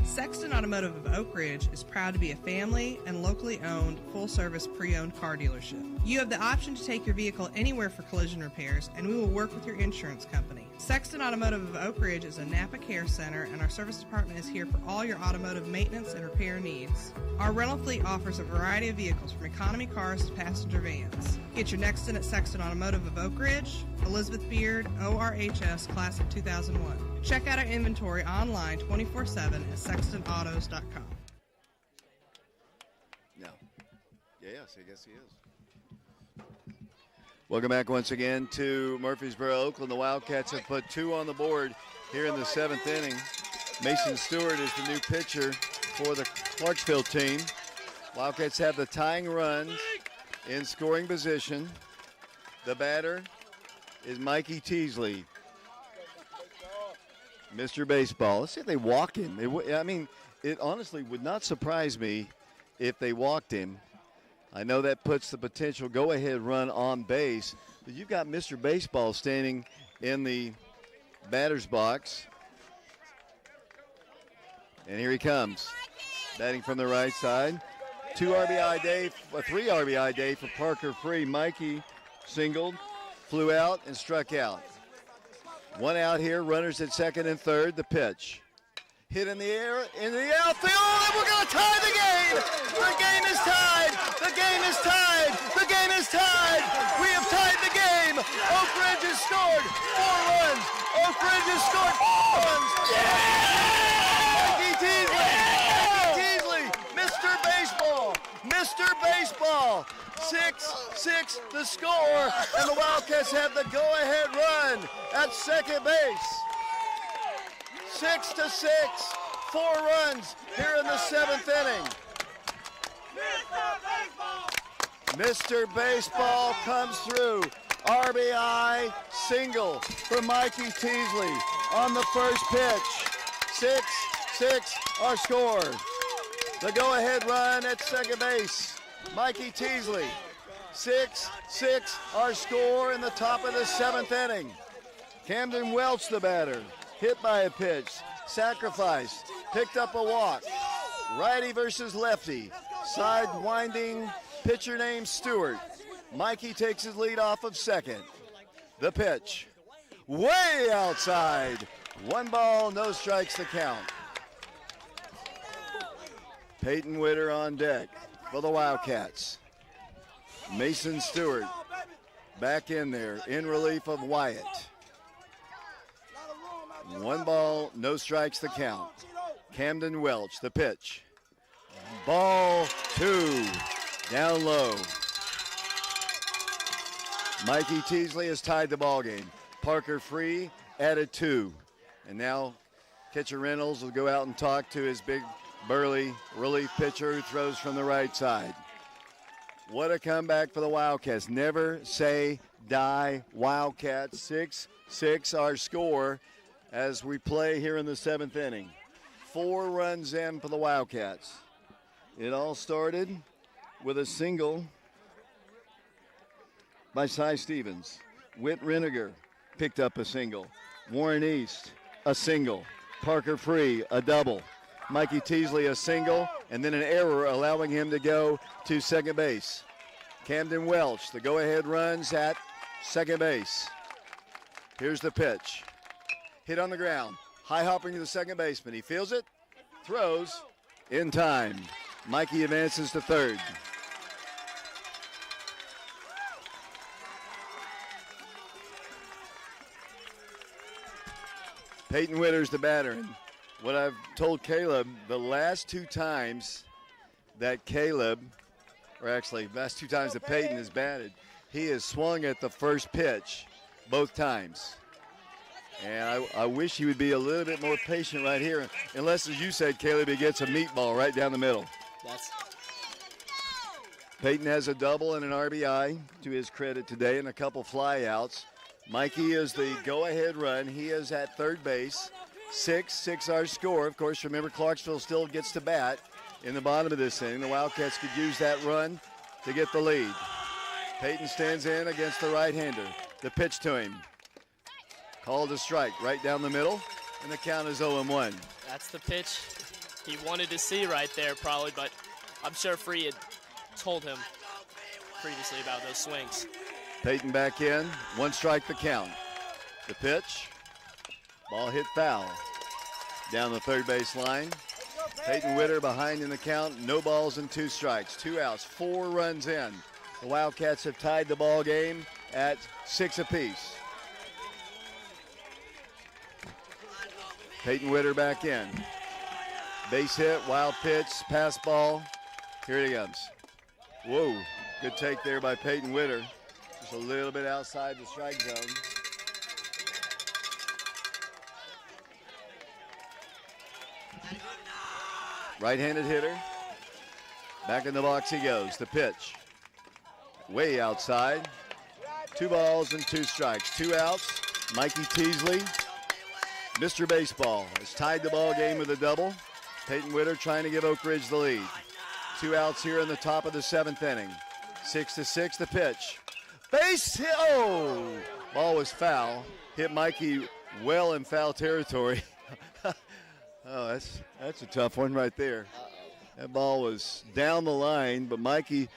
Sexton Automotive of Oak Ridge is proud to be a family and locally owned, full-service pre-owned car dealership. You have the option to take your vehicle anywhere for collision repairs, and we will work with your insurance company. Sexton Automotive of Oak Ridge is a Napa Care Center, and our service department is here for all your automotive maintenance and repair needs. Our rental fleet offers a variety of vehicles, from economy cars to passenger vans. Get your next in at Sexton Automotive of Oak Ridge, Elizabeth Beard, ORHS, Class of 2001. Check out our inventory online 24/7 at sextonautos.com. No. Yes, I guess he is. Welcome back once again to Murfreesboro, Oakland. The Wildcats have put 2 on the board here in the 7th inning. Mason Stewart is the new pitcher for the Clarksville team. Wildcats have the tying runs in scoring position. The batter is Mikey Teasley. Mr. Baseball. Let's see if they walk him. It honestly would not surprise me if they walked him. I know that puts the potential go-ahead run on base, but you've got Mr. Baseball standing in the batter's box. And here he comes, batting from the right side. 3 RBI day for Parker Free. Mikey singled, flew out, and struck out. 1 out here, runners at second and third. The pitch. Hit in the air, in the outfield, and we're going to tie the game! The game is tied! The game is tied! The game is tied! We have tied the game! Oak Ridge has scored 4 runs! Oak Ridge has scored 4 runs! Mikey Teasley! Mr. Baseball! Mr. Baseball! 6-6 the score, and the Wildcats have the go-ahead run at second base. 6-6, 4 runs here in the 7th inning. Mr. Baseball comes through. RBI single for Mikey Teasley on the first pitch. 6-6 our score. The go-ahead run at second base. Mikey Teasley. 6-6 our score in the top of the 7th inning. Camden Welch, the batter. Hit by a pitch, sacrificed, picked up a walk. Righty versus lefty. Side winding pitcher named Stewart. Mikey takes his lead off of second. The pitch. Way outside. 1 ball, no strikes to count. Peyton Witter on deck for the Wildcats. Mason Stewart back in there in relief of Wyatt. 1 ball, no strikes to count. Camden Welch, the pitch. Ball 2, down low. Mikey Teasley has tied the ball game. Parker Free added 2. And now catcher Reynolds will go out and talk to his big, burly relief pitcher who throws from the right side. What a comeback for the Wildcats. Never say die, Wildcats. 6-6 our score as we play here in the 7th inning. 4 runs in for the Wildcats. It all started with a single by Cy Stevens. Whit Reniger picked up a single. Warren East, a single. Parker Free, a double. Mikey Teasley, a single, and then an error allowing him to go to second base. Camden Welch, the go-ahead runs at second base. Here's the pitch. Hit on the ground. High hopping to the second baseman. He feels it, throws, in time. Mikey advances to third. Peyton Witter's the batter. And what I've told Caleb, the last 2 times that Caleb, or actually last 2 times that Peyton has batted, he has swung at the first pitch both times. And I wish he would be a little bit more patient right here, unless, as you said, Caleb, he gets a meatball right down the middle. Peyton has a double and an RBI to his credit today and a couple flyouts. Mikey is the go-ahead run. He is at third base. 6 our score. Of course, remember, Clarksville still gets to bat in the bottom of this inning. The Wildcats could use that run to get the lead. Peyton stands in against the right-hander. The pitch to him. Called a strike right down the middle, and the count is 0-1. That's the pitch he wanted to see right there probably, but I'm sure Free had told him previously about those swings. Peyton back in, 1 strike the count. The pitch, ball hit foul. Down the third base line. Peyton Witter behind in the count, no balls and 2 strikes. 2 outs, 4 runs in. The Wildcats have tied the ball game at 6 apiece. Peyton Witter back in. Base hit, wild pitch, pass ball. Here it comes. Whoa, good take there by Peyton Witter. Just a little bit outside the strike zone. Right-handed hitter. Back in the box he goes. The pitch. Way outside. 2 balls and 2 strikes. 2 outs. Mikey Teasley, Mr. Baseball, has tied the ball game with a double. Peyton Witter trying to give Oak Ridge the lead. 2 outs here in the top of the 7th inning. 6-6 the pitch. Base hit. Oh! Ball was foul. Hit Mikey well in foul territory. Oh, that's a tough one right there. That ball was down the line, but Mikey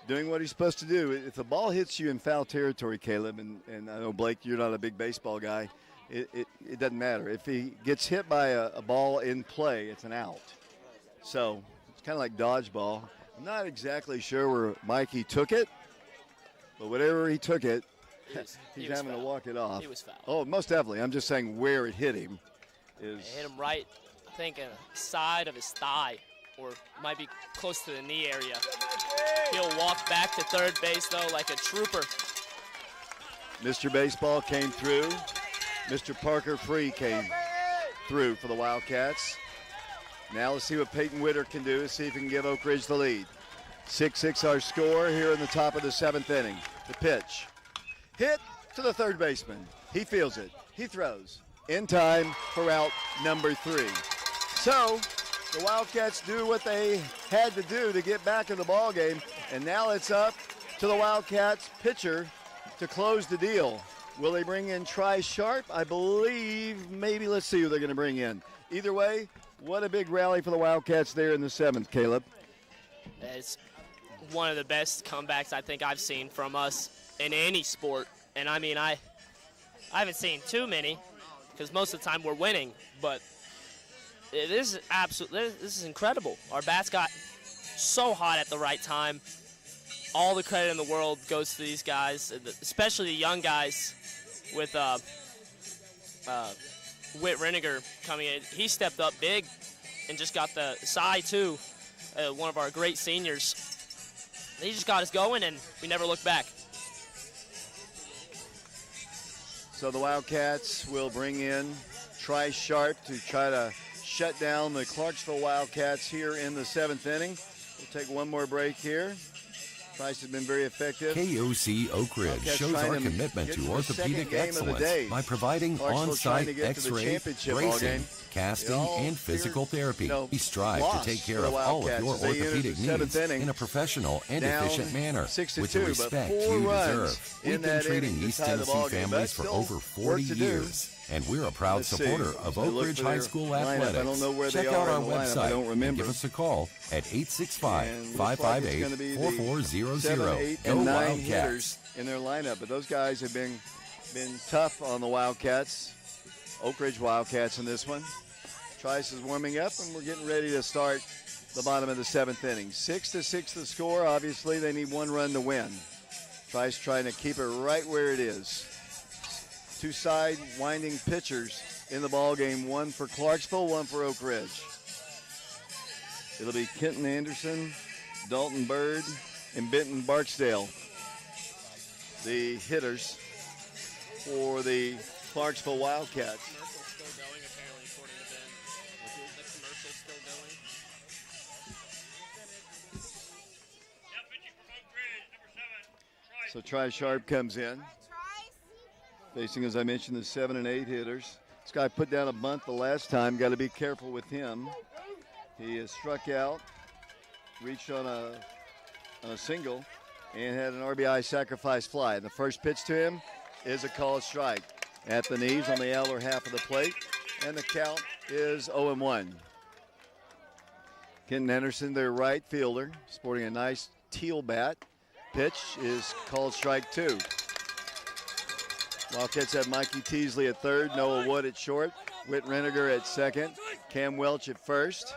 doing what he's supposed to do. If the ball hits you in foul territory, Caleb, and I know, Blake, you're not a big baseball guy, it doesn't matter. If he gets hit by a ball in play, it's an out. So it's kind of like dodgeball. I'm not exactly sure where Mikey took it, but whatever he took it, he's having to walk it off. He was foul. Oh, most definitely. I'm just saying where it hit him is. It hit him right, I think, in the side of his thigh, or might be close to the knee area. He'll walk back to third base, though, like a trooper. Mr. Baseball came through. Mr. Parker Free came through for the Wildcats. Now let's see what Peyton Witter can do, see if he can give Oak Ridge the lead. 6-6 our score here in the top of the 7th inning. The pitch. Hit to the third baseman. He feels it. He throws. In time for out number 3. So the Wildcats do what they had to do to get back in the ball game, and now it's up to the Wildcats pitcher to close the deal. Will they bring in Tri Sharp? I believe maybe. Let's see who they're going to bring in. Either way, what a big rally for the Wildcats there in the 7th, Caleb. It's one of the best comebacks I think I've seen from us in any sport. And I mean, I haven't seen too many because most of the time we're winning, but this is incredible. Our bats got so hot at the right time. All the credit in the world goes to these guys, especially the young guys with Whit Reniger coming in. He stepped up big and just got the Cy, too, one of our great seniors. He just got us going, and we never looked back. So the Wildcats will bring in Tri Sharp to try to shut down the Clarksville Wildcats here in the 7th inning. We'll take one more break here. Trice has been very effective. KOC Oak Ridge shows our commitment to orthopedic excellence by providing on-site X-ray, bracing, casting, and physical therapy. We strive to take care of all of your orthopedic needs in a professional and efficient manner with the respect you deserve. We've been treating East Tennessee families for over 40 years. And we're a proud supporter of Oak Ridge High School athletics. Check out our website and give us a call at 865-558-4400. Go Wildcats! In their lineup, but those guys have been tough on the Wildcats, Oak Ridge Wildcats in this one. Trice is warming up, and we're getting ready to start the bottom of the 7th inning. 6-6 the score. Obviously, they need 1 run to win. Trice trying to keep it right where it is. 2 side winding pitchers in the ball game, 1 for Clarksville, 1 for Oak Ridge. It'll be Kenton Anderson, Dalton Bird, and Benton Barksdale, the hitters for the Clarksville Wildcats. So Tri Sharp comes in. facing, as I mentioned, the 7 and 8 hitters. This guy put down a bunt the last time. Got to be careful with him. He has struck out, reached on a single, and had an RBI sacrifice fly. And the first pitch to him is a called strike at the knees on the outer half of the plate, and the count is 0-1. Kenton Henderson, their right fielder, sporting a nice teal bat. Pitch is called strike 2. Wildcats have Mikey Teasley at third, Noah Wood at short, Whit Reniger at second, Cam Welch at first,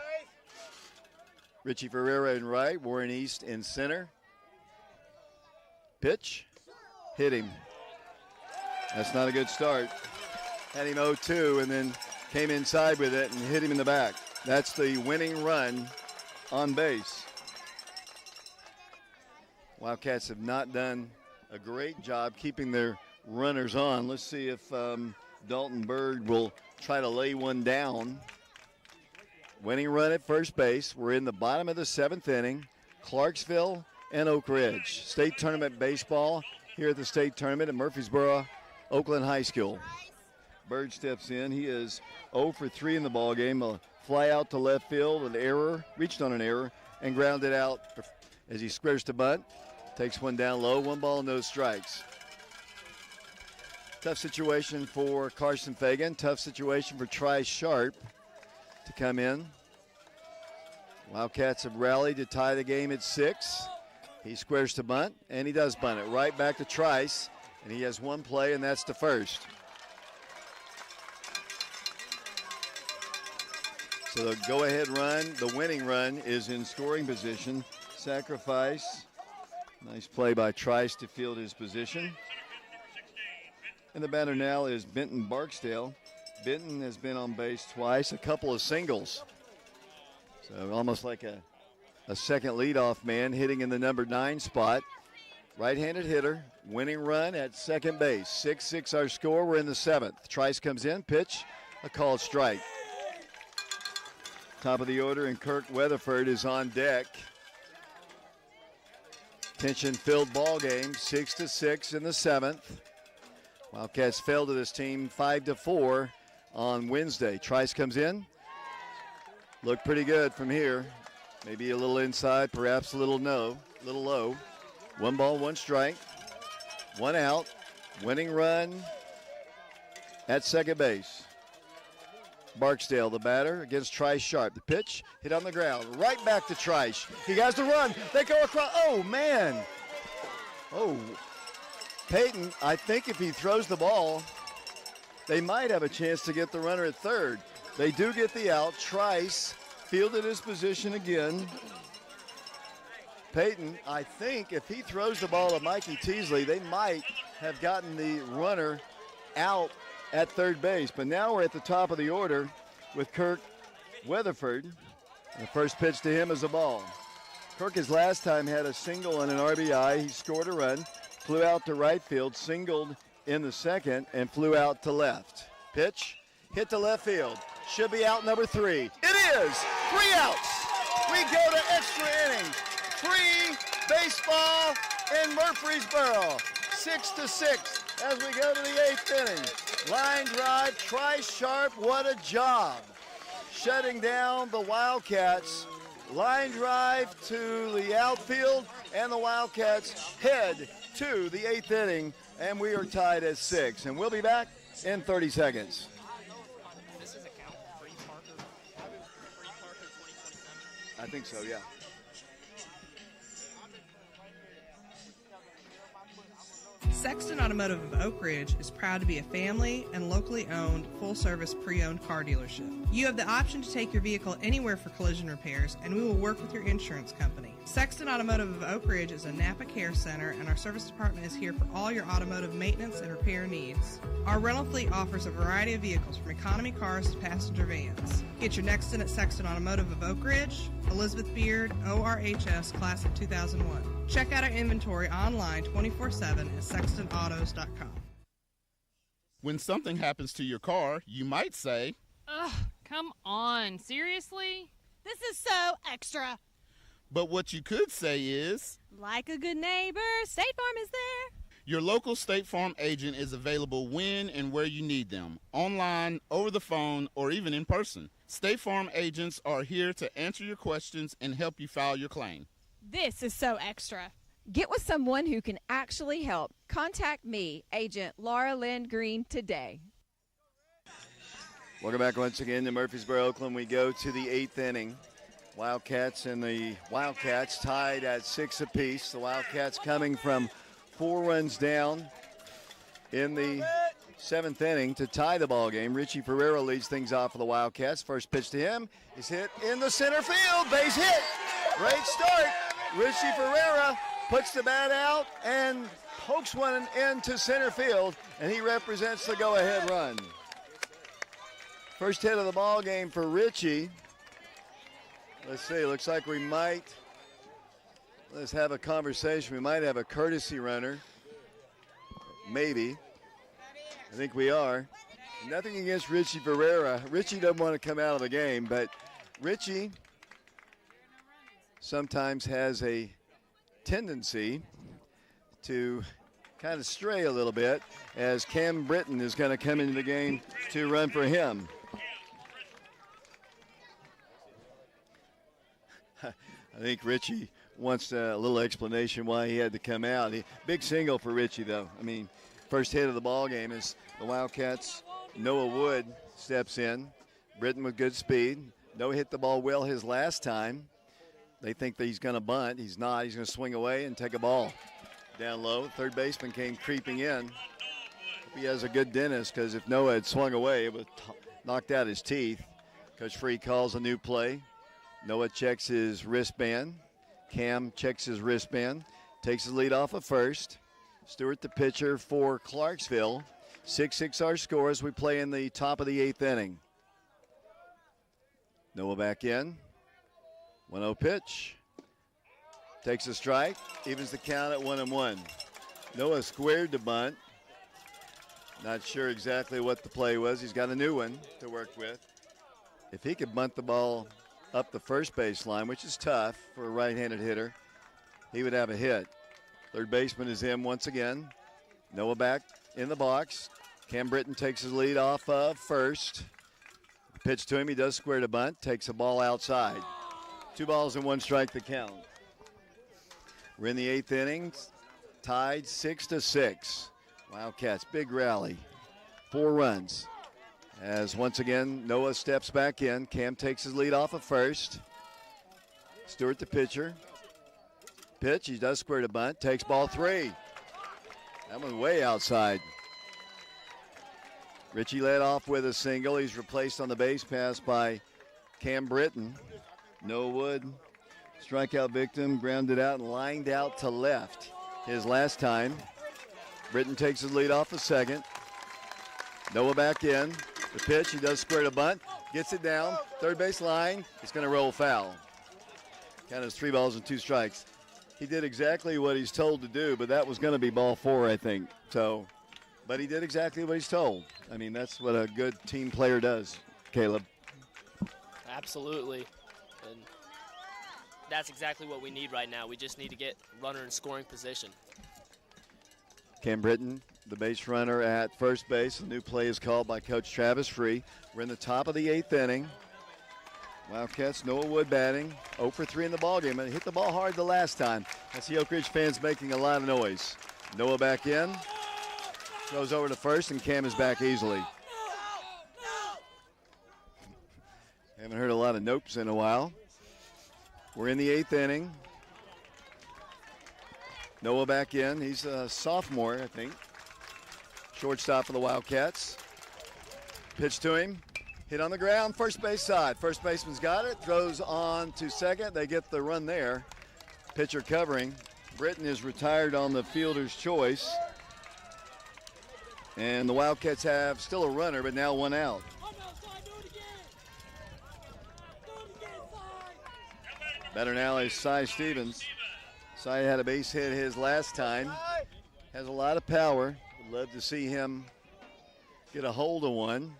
Richie Ferreira in right, Warren East in center. Pitch, hit him. That's not a good start. Had him 0-2 and then came inside with it and hit him in the back. That's the winning run on base. Wildcats have not done a great job keeping their runners on. Let's see if Dalton Bird will try to lay one down. Winning run at first base. We're in the bottom of the 7th inning. Clarksville and Oak Ridge. State tournament baseball here at the state tournament at Murfreesboro, Oakland High School. Bird steps in. He is 0 for 3 in the ball game. A fly out to left field, an error, reached on an error, and grounded out as he squares to bunt. Takes one down low, 1 ball, no strikes. Tough situation for Carson Fagan. Tough situation for Tri Sharp to come in. Wildcats have rallied to tie the game at 6. He squares to bunt, and he does bunt it right back to Trice, and he has 1 play, and that's the first. So the go-ahead run, the winning run, is in scoring position. Sacrifice. Nice play by Trice to field his position. And the batter now is Benton Barksdale. Benton has been on base twice, a couple of singles. So almost like a second leadoff man hitting in the number 9 spot. Right-handed hitter, winning run at second base. 6-6 our score. We're in the 7th. Trice comes in, pitch, a called strike. Top of the order, and Kirk Weatherford is on deck. Tension-filled ball game, 6-6 in the 7th. Wildcats fell to this team 5-4 on Wednesday. Trice comes in. Looked pretty good from here. Maybe a little inside, perhaps a little low. 1 ball, 1 strike. 1 out. Winning run at second base. Barksdale, the batter, against Trice Sharp. The pitch, hit on the ground, right back to Trice. He has to run. They go across. Oh, man. Oh, Peyton, I think if he throws the ball, they might have a chance to get the runner at third. They do get the out. Trice fielded his position again. Peyton, I think if he throws the ball to Mikey Teasley, they might have gotten the runner out at third base. But now we're at the top of the order with Kirk Weatherford. The first pitch to him is a ball. Kirk his last time had a single and an RBI. He scored a run, flew out to right field, singled in the second, and flew out to left. Pitch, hit to left field. Should be out number 3. It is! 3 outs! We go to extra innings. Free baseball in Murfreesboro. 6-6 as we go to the 8th inning. Line drive, Trice Sharp, what a job. Shutting down the Wildcats. Line drive to the outfield, and the Wildcats head to the 8th inning, and we are tied at 6. And we'll be back in 30 seconds. I think so, yeah. Sexton Automotive of Oak Ridge is proud to be a family and locally owned, full-service pre-owned car dealership. You have the option to take your vehicle anywhere for collision repairs, and we will work with your insurance company. Sexton Automotive of Oak Ridge is a Napa Care Center, and our service department is here for all your automotive maintenance and repair needs. Our rental fleet offers a variety of vehicles, from economy cars to passenger vans. Get your next in at Sexton Automotive of Oak Ridge, Elizabeth Beard, ORHS, Class of 2001. Check out our inventory online 24/7 at sextonautos.com. When something happens to your car, you might say, Ugh, come on, seriously? This is so extra. but what you could say is, like a good neighbor, State Farm is there. Your local State Farm agent is available when and where you need them, online, over the phone, or even in person. State Farm agents are here to answer your questions and help you file your claim. This is so extra. Get with someone who can actually help. Contact me, Agent Laura Lynn Green, today. Welcome back once again to Murfreesboro, Oakland. We go to the 8th inning. Wildcats and the Wildcats tied at 6 apiece. The Wildcats coming from 4 runs down in the 7th inning to tie the ball game. Richie Ferreira leads things off for the Wildcats. First pitch to him is hit in the center field. Base hit. Great start. Richie Ferreira puts the bat out and pokes one into center field, and he represents the go-ahead run. First hit of the ball game for Richie. Let's see, looks like let's have a conversation. We might have a courtesy runner. Maybe. I think we are. Nothing against Richie Ferreira. Richie doesn't want to come out of the game, but Richie sometimes has a tendency to kind of stray a little bit, as Cam Britton is going to come into the game to run for him. I think Richie wants a little explanation why he had to come out. Big single for Richie, though. I mean, first hit of the ball game is the Wildcats. Noah Wood steps in. Britton with good speed. Noah hit the ball well his last time. They think that he's going to bunt. He's not. He's going to swing away and take a ball down low. Third baseman came creeping in. Hope he has a good dentist, because if Noah had swung away, it would have knocked out his teeth. Coach Free calls a new play. Noah checks his wristband. Cam checks his wristband. Takes his lead off of first. Stewart, the pitcher for Clarksville. 6-6 our score as we play in the top of the 8th inning. Noah back in. 1-0 pitch. Takes a strike. Evens the count at 1-1. Noah squared the bunt. Not sure exactly what the play was. He's got a new one to work with. If he could bunt the ball up the first baseline, which is tough for a right-handed hitter, he would have a hit. Third baseman is in once again. Noah back in the box. Cam Britton takes his lead off of first. Pitch to him. He does square the bunt. Takes the ball outside. 2 balls and 1 strike to count. We're in the 8th inning. Tied 6-6. Wildcats, big rally. 4 runs. As once again, Noah steps back in. Cam takes his lead off of first. Stewart, the pitcher. Pitch, he does square the bunt. Takes ball 3. That one way outside. Richie led off with a single. He's replaced on the base pass by Cam Britton. Noah Wood, strikeout victim, grounded out and lined out to left his last time. Britton takes his lead off of second. Noah back in. The pitch, he does square the bunt, gets it down, third base line. It's going to roll foul. Count as 3 balls and 2 strikes. He did exactly what he's told to do, but that was going to be ball 4, I think. So, but he did exactly what he's told. I mean, that's what a good team player does, Caleb. Absolutely. And that's exactly what we need right now. We just need to get runner in scoring position. Cam Britton, the base runner at first base. The new play is called by Coach Travis Free. We're in the top of the 8th inning. Wildcats, Noah Wood batting, 0 for 3 in the ballgame. And hit the ball hard the last time. That's the Oak Ridge fans making a lot of noise. Noah back in. Goes over to first, and Cam is back easily. Haven't heard a lot of nopes in a while. We're in the 8th inning. Noah back in. He's a sophomore, I think. Shortstop for the Wildcats. Pitch to him. Hit on the ground, first base side. First baseman's got it. Throws on to second. They get the run there. Pitcher covering. Britton is retired on the fielder's choice. And the Wildcats have still a runner, but now 1 out. Better now is Cy Stevens. Cy had a base hit his last time. Has a lot of power. Would love to see him get a hold of one.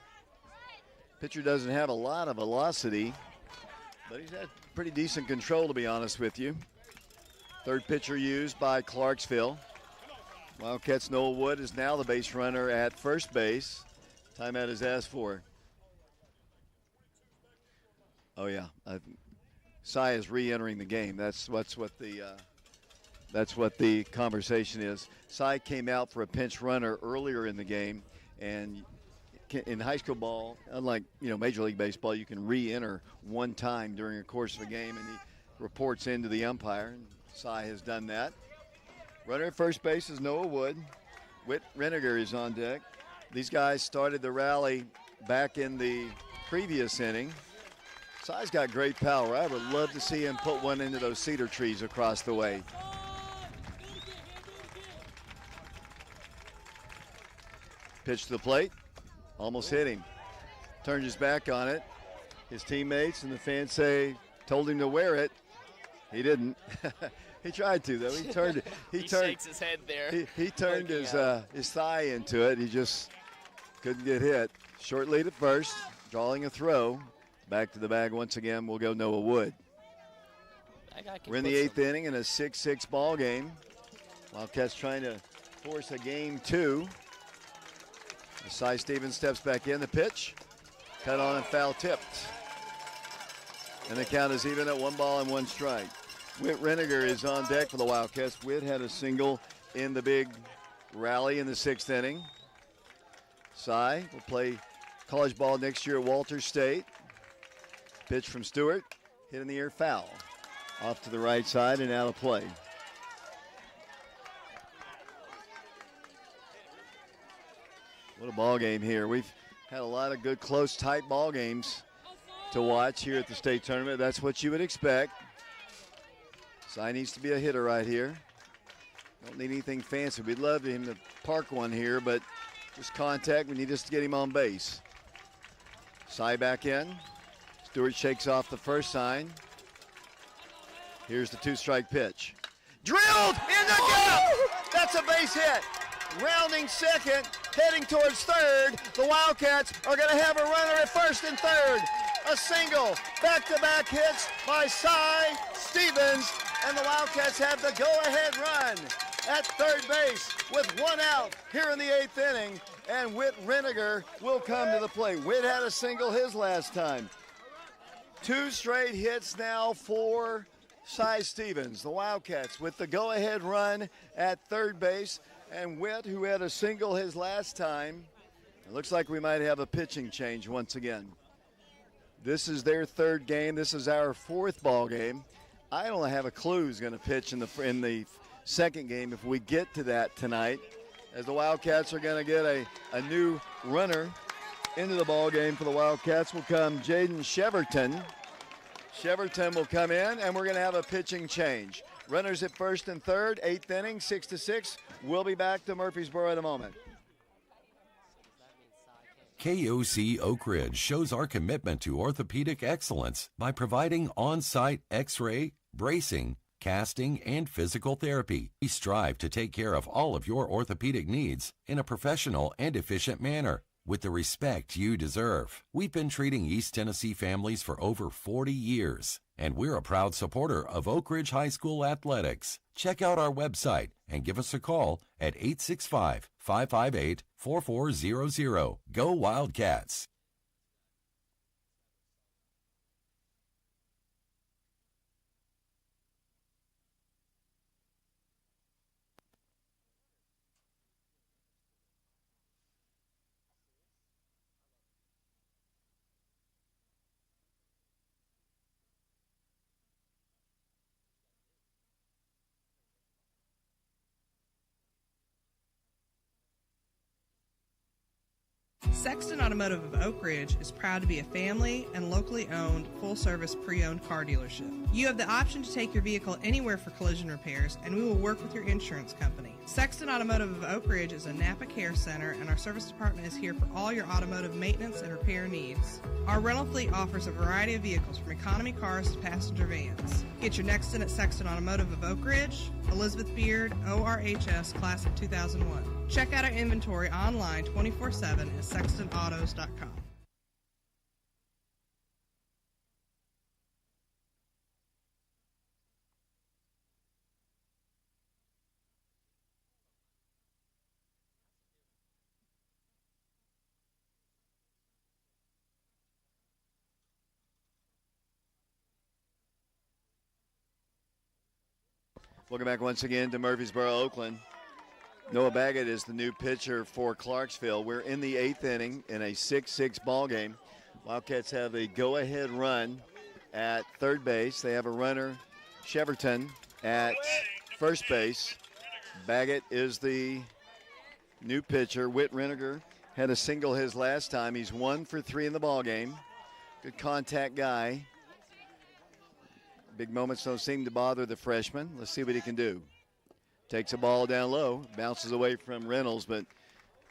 Pitcher doesn't have a lot of velocity, but he's had pretty decent control, to be honest with you. Third pitcher used by Clarksville. Wildcats' Noah Wood is now the base runner at first base. Timeout is asked for. Oh yeah, Cy is re-entering the game. That's what the conversation is. Cy came out for a pinch runner earlier in the game, and in high school ball, unlike Major League Baseball, you can re-enter one time during the course of a game, and he reports into the umpire. And Cy has done that. Runner at first base is Noah Wood. Whit Reniger is on deck. These guys started the rally back in the previous inning. Cy's got great power. I would love to see him put one into those cedar trees across the way. Pitch to the plate. Almost hit him. Turned his back on it. His teammates and the fans told him to wear it. He didn't. He tried to, though. He turned it. He shakes his head there. He turned his thigh into it. He just couldn't get hit. Short lead at first. Drawing a throw. Back to the bag once again. We'll go Noah Wood. We're in the 8th inning in a 6-6 ball game. Wildcats trying to force a game 2. Cy Stevens steps back in. The pitch. Cut on and foul tipped. And the count is even at 1-1 strike. Whit Reniger is on deck for the Wildcats. Whit had a single in the big rally in the 6th inning. Cy will play college ball next year at Walters State. Pitch from Stewart. Hit in the air, foul. Off to the right side and out of play. What a ball game here. We've had a lot of good, close, tight ball games to watch here at the state tournament. That's what you would expect. Cy needs to be a hitter right here. Don't need anything fancy. We'd love him to park one here, but just contact. We need just to get him on base. Cy back in. Stewart shakes off the first sign. Here's the 2-strike pitch. Drilled in the gap! That's a base hit. Rounding second, heading towards third. The Wildcats are going to have a runner at first and third. A single, back-to-back hits by Cy Stevens, and the Wildcats have the go-ahead run at third base with one out here in the 8th inning, and Whit Reniger will come to the plate. Whit had a single his last time. 2 straight hits now for Cy Stevens. The Wildcats with the go-ahead run at third base, and Whit, who had a single his last time. It looks like we might have a pitching change once again. This is their 3rd game. This is our 4th ball game. I don't have a clue who's going to pitch in the 2nd game if we get to that tonight, as the Wildcats are going to get a new runner into the ball game. For the Wildcats will come Jaden Cheverton. Cheverton will come in, and we're going to have a pitching change. Runners at first and third, 8th inning, 6-6. We'll be back to Murfreesboro in a moment. KOC Oak Ridge shows our commitment to orthopedic excellence by providing on-site x-ray, bracing, casting, and physical therapy. We strive to take care of all of your orthopedic needs in a professional and efficient manner with the respect you deserve. We've been treating East Tennessee families for over 40 years, and we're a proud supporter of Oak Ridge High School athletics. Check out our website and give us a call at 865-558-4400. Go Wildcats! Sexton Automotive of Oak Ridge is proud to be a family and locally owned, full-service pre-owned car dealership. You have the option to take your vehicle anywhere for collision repairs, and we will work with your insurance company. Sexton Automotive of Oak Ridge is a Napa Care Center, and our service department is here for all your automotive maintenance and repair needs. Our rental fleet offers a variety of vehicles, from economy cars to passenger vans. Get your next in at Sexton Automotive of Oak Ridge, Elizabeth Beard, ORHS, Class of 2001. Check out our inventory online 24/7 at sextonautos.com. Welcome back once again to Murfreesboro, Oakland. Noah Baggett is the new pitcher for Clarksville. We're in the 8th inning in a 6-6 ball game. Wildcats have a go-ahead run at third base. They have a runner, Cheverton, at first base. Baggett is the new pitcher. Whit Reniger had a single his last time. He's 1 for 3 in the ball game. Good contact guy. Big moments don't seem to bother the freshman. Let's see what he can do. Takes a ball down low, bounces away from Reynolds, but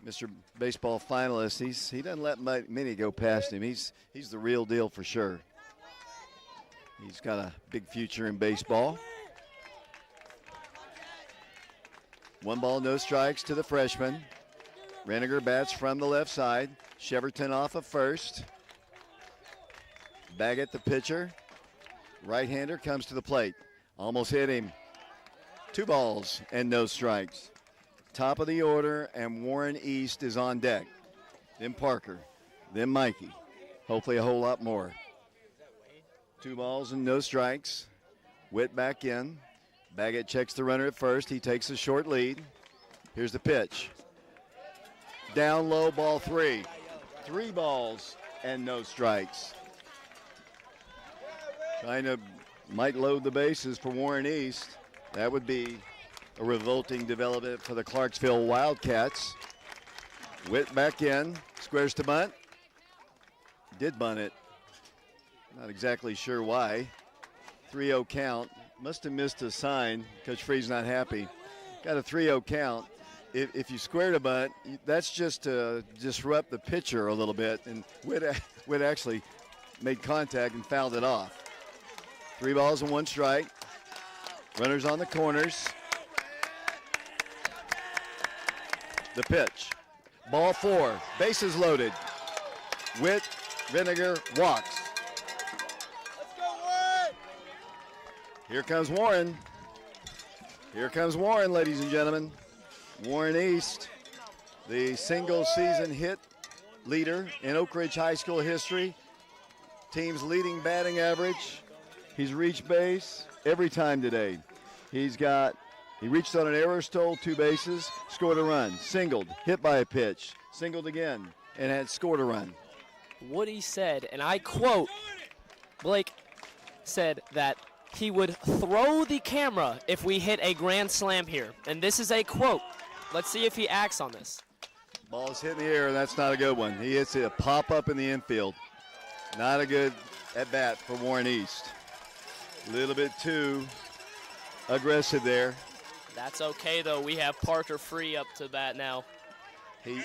Mr. Baseball finalist, he doesn't let many go past him. He's the real deal for sure. He's got a big future in baseball. 1 ball, no strikes to the freshman. Reniger bats from the left side. Cheverton off of first. Baggett, the pitcher. Right-hander comes to the plate. Almost hit him. 2 balls and no strikes. Top of the order, and Warren East is on deck. Then Parker. Then Mikey. Hopefully a whole lot more. 2 balls and no strikes. Whit back in. Baggett checks the runner at first. He takes a short lead. Here's the pitch. Down low, ball 3. 3 balls and no strikes. Trying to might load the bases for Warren East. That would be a revolting development for the Clarksville Wildcats. Whit back in, squares to bunt. Did bunt it. Not exactly sure why. 3-0 count. Must have missed a sign. Coach Free's not happy. Got a 3-0 count. If you square to bunt, that's just to disrupt the pitcher a little bit. And Whit actually made contact and fouled it off. 3 balls and 1 strike. Runners on the corners. The pitch. Ball 4. Bases loaded. Whit, Reniger walks. Here comes Warren. Here comes Warren, ladies and gentlemen. Warren East, the single season hit leader in Oak Ridge High School history. Team's leading batting average. He's reached base every time today. He reached on an error, stole 2 bases, scored a run, singled, hit by a pitch, singled again, and had scored a run. Woody said, and I quote, Blake said that he would throw the camera if we hit a grand slam here. And this is a quote. Let's see if he acts on this. Ball is hit in the air, and that's not a good one. He hits a pop-up in the infield. Not a good at-bat for Warren East. A little bit too aggressive there. That's okay, though. We have Parker Free up to bat now. He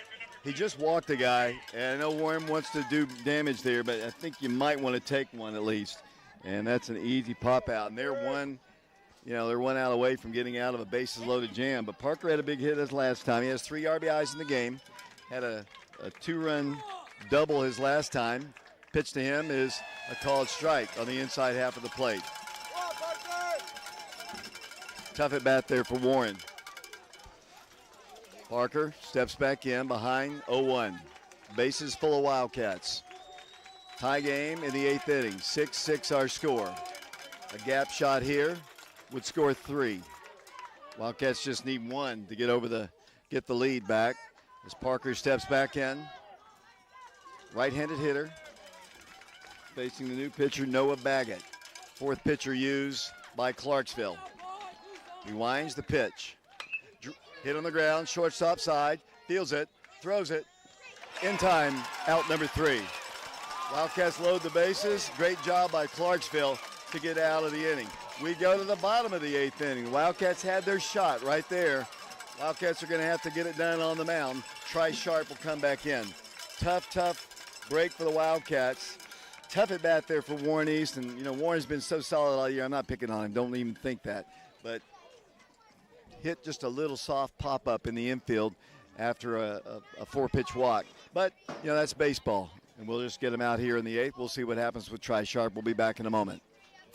just walked the guy, and I know Warren wants to do damage there, but I think you might want to take one at least. And that's an easy pop out. And they're one out away from getting out of a bases loaded jam. But Parker had a big hit his last time. He has 3 RBIs in the game. Had a 2-run double his last time. Pitch to him is a called strike on the inside half of the plate. Tough at bat there for Warren. Parker steps back in behind 0-1. Bases full of Wildcats. Tie game in the 8th inning. 6-6 our score. A gap shot here would score 3. Wildcats just need 1 to get the lead back. As Parker steps back in. Right-handed hitter. Facing the new pitcher, Noah Baggett. 4th pitcher used by Clarksville. He winds the pitch. Hit on the ground, shortstop side, fields it, throws it. In time, out number 3. Wildcats load the bases. Great job by Clarksville to get out of the inning. We go to the bottom of the 8th inning. The Wildcats had their shot right there. Wildcats are going to have to get it done on the mound. Tri Sharp will come back in. Tough break for the Wildcats. Tough at bat there for Warren East. And, Warren's been so solid all year. I'm not picking on him. Don't even think that. But hit just a little soft pop-up in the infield after a 4-pitch walk. But, that's baseball. And we'll just get him out here in the 8th. We'll see what happens with Tri Sharp. We'll be back in a moment.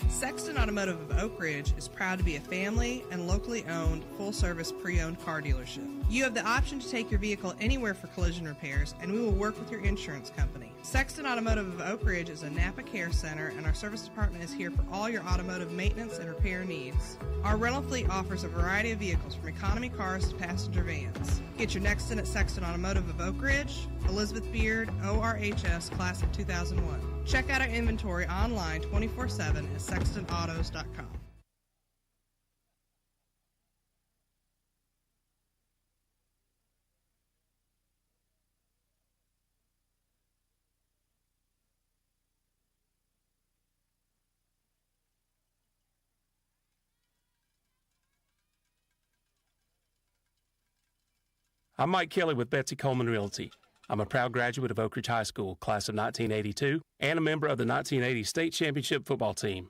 Sexton Automotive of Oak Ridge is proud to be a family and locally owned, full-service pre-owned car dealership. You have the option to take your vehicle anywhere for collision repairs, and we will work with your insurance company. Sexton Automotive of Oak Ridge is a Napa Care Center, and our service department is here for all your automotive maintenance and repair needs. Our rental fleet offers a variety of vehicles, from economy cars to passenger vans. Get your next in at Sexton Automotive of Oak Ridge, Elizabeth Beard, ORHS, Class of 2001. Check out our inventory online 24/7 at sextonautos.com. I'm Mike Kelly with Betsy Coleman Realty. I'm a proud graduate of Oak Ridge High School, class of 1982, and a member of the 1980 state championship football team.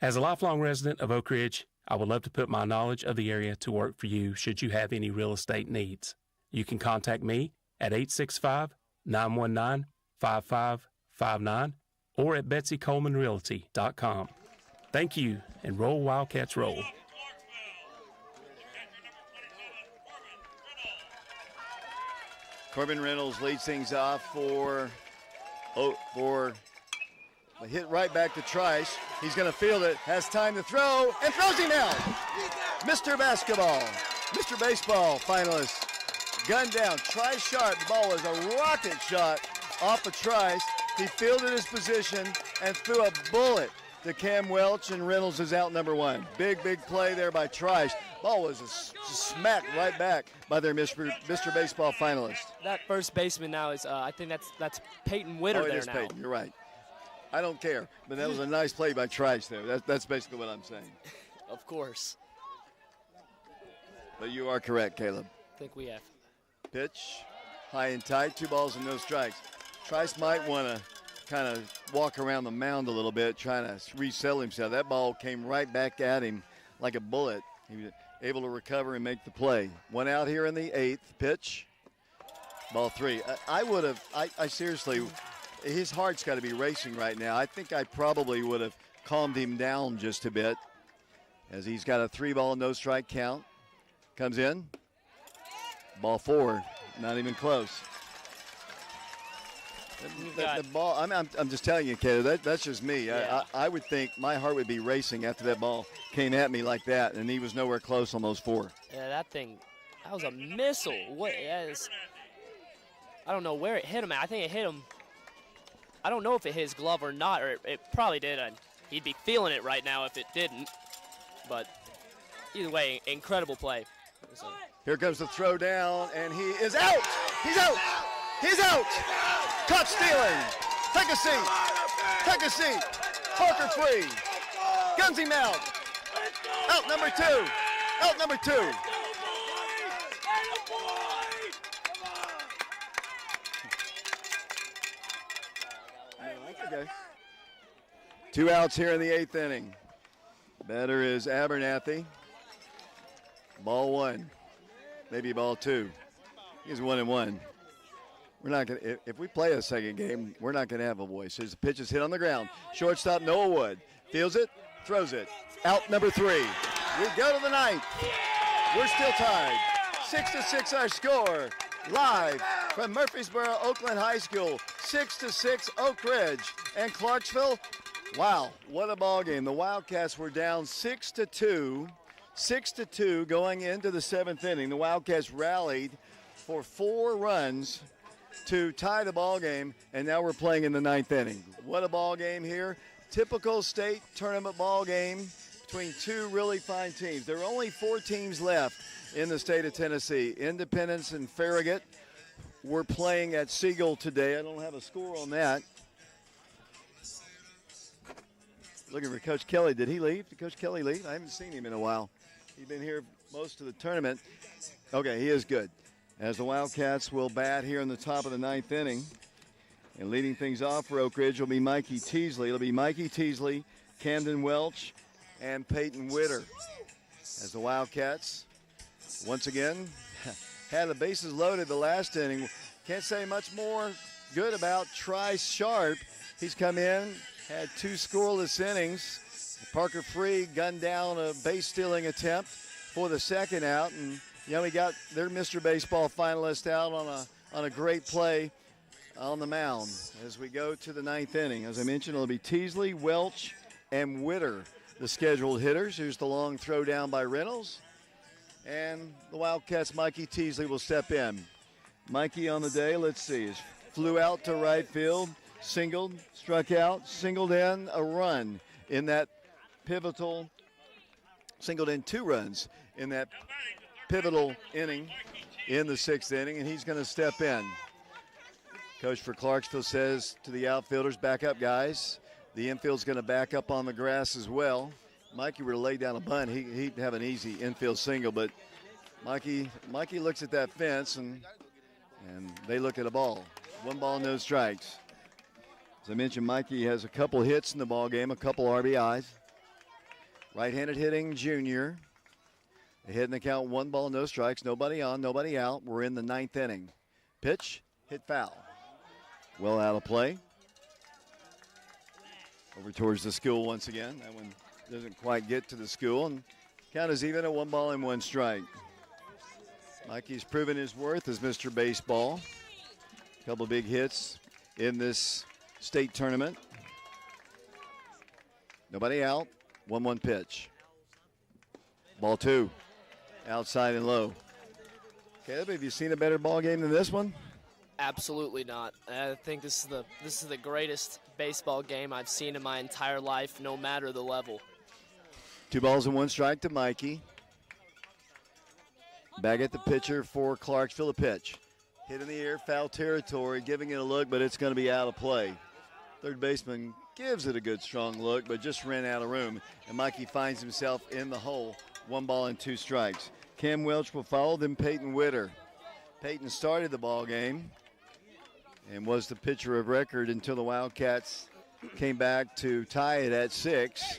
As a lifelong resident of Oak Ridge, I would love to put my knowledge of the area to work for you should you have any real estate needs. You can contact me at 865-919-5559 or at betsycolemanrealty.com. Thank you, and roll Wildcats roll. Corbin Reynolds leads things off for a hit right back to Trice. He's going to field it, has time to throw, and throws him out. Mr. Basketball, Mr. Baseball finalist, gunned down. Trice sharp. The ball was a rocket shot off of Trice. He fielded his position and threw a bullet to Cam Welch, and Reynolds is out number one. Big play there by Trice. Ball was smacked right back by their Mr. Baseball finalist. That first baseman now is, I think that's Peyton Witter there now. Peyton, you're right. I don't care, but that was a nice play by Trice there. That's basically what I'm saying. Of course. But you are correct, Caleb. I think we have. Pitch, high and tight, 2 balls and no strikes. Trice might want to kind of walk around the mound a little bit, trying to resettle himself. That ball came right back at him like a bullet. He was able to recover and make the play. One out here in the 8th. Pitch, ball 3. I seriously, his heart's got to be racing right now. I think I probably would have calmed him down just a bit, as he's got a 3-ball, no strike count. Comes in, ball 4, not even close. The ball, I'm just telling you, Kato, that's just me. Yeah. I would think my heart would be racing after that ball came at me like that, and he was nowhere close on those 4. Yeah, that was a missile. I don't know where it hit him at. I think it hit him. I don't know if it hit his glove or not, or it probably did. And he'd be feeling it right now if it didn't. But either way, incredible play. Here comes the throw down, and he is out. He's out. He's out. Caught stealing. Take a seat. Take a seat. Parker free. Guns him out. Out number 2. Out number 2. Okay. 2 outs here in the 8th inning. Batter is Abernathy. Ball 1. Maybe ball 2. He's 1-1. We're not going to, if we play a second game, we're not going to have a voice. As the pitch is hit on the ground. Shortstop Noah Wood fields it, throws it. Out number 3. We go to the 9th. We're still tied. 6-6 our score. Live from Murfreesboro, Oakland High School. 6-6 Oak Ridge and Clarksville. Wow, what a ball game. The Wildcats were down 6-2. 6-2 going into the 7th inning. The Wildcats rallied for 4 runs to tie the ball game, and now we're playing in the 9th inning. What a ball game here. Typical state tournament ball game between 2 really fine teams. There are only 4 teams left in the state of Tennessee. Independence and Farragut were playing at Siegel today. I don't have a score on that. Looking for Coach Kelly. Did he leave? Did Coach Kelly leave? I haven't seen him in a while. He's been here most of the tournament. Okay, he is good. As the Wildcats will bat here in the top of the 9th inning. And leading things off for Oak Ridge will be Mikey Teasley. It'll be Mikey Teasley, Camden Welch, and Peyton Witter. As the Wildcats, once again, had the bases loaded the last inning. Can't say much more good about Trice Sharp. He's come in, had 2 scoreless innings, Parker Free gunned down a base stealing attempt for the second out, and we got their Mr. Baseball finalist out on a great play on the mound as we go to the ninth inning. As I mentioned, it'll be Teasley, Welch, and Witter, the scheduled hitters. Here's the long throw down by Reynolds, and the Wildcats' Mikey Teasley will step in. Mikey on the day, let's see, flew out to right field, singled, struck out, singled in a run in that pivotal, singled in 2 runs in that pivotal inning in the 6th inning, and he's going to step in. Coach for Clarksville says to the outfielders, back up, guys. The infield's going to back up on the grass as well. Mikey were to lay down a bunt, he'd have an easy infield single, but Mikey looks at that fence, and they look at a ball. 1 ball, no strikes. As I mentioned, Mikey has a couple hits in the ball game, a couple RBIs. Right-handed hitting junior. Ahead in the count, 1 ball, no strikes, nobody on, nobody out. We're in the 9th inning. Pitch, hit foul. Well out of play. Over towards the school once again. That one doesn't quite get to the school, and count is even at 1 ball and 1 strike. Mikey's proven his worth as Mr. Baseball. A couple big hits in this state tournament. Nobody out. 1-1 pitch. Ball 2. Outside and low. Caleb, have you seen a better ball game than this one? Absolutely not. I think this is the greatest baseball game I've seen in my entire life, no matter the level. 2 balls and 1 strike to Mikey. Back at the pitcher for Clarksville. A pitch. Hit in the air, foul territory, giving it a look, but it's going to be out of play. Third baseman gives it a good strong look, but just ran out of room. And Mikey finds himself in the hole. 1 ball and 2 strikes. Cam Welch will follow, then Peyton Witter. Peyton started the ball game and was the pitcher of record until the Wildcats came back to tie it at 6.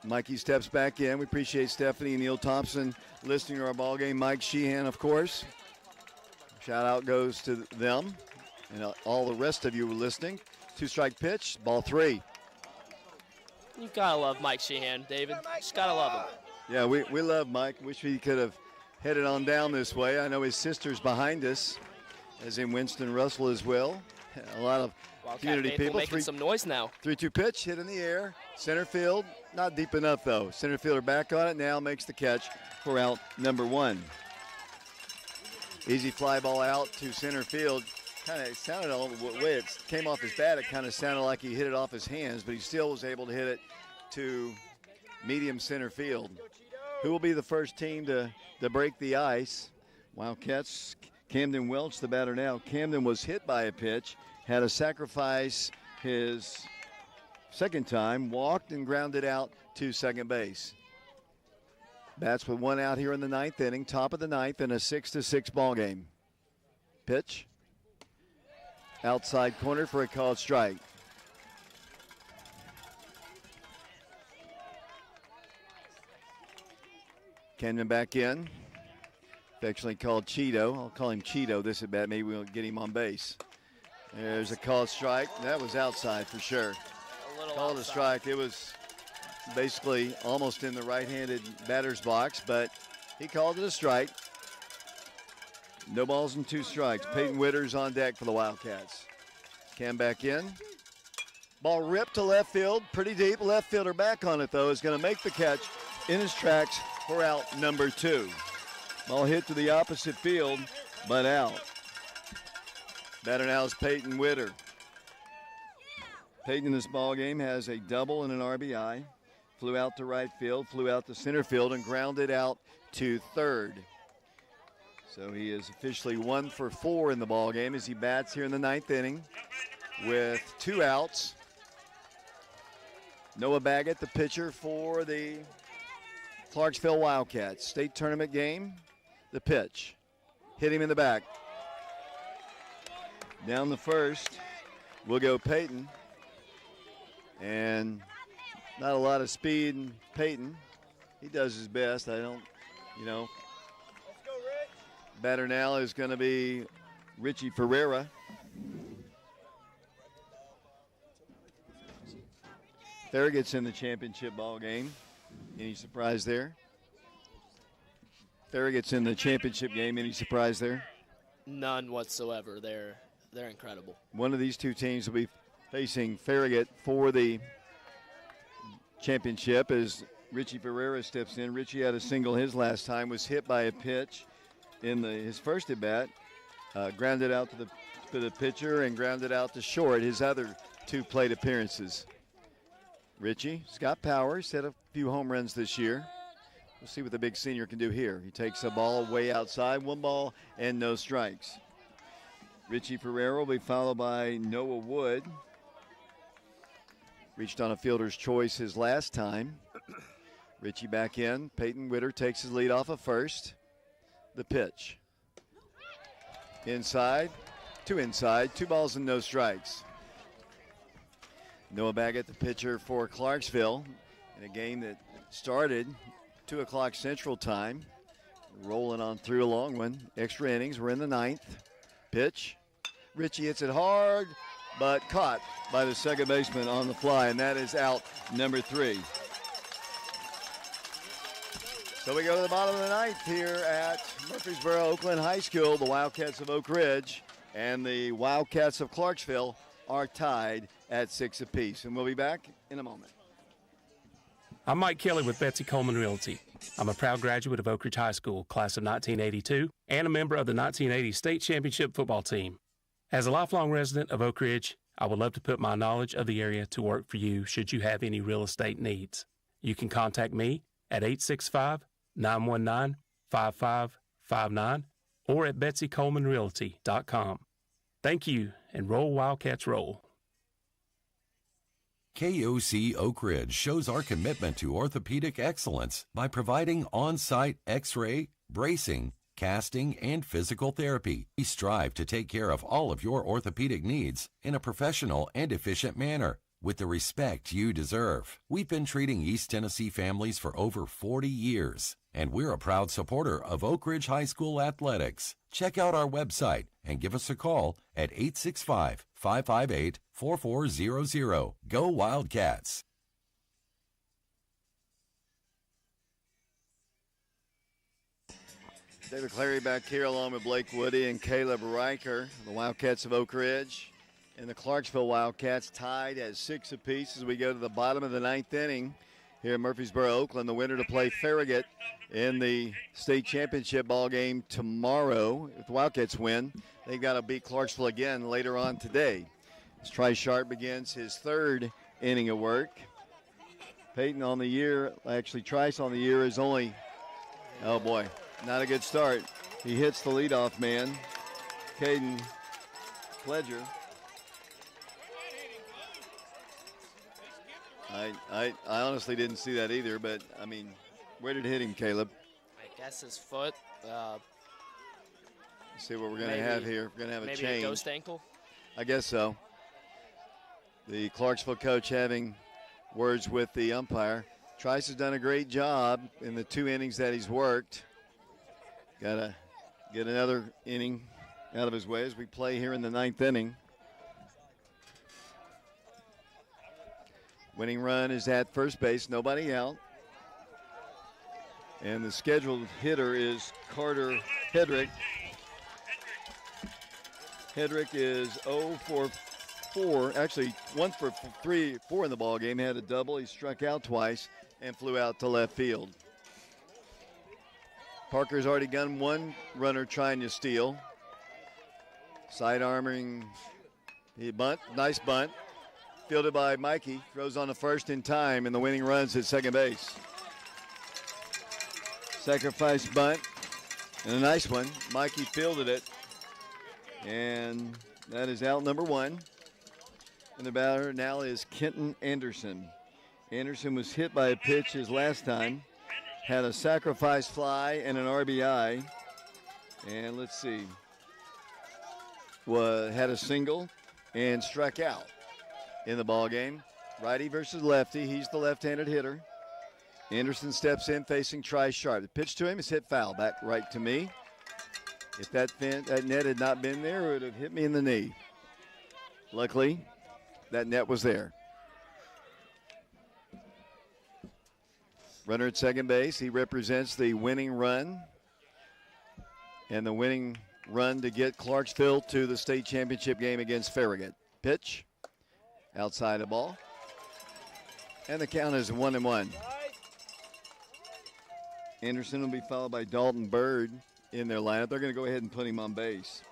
Mikey steps back in. We appreciate Stephanie and Neil Thompson listening to our ball game. Mike Sheehan, of course. Shout out goes to them and all the rest of you were listening. 2-strike pitch, ball 3. You gotta love Mike Sheehan, David. Just gotta love him. Yeah, we love Mike. Wish we could have headed on down this way. I know his sister's behind us, as in Winston Russell as well. A lot of Wildcat community people. Making some noise now. 3-2 pitch, hit in the air. Center field, not deep enough though. Center fielder back on it now, makes the catch for out number 1. Easy fly ball out to center field. Kind of sounded all the way it came off his bat. It kind of sounded like he hit it off his hands, but he still was able to hit it to medium center field. Who will be the first team to break the ice? Wildcats, Camden Welch, the batter now. Camden was hit by a pitch, had to sacrifice his second time, walked and grounded out to second base. Bats with 1 out here in the 9th inning, top of the 9th, in a 6-6 ball game. Pitch. Outside corner for a called strike. Kenman back in. Affectionately called Cheeto. I'll call him Cheeto this at bat. Maybe we'll get him on base. There's a called strike. That was outside for sure. Called a strike. It was basically almost in the right-handed batter's box, but he called it a strike. No balls and 2 strikes. Peyton Witter's on deck for the Wildcats. Cam back in. Ball ripped to left field, pretty deep. Left fielder back on it, though, is going to make the catch in his tracks for out number 2. Ball hit to the opposite field, but out. Batter now is Peyton Witter. Peyton in this ball game has a double and an RBI. Flew out to right field, flew out to center field, and grounded out to third. So he is officially 1 for 4 in the ball game as he bats here in the 9th inning with 2 outs. Noah Baggett, the pitcher for the Clarksville Wildcats. State tournament game, the pitch. Hit him in the back. Down the first will go Peyton. And not a lot of speed in Peyton. He does his best. Batter now is going to be Richie Ferreira. Farragut's in the championship ball game. Any surprise there? Farragut's in the championship game. Any surprise there? None whatsoever. They're incredible. One of these two teams will be facing Farragut for the championship as Richie Ferreira steps in. Richie had a single his last time, was hit by a pitch in his first at bat, grounded out to the pitcher and grounded out to short his other 2 plate appearances. Richie's got power. He's hit a few home runs this year. We'll see what the big senior can do here. He takes a ball way outside, 1 ball and no strikes. Richie Ferreira will be followed by Noah Wood. Reached on a fielder's choice his last time. Richie back in. Peyton Witter takes his lead off of first. The pitch. Inside, 2 balls and no strikes. Noah Baggett, the pitcher for Clarksville, in a game that started 2 o'clock Central Time. Rolling on through a long one. Extra innings. We're in the 9th. Pitch. Richie hits it hard, but caught by the second baseman on the fly, and that is out number 3. So we go to the bottom of the 9th here at Murfreesboro Oakland High School. The Wildcats of Oak Ridge and the Wildcats of Clarksville are tied at 6 apiece. And we'll be back in a moment. I'm Mike Kelly with Betsy Coleman Realty. I'm a proud graduate of Oak Ridge High School, class of 1982, and a member of the 1980 state championship football team. As a lifelong resident of Oak Ridge, I would love to put my knowledge of the area to work for you should you have any real estate needs. You can contact me at 865-919-5559 or at betsycolemanrealty.com. Thank you, and roll Wildcats roll. KOC Oak Ridge shows our commitment to orthopedic excellence by providing on-site x-ray, bracing, casting, and physical therapy. We strive to take care of all of your orthopedic needs in a professional and efficient manner with the respect you deserve. We've been treating East Tennessee families for over 40 years, and we're a proud supporter of Oak Ridge High School athletics. Check out our website and give us a call at 865-558-4400. Go Wildcats! David Clary back here along with Blake Woody and Caleb Riker. The Wildcats of Oak Ridge and the Clarksville Wildcats tied at 6 apiece as we go to the bottom of the 9th inning here at Murfreesboro, Oakland. The winner to play Farragut in the state championship ball game tomorrow. If the Wildcats win, they've got to beat Clarksville again later on today. As Trice Sharp begins his 3rd inning of work. Peyton on the year, actually Trice on the year is only, oh boy, not a good start. He hits the leadoff man, Caden Pledger. I honestly didn't see that either, but, I mean, where did it hit him, Caleb? I guess his foot. Let's see what we're going to have here. We're going to have a change. Maybe a ghost ankle? I guess so. The Clarksville coach having words with the umpire. Trice has done a great job in the 2 innings that he's worked. Got to get another inning out of his way as we play here in the 9th inning. Winning run is at first base, nobody out. And the scheduled hitter is Carter Hedrick. Hedrick is 0 for 4, actually 1 for 4 in the ball game. Had a double, he struck out twice and flew out to left field. Parker's already got 1 runner trying to steal. Side arming, he bunt, nice bunt. Fielded by Mikey, throws on the first in time, and the winning run's at second base. Sacrifice bunt, and a nice one. Mikey fielded it, and that is out number 1. And the batter now is Kenton Anderson. Anderson was hit by a pitch his last time, had a sacrifice fly and an RBI, and let's see, had a single and struck out in the ball game. Righty versus lefty. He's the left-handed hitter. Anderson steps in facing Trice Sharp. The pitch to him is hit foul. Back right to me. If that net had not been there, it would have hit me in the knee. Luckily, that net was there. Runner at second base. He represents the winning run and the winning run to get Clarksville to the state championship game against Farragut. Pitch. Outside the ball. And the count is 1-1. Anderson will be followed by Dalton Bird in their lineup. They're going to go ahead and put him on base.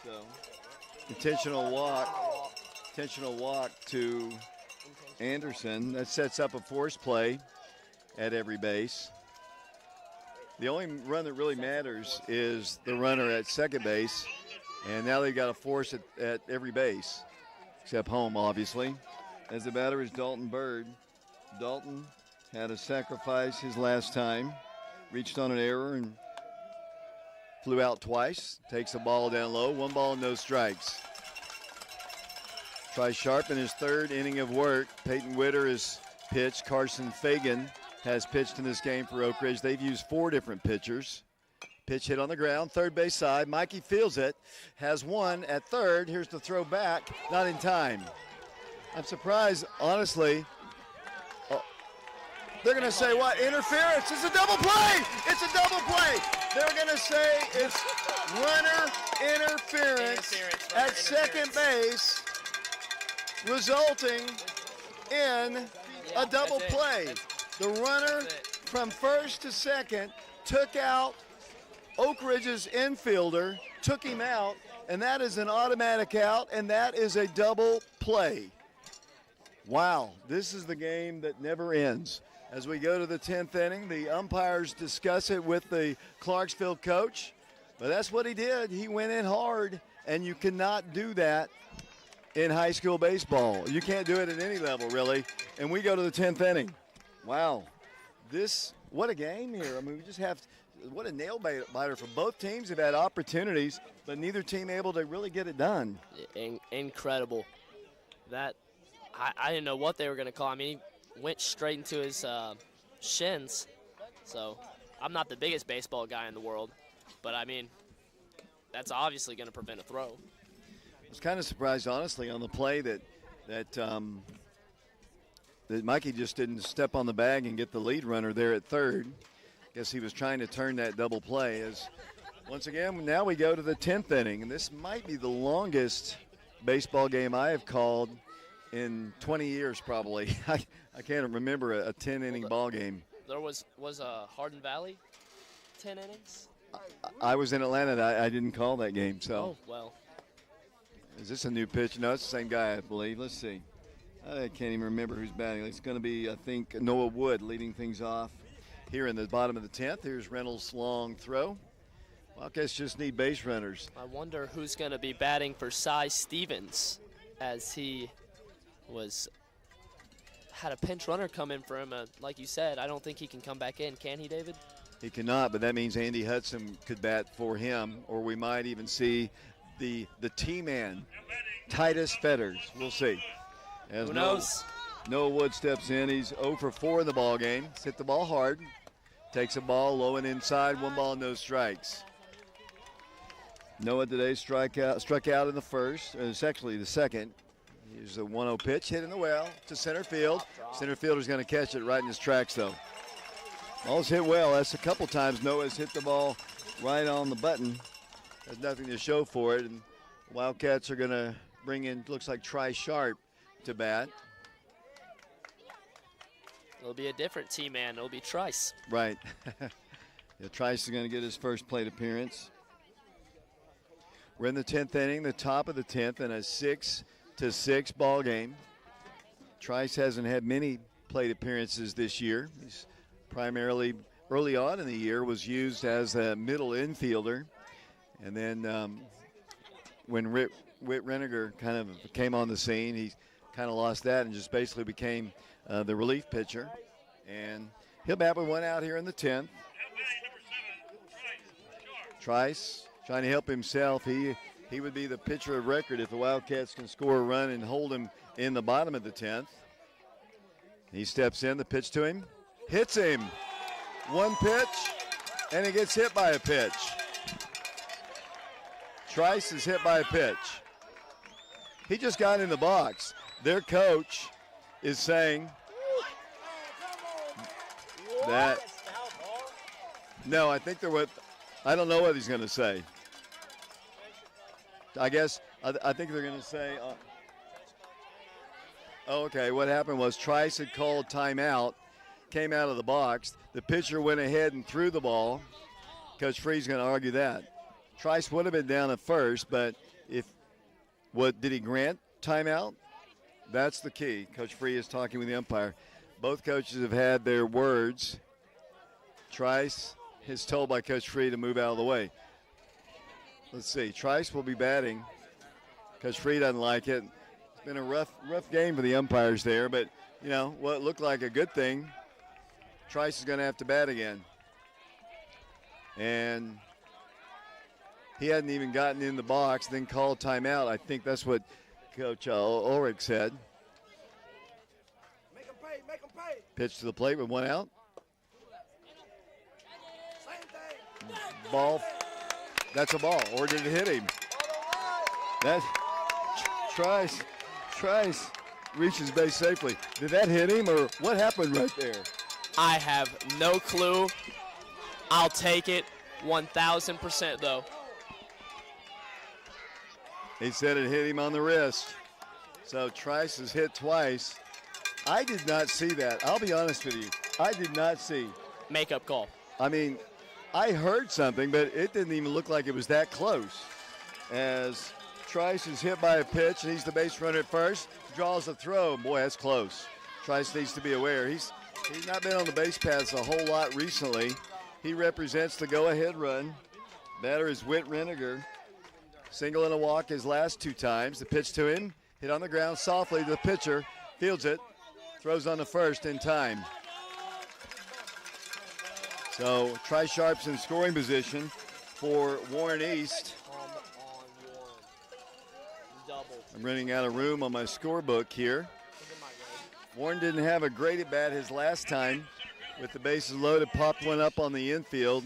So, intentional walk to Anderson. That sets up a force play at every base. The only run that really matters is the runner at second base. And now they've got a force at every base, except home, obviously. As the batter is Dalton Bird. Dalton had a sacrifice his last time, reached on an error and flew out twice. Takes a ball down low, 1 ball, no strikes. Tries Sharp in his third inning of work. Peyton Witter has pitched. Carson Fagan has pitched in this game for Oak Ridge. They've used 4 different pitchers. Pitch hit on the ground, third base side. Mikey fields it, has one at third. Here's the throw back, not in time. I'm surprised, honestly. They're going to say what? Interference. It's a double play. It's a double play. They're going to say it's runner interference at second base, resulting in a double play. The runner from first to second took out Oak Ridge's infielder, took him out, and that is an automatic out, and that is a double play. Wow, this is the game that never ends. As we go to the 10th inning, the umpires discuss it with the Clarksville coach, but that's what he did. He went in hard, and you cannot do that in high school baseball. You can't do it at any level, really. And we go to the 10th inning. Wow, what a game here. I mean, we just have what a nail biter for both teams. Have had opportunities, but neither team able to really get it done. Incredible. That I didn't know what they were going to call. I mean, he went straight into his shins. So I'm not the biggest baseball guy in the world, but I mean, that's obviously going to prevent a throw. I was kind of surprised, honestly, on the play that Mikey just didn't step on the bag and get the lead runner there at third. Guess he was trying to turn that double play. As once again, now we go to the 10th inning, and this might be the longest baseball game I have called in 20 years, probably. I can't remember a 10-inning ball game. There was Hardin Valley 10 innings? I was in Atlanta. I didn't call that game. So. Oh, well. Is this a new pitch? No, it's the same guy, I believe. Let's see. I can't even remember who's batting. It's going to be, I think, Noah Wood leading things off here in the bottom of the 10th. Here's Reynolds' long throw. Wildcats just need base runners. I wonder who's going to be batting for Cy Stevens, as he had a pinch runner come in for him. Like you said, I don't think he can come back in. Can he, David? He cannot, but that means Andy Hudson could bat for him, or we might even see the T-man, Titus Fetters. We'll see. As who knows? Noah Wood steps in. He's 0 for 4 in the ball game. He's hit the ball hard. Takes a ball low and inside. 1 ball, no strikes. Noah today struck out in the first. It's actually the second. Here's a 1-0 pitch hit in the well to center field. Center fielder's going to catch it right in his tracks, though. Ball's hit well. That's a couple times Noah's hit the ball right on the button. There's nothing to show for it. And Wildcats are going to bring in, looks like Tri Sharp to bat. It'll be a different T-man. It'll be Trice. Right. Yeah, Trice is going to get his first plate appearance. We're in the 10th inning, the top of the 10th, in a 6-6 ball game. Trice hasn't had many plate appearances this year. He's primarily, early on in the year, was used as a middle infielder. And then when Whit Reniger kind of came on the scene, he kind of lost that and just basically became the relief pitcher. And he'll bat with 1 out here in the 10th. Trice trying to help himself. He would be the pitcher of record if the Wildcats can score a run and hold him in the bottom of the 10th. He steps in, the pitch to him, hits him. 1 pitch, and he gets hit by a pitch. Trice is hit by a pitch. He just got in the box. Their coach is saying, That. No, I think I don't know what he's going to say. I guess I think they're going to say. Okay, what happened was Trice had called timeout, came out of the box. The pitcher went ahead and threw the ball. Coach Free's going to argue that. Trice would have been down at first, but did he grant timeout? That's the key. Coach Free is talking with the umpire. Both coaches have had their words. Trice is told by Coach Free to move out of the way. Let's see. Trice will be batting. Coach Free doesn't like it. It's been a rough game for the umpires there, but, what looked like a good thing, Trice is going to have to bat again. And he hadn't even gotten in the box, then called timeout. I think that's what Coach Ulrich said. Make 'em pay, make 'em pay. Pitch to the plate with one out. Ball. That's a ball. Or did it hit him? That Trice reaches base safely. Did that hit him, or what happened right there? I have no clue. I'll take it 1,000% though. He said it hit him on the wrist. So Trice is hit twice. I did not see that. I'll be honest with you. I did not see. Makeup call. I mean, I heard something, but it didn't even look like it was that close. As Trice is hit by a pitch, and he's the base runner at first, draws a throw. Boy, that's close. Trice needs to be aware. He's not been on the base paths a whole lot recently. He represents the go-ahead run. Batter is Whit Reniger. Single and a walk his last 2 times. The pitch to him, hit on the ground softly. The pitcher fields it, throws on the first in time. So Trice Sharp's in scoring position for Warren East. I'm running out of room on my scorebook here. Warren didn't have a great at bat his last time. With the bases loaded, popped one up on the infield.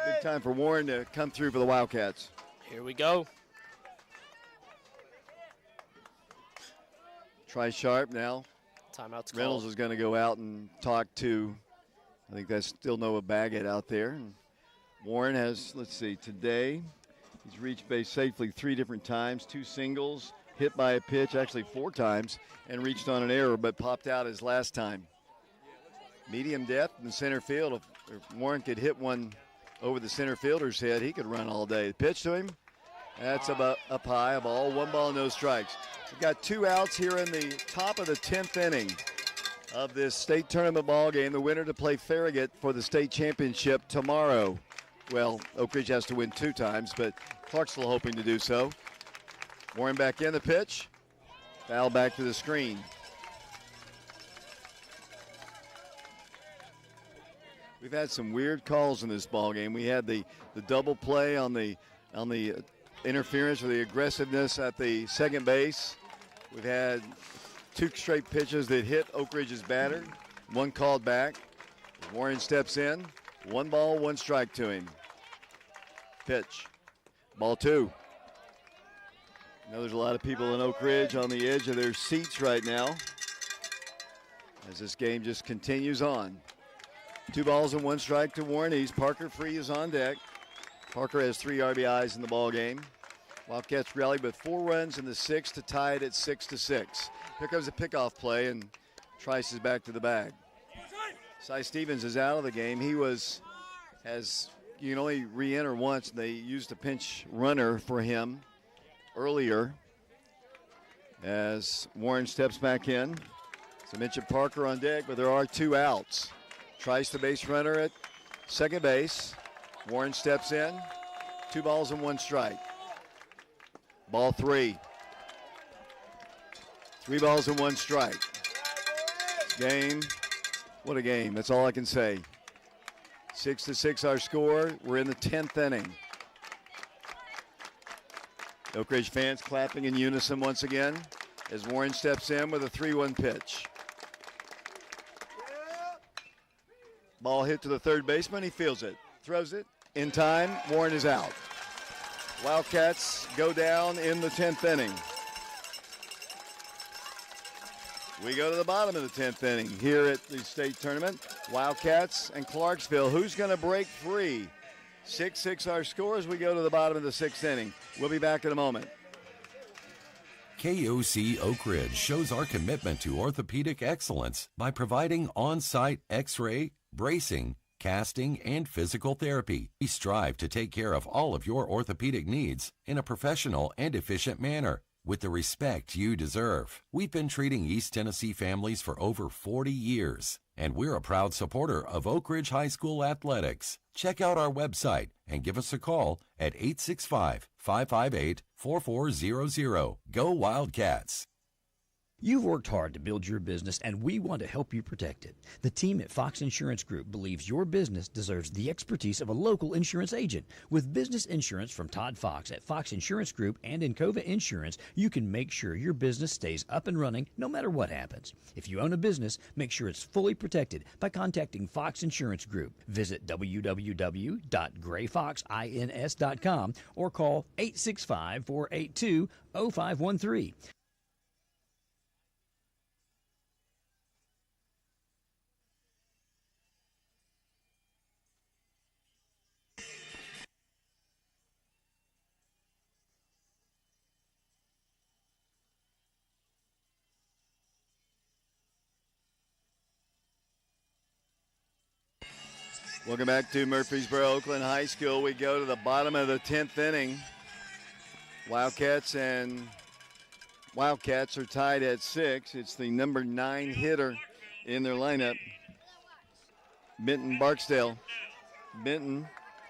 Big time for Warren to come through for the Wildcats. Here we go. Trice Sharp now. Timeout's Reynolds called. is going to go out and talk to, I think that's still Noah Baggett out there. And Warren has, let's see, today he's reached base safely 3 different times, 2 singles, hit by a pitch, actually 4 times, and reached on an error, but popped out his last time. Medium depth in center field. If Warren could hit one over the center fielder's head, he could run all day. The pitch to him, that's about up high, a ball, 1 ball, no strikes. We've got 2 outs here in the top of the 10th inning of this state tournament ball game. The winner to play Farragut for the state championship tomorrow. Well, Oak Ridge has to win 2 times, but Clarksville hoping to do so. Warren back in the pitch. Foul back to the screen. We've had some weird calls in this ball game. We had the double play on the interference or the aggressiveness at the second base. We've had 2 straight pitches that hit Oak Ridge's batter. 1 called back. Warren steps in. 1 ball, 1 strike to him. Pitch. Ball 2. I know there's a lot of people in Oak Ridge on the edge of their seats right now as this game just continues on. 2 balls and 1 strike to Warren East. Parker Free is on deck. Parker has 3 RBIs in the ball game. Wildcats rallied with 4 runs in the 6th to tie it at 6-6. Here comes a pickoff play, and Trice is back to the bag. Cy Stevens is out of the game. You can only re-enter once. They used a pinch runner for him earlier as Warren steps back in. So I mentioned Parker on deck, but there are 2 outs. Trice the base runner at second base. Warren steps in. 2 balls and 1 strike. Ball 3. 3 balls and 1 strike. Game. What a game. That's all I can say. 6-6 our score. We're in the 10th inning. Oak Ridge fans clapping in unison once again as Warren steps in with a 3-1 pitch. Ball hit to the third baseman. He fields it. Throws it. In time, Warren is out. Wildcats go down in the 10th inning. We go to the bottom of the 10th inning here at the state tournament. Wildcats and Clarksville. Who's going to break free? 6-6 our score as we go to the bottom of the 6th inning. We'll be back in a moment. KOC Oak Ridge shows our commitment to orthopedic excellence by providing on-site x-ray, bracing, casting, and physical therapy. We strive to take care of all of your orthopedic needs in a professional and efficient manner with the respect you deserve. We've been treating East Tennessee families for over 40 years, and we're a proud supporter of Oak Ridge High School athletics. Check out our website and give us a call at 865-558-4400. Go Wildcats! You've worked hard to build your business, and we want to help you protect it. The team at Fox Insurance Group believes your business deserves the expertise of a local insurance agent. With business insurance from Todd Fox at Fox Insurance Group and Encova Insurance, you can make sure your business stays up and running no matter what happens. If you own a business, make sure it's fully protected by contacting Fox Insurance Group. Visit www.grayfoxins.com or call 865-482-0513. Welcome back to Murfreesboro Oakland High School. We go to the bottom of the 10th inning. Wildcats are tied at 6. It's the number 9 hitter in their lineup, Benton Barksdale. Benton,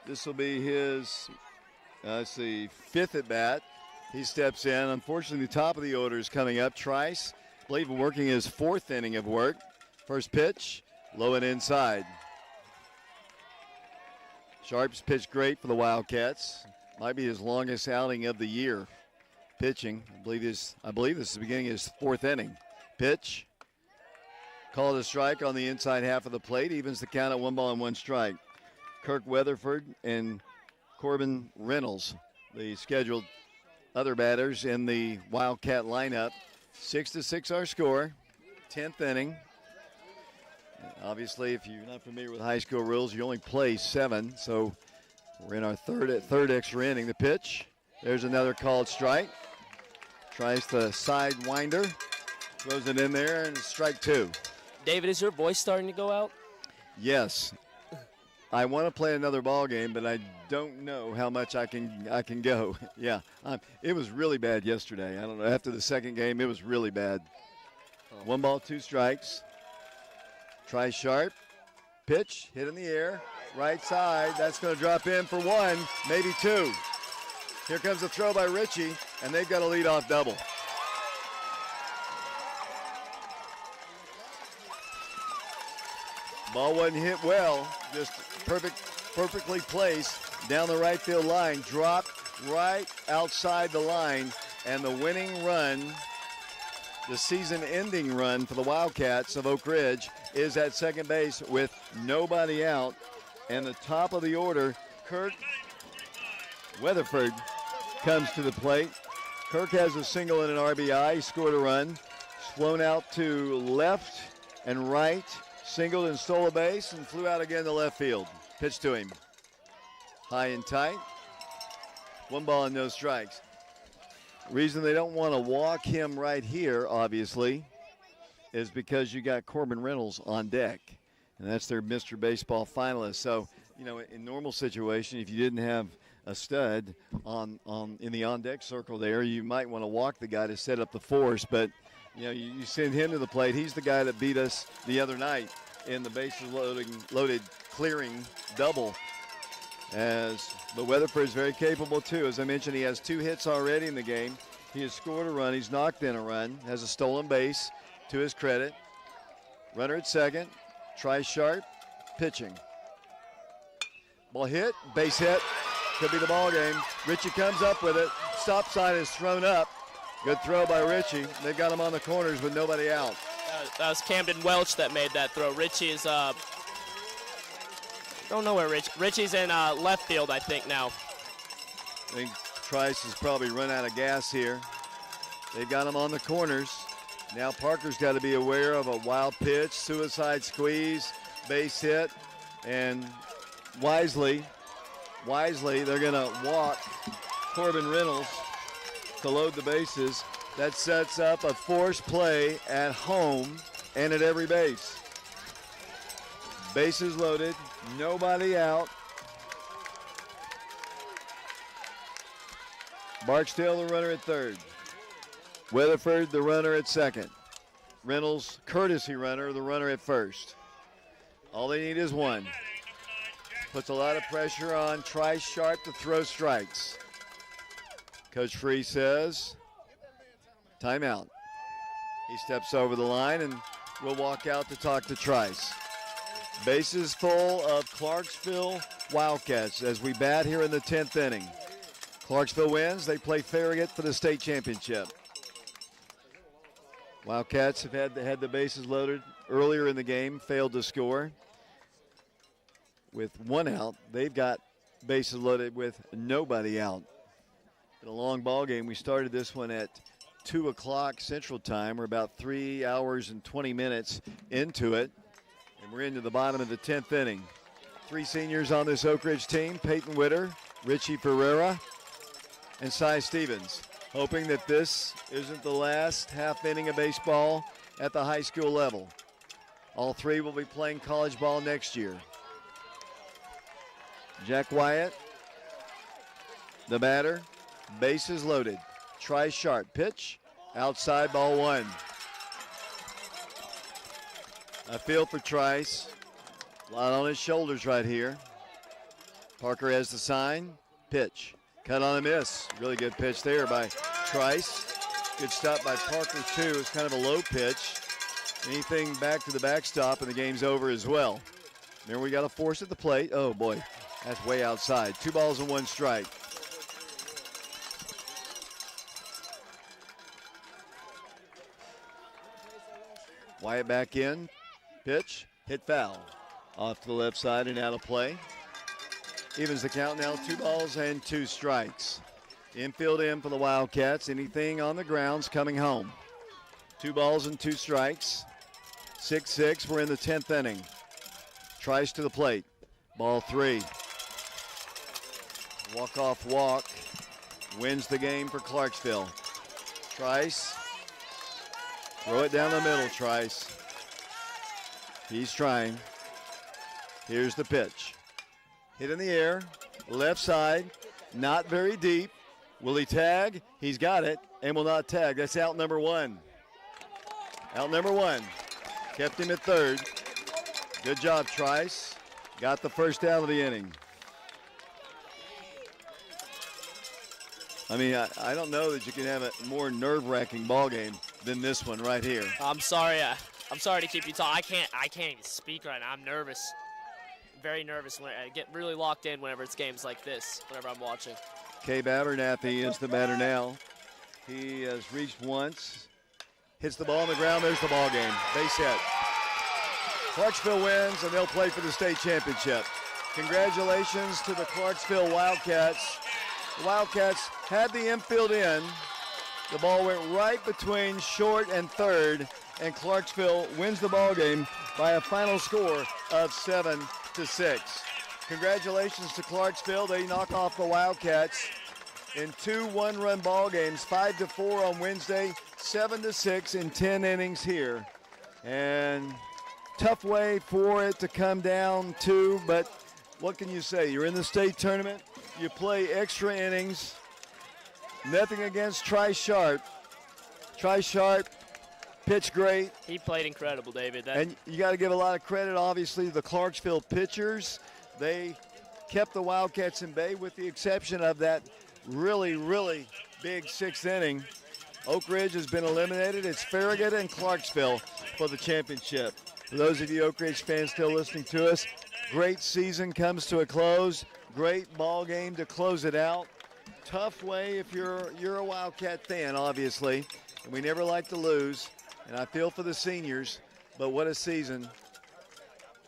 this will be his, 5th at bat. He steps in. Unfortunately, the top of the order is coming up. Trice, I believe, working his 4th inning of work. First pitch, low and inside. Sharp's pitched great for the Wildcats. Might be his longest outing of the year pitching. I believe this is the beginning of his 4th inning. Pitch. Called a strike on the inside half of the plate. Evens the count at 1-1 strike. Kirk Weatherford and Corbin Reynolds, the scheduled other batters in the Wildcat lineup. 6-6 our score. 10th inning. Obviously, if you're not familiar with high school rules, you only play 7. So we're in our third extra inning. The pitch. There's another called strike. Tries the side winder. Throws it in there, and it's strike 2. David, is your voice starting to go out? Yes. I want to play another ball game, but I don't know how much I can go. Yeah, it was really bad yesterday. I don't know. After the second game, it was really bad. 1 ball, 2 strikes. Try Sharp. Pitch, hit in the air. Right side. That's going to drop in for 1, maybe 2. Here comes the throw by Ritchie, and they've got a leadoff double. Ball wasn't hit well, just perfectly placed down the right field line. Dropped right outside the line, and the winning run, the season-ending run for the Wildcats of Oak Ridge, is at second base with nobody out. And the top of the order, Kirk Weatherford, comes to the plate. Kirk has a single and an RBI. He scored a run. He's flown out to left and right, singled and stole a base, and flew out again to left field. Pitch to him. High and tight. 1 ball and no strikes. Reason they don't want to walk him right here, obviously, is because you got Corbin Reynolds on deck, and that's their Mr. Baseball finalist. So, in normal situation, if you didn't have a stud in the on-deck circle there, you might want to walk the guy to set up the force. But, you send him to the plate. He's the guy that beat us the other night in the bases loaded clearing double. But Weatherford is very capable, too. As I mentioned, he has 2 hits already in the game. He has scored a run. He's knocked in a run. Has a stolen base to his credit. Runner at second. Tries Sharp. Pitching. Ball hit. Base hit. Could be the ball game. Ritchie comes up with it. Stop sign is thrown up. Good throw by Ritchie. They've got him on the corners with nobody out. That was Camden Welch that made that throw. Ritchie is don't know where Ritchie's in left field, I think, now. I think Trice has probably run out of gas here. They've got him on the corners. Now Parker's got to be aware of a wild pitch, suicide squeeze, base hit, and wisely, they're going to walk Corbin Reynolds to load the bases. That sets up a forced play at home and at every base. Bases loaded, nobody out. Barksdale, the runner at third. Weatherford, the runner at second. Reynolds, courtesy runner, the runner at first. All they need is one. Puts a lot of pressure on Trice Sharp to throw strikes. Coach Free says, timeout. He steps over the line and will walk out to talk to Trice. Bases full of Clarksville Wildcats as we bat here in the 10th inning. Clarksville wins. They play Farragut for the state championship. Wildcats have had the bases loaded earlier in the game, failed to score. With one out, they've got bases loaded with nobody out. In a long ball game, we started this one at 2 o'clock Central Time. We're about 3 hours and 20 minutes into it, and we're into the bottom of the 10th inning. 3 seniors on this Oak Ridge team: Peyton Witter, Richie Ferreira, and Cy Stevens, hoping that this isn't the last half inning of baseball at the high school level. All 3 will be playing college ball next year. Jack Wyatt, the batter, bases loaded. Trice Sharp, pitch, outside, ball 1. A feel for Trice, a lot on his shoulders right here. Parker has the sign, pitch. Cut on a miss. Really good pitch there by Trice. Good stop by Parker, too. It's kind of a low pitch. Anything back to the backstop, and the game's over as well. Then we got a force at the plate. Oh, boy, that's way outside. 2 balls and 1 strike. Wyatt back in. Pitch. Hit foul. Off to the left side and out of play. Evens the count now, 2 balls and 2 strikes. Infield in for the Wildcats. Anything on the ground's coming home. 2 balls and 2 strikes. 6-6, we're in the 10th inning. Trice to the plate. Ball 3. Walk-off walk. Wins the game for Clarksville. Trice. Throw it down the middle, Trice. He's trying. Here's the pitch. Hit in the air, left side, not very deep. Will he tag? He's got it and will not tag. That's out number 1. Out number 1. Kept him at third. Good job, Trice. Got the first out of the inning. I mean, I don't know that you can have a more nerve-wracking ball game than this one right here. I'm sorry to keep you talking. I can't even speak right now. I'm nervous. Very nervous when I get really locked in whenever it's games like this, whenever I'm watching. Kay Abernathy is the batter now. He has reached once, hits the ball on the ground. There's the ball game. Base hit. Clarksville wins, and they'll play for the state championship. Congratulations to the Clarksville Wildcats. The Wildcats had the infield in. The ball went right between short and third, and Clarksville wins the ball game by a final score of 7-6. Congratulations to Clarksville. They knock off the Wildcats in 2 one-run ball games, 5-4 on Wednesday, 7-6 in 10 innings here. And tough way for it to come down to, but what can you say? You're in the state tournament. You play extra innings. Nothing against Trice Sharp. Trice Sharp pitched great. He played incredible, David. And you got to give a lot of credit, obviously, to the Clarksville pitchers. They kept the Wildcats in bay with the exception of that really, really big 6th inning. Oak Ridge has been eliminated. It's Farragut and Clarksville for the championship. For those of you Oak Ridge fans still listening to us, great season comes to a close. Great ball game to close it out. Tough way if you're a Wildcat fan, obviously. And we never like to lose. And I feel for the seniors, but what a season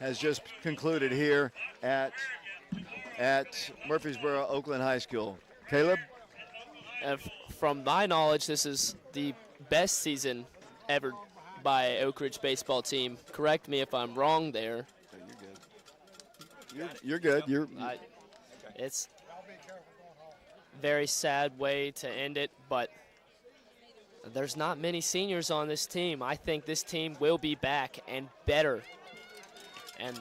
has just concluded here at Murfreesboro Oakland High School. Caleb? From my knowledge, this is the best season ever by an Oak Ridge baseball team. Correct me if I'm wrong there. You're good. It's a very sad way to end it, but there's not many seniors on this team. I think this team will be back and better. And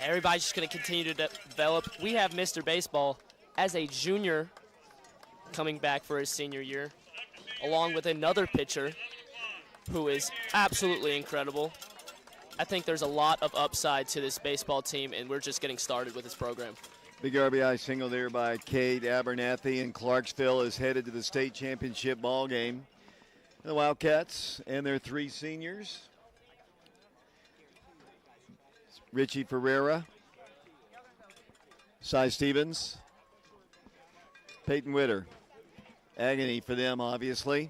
everybody's just going to continue to develop. We have Mr. Baseball as a junior coming back for his senior year, along with another pitcher who is absolutely incredible. I think there's a lot of upside to this baseball team, and we're just getting started with this program. Big RBI single there by Cade Abernathy, and Clarksville is headed to the state championship ball game. The Wildcats and their 3 seniors. Richie Ferreira, Cy Stevens, Peyton Witter. Agony for them, obviously.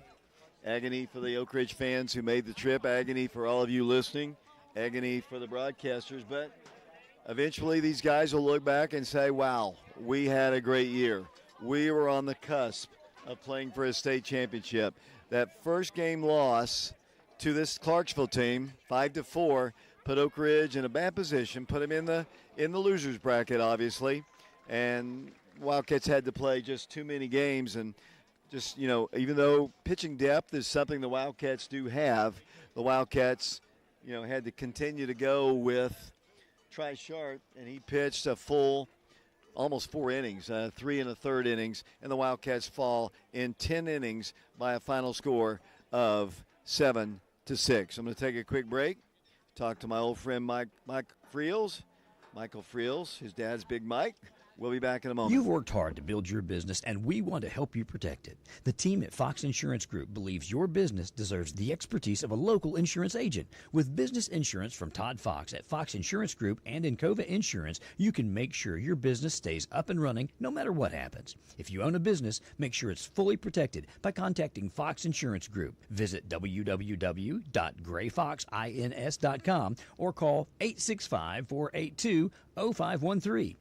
Agony for the Oak Ridge fans who made the trip. Agony for all of you listening. Agony for the broadcasters. But eventually these guys will look back and say, wow, we had a great year. We were on the cusp of playing for a state championship. That first game loss to this Clarksville team, 5-4, put Oak Ridge in a bad position, put them in the losers bracket, obviously. And Wildcats had to play just too many games. And just, even though pitching depth is something the Wildcats do have, the Wildcats, had to continue to go with Tri Sharp, and he pitched a full almost 4 innings, 3 1/3 innings, and the Wildcats fall in 10 innings by a final score of 7-6. I'm going to take a quick break, talk to my old friend Michael Friels, his dad's Big Mike. We'll be back in a moment. You've worked hard to build your business, and we want to help you protect it. The team at Fox Insurance Group believes your business deserves the expertise of a local insurance agent. With business insurance from Todd Fox at Fox Insurance Group and Encova Insurance, you can make sure your business stays up and running no matter what happens. If you own a business, make sure it's fully protected by contacting Fox Insurance Group. Visit www.grayfoxins.com or call 865-482-0513.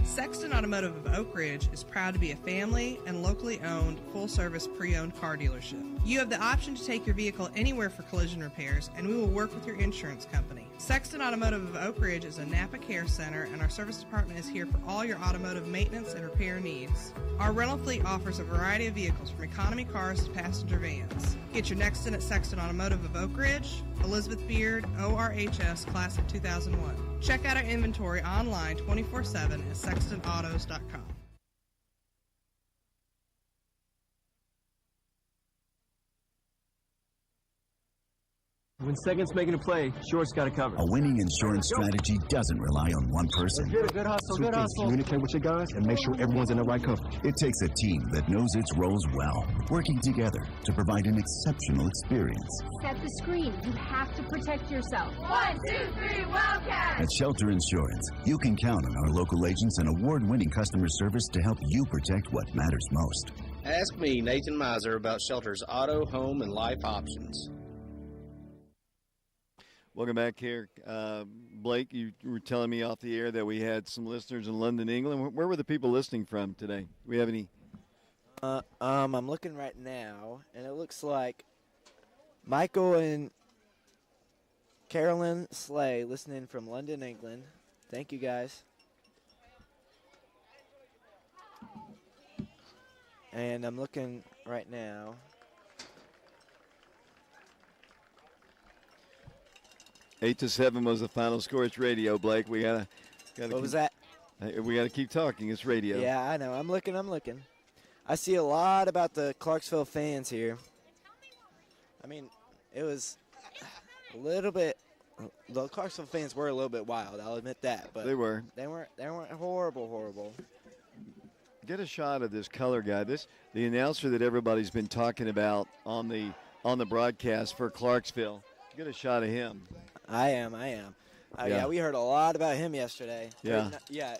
Sexton Automotive of Oak Ridge is proud to be a family and locally owned, full-service pre-owned car dealership. You have the option to take your vehicle anywhere for collision repairs, and we will work with your insurance company. Sexton Automotive of Oak Ridge is a Napa Care Center, and our service department is here for all your automotive maintenance and repair needs. Our rental fleet offers a variety of vehicles, from economy cars to passenger vans. Get your next in at Sexton Automotive of Oak Ridge, Elizabeth Beard, ORHS, Class of 2001. Check out our inventory online 24/7 at sextonautos.com. When second's making a play, short's got to cover. A winning insurance strategy doesn't rely on one person. Good hustle, good hustle. Communicate with your guys and make sure everyone's in the right coverage. It takes a team that knows its roles well, working together to provide an exceptional experience. Set the screen. You have to protect yourself. 1, 2, 3, Wildcat! At Shelter Insurance, you can count on our local agents and award-winning customer service to help you protect what matters most. Ask me, Nathan Miser, about Shelter's auto, home, and life options. Welcome back here. Blake, you were telling me off the air that we had some listeners in London, England. Where were the people listening from today? Do we have any? I'm looking right now, and it looks like Michael and Carolyn Slay listening from London, England. Thank you, guys. And I'm looking right now. Eight to 7 was the final score. It's radio, Blake. We gotta. What was that? We gotta keep talking. It's radio. Yeah, I know. I'm looking. I see a lot about the Clarksville fans here. I mean, it was a little bit. The Clarksville fans were a little bit wild. I'll admit that. But they were. They weren't horrible. Get a shot of this color guy. The announcer that everybody's been talking about on the broadcast for Clarksville. Get a shot of him. I am. Yeah, we heard a lot about him yesterday. Yeah.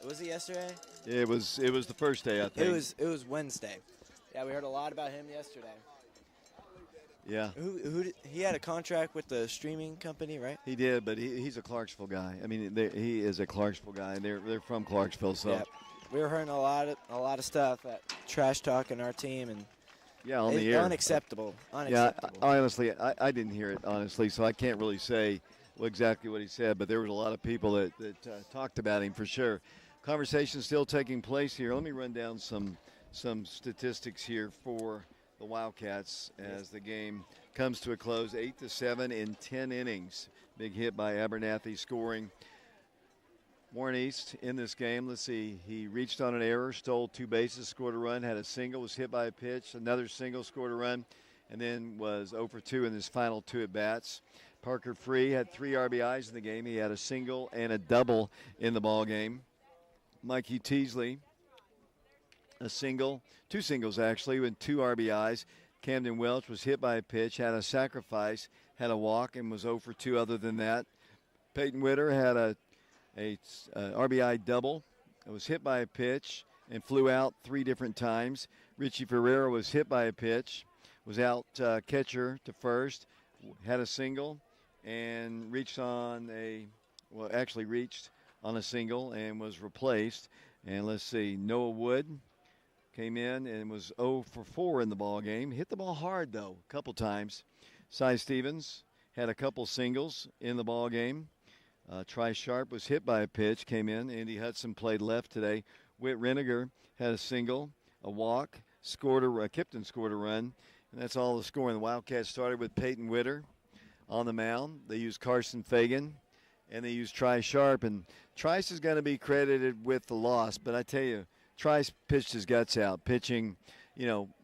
Was it yesterday? It was the first day, I think. It was Wednesday. Yeah, we heard a lot about him yesterday. Yeah. He had a contract with the streaming company, right? He did, but he's a Clarksville guy. I mean, he is a Clarksville guy, and they're from Clarksville. So yeah, we were hearing a lot of stuff that trash talking our team, and on the air, unacceptable. Yeah, honestly, I didn't hear it honestly, so I can't really say exactly what he said. But there was a lot of people that talked about him for sure. Conversation still taking place here. Let me run down some statistics here for the Wildcats as the game comes to a close. 8-7 in 10 innings. Big hit by Abernathy scoring. Warren East in this game. Let's see. He reached on an error, stole 2 bases, scored a run, had a single, was hit by a pitch, another single, scored a run, and then was 0 for 2 in his final 2 at-bats. Parker Free had 3 RBIs in the game. He had a single and a double in the ball game. Mikey Teasley, a single, 2 singles actually, with 2 RBIs. Camden Welch was hit by a pitch, had a sacrifice, had a walk, and was 0 for 2 other than that. Peyton Witter had a RBI double. It was hit by a pitch and flew out 3 different times. Richie Ferreira was hit by a pitch, was out catcher to first, had a single, and reached on a single and was replaced. And let's see, Noah Wood came in and was 0 for 4 in the ball game. Hit the ball hard, though, a couple times. Cy Stevens had a couple singles in the ball game. Tri Sharp was hit by a pitch, came in. Andy Hudson played left today. Whit Reniger had a single, a walk, Kipton scored a run, and that's all the scoring. The Wildcats started with Peyton Witter on the mound. They used Carson Fagan, and they used Tri Sharp. And Trice is going to be credited with the loss, but I tell you, Trice pitched his guts out, pitching,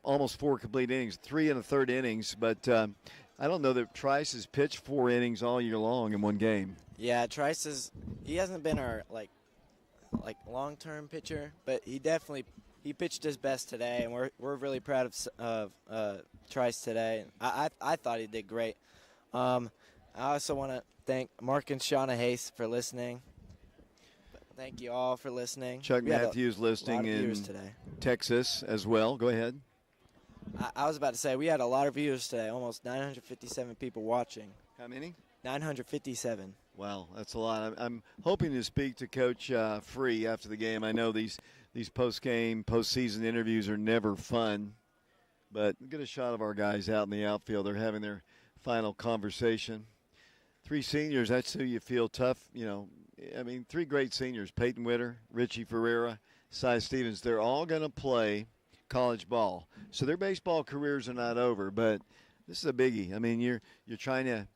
almost 4 complete innings, 3 1/3 innings. But I don't know that Trice has pitched 4 innings all year long in one game. Yeah, Trice he hasn't been our like long-term pitcher, but he pitched his best today, and we're really proud of Trice today. I thought he did great. I also want to thank Mark and Shauna Hayes for listening. Thank you all for listening. Chuck Matthews listening in today. Texas as well. Go ahead. I was about to say, we had a lot of viewers today, almost 957 people watching. How many? 957. Wow, that's a lot. I'm hoping to speak to Coach Free after the game. I know these post-game, postseason interviews are never fun, but get a shot of our guys out in the outfield. They're having their final conversation. 3 seniors, that's who you feel tough, 3 great seniors, Peyton Witter, Richie Ferreira, Cy Stevens. They're all going to play college ball. So their baseball careers are not over, but this is a biggie. I mean, you're trying to,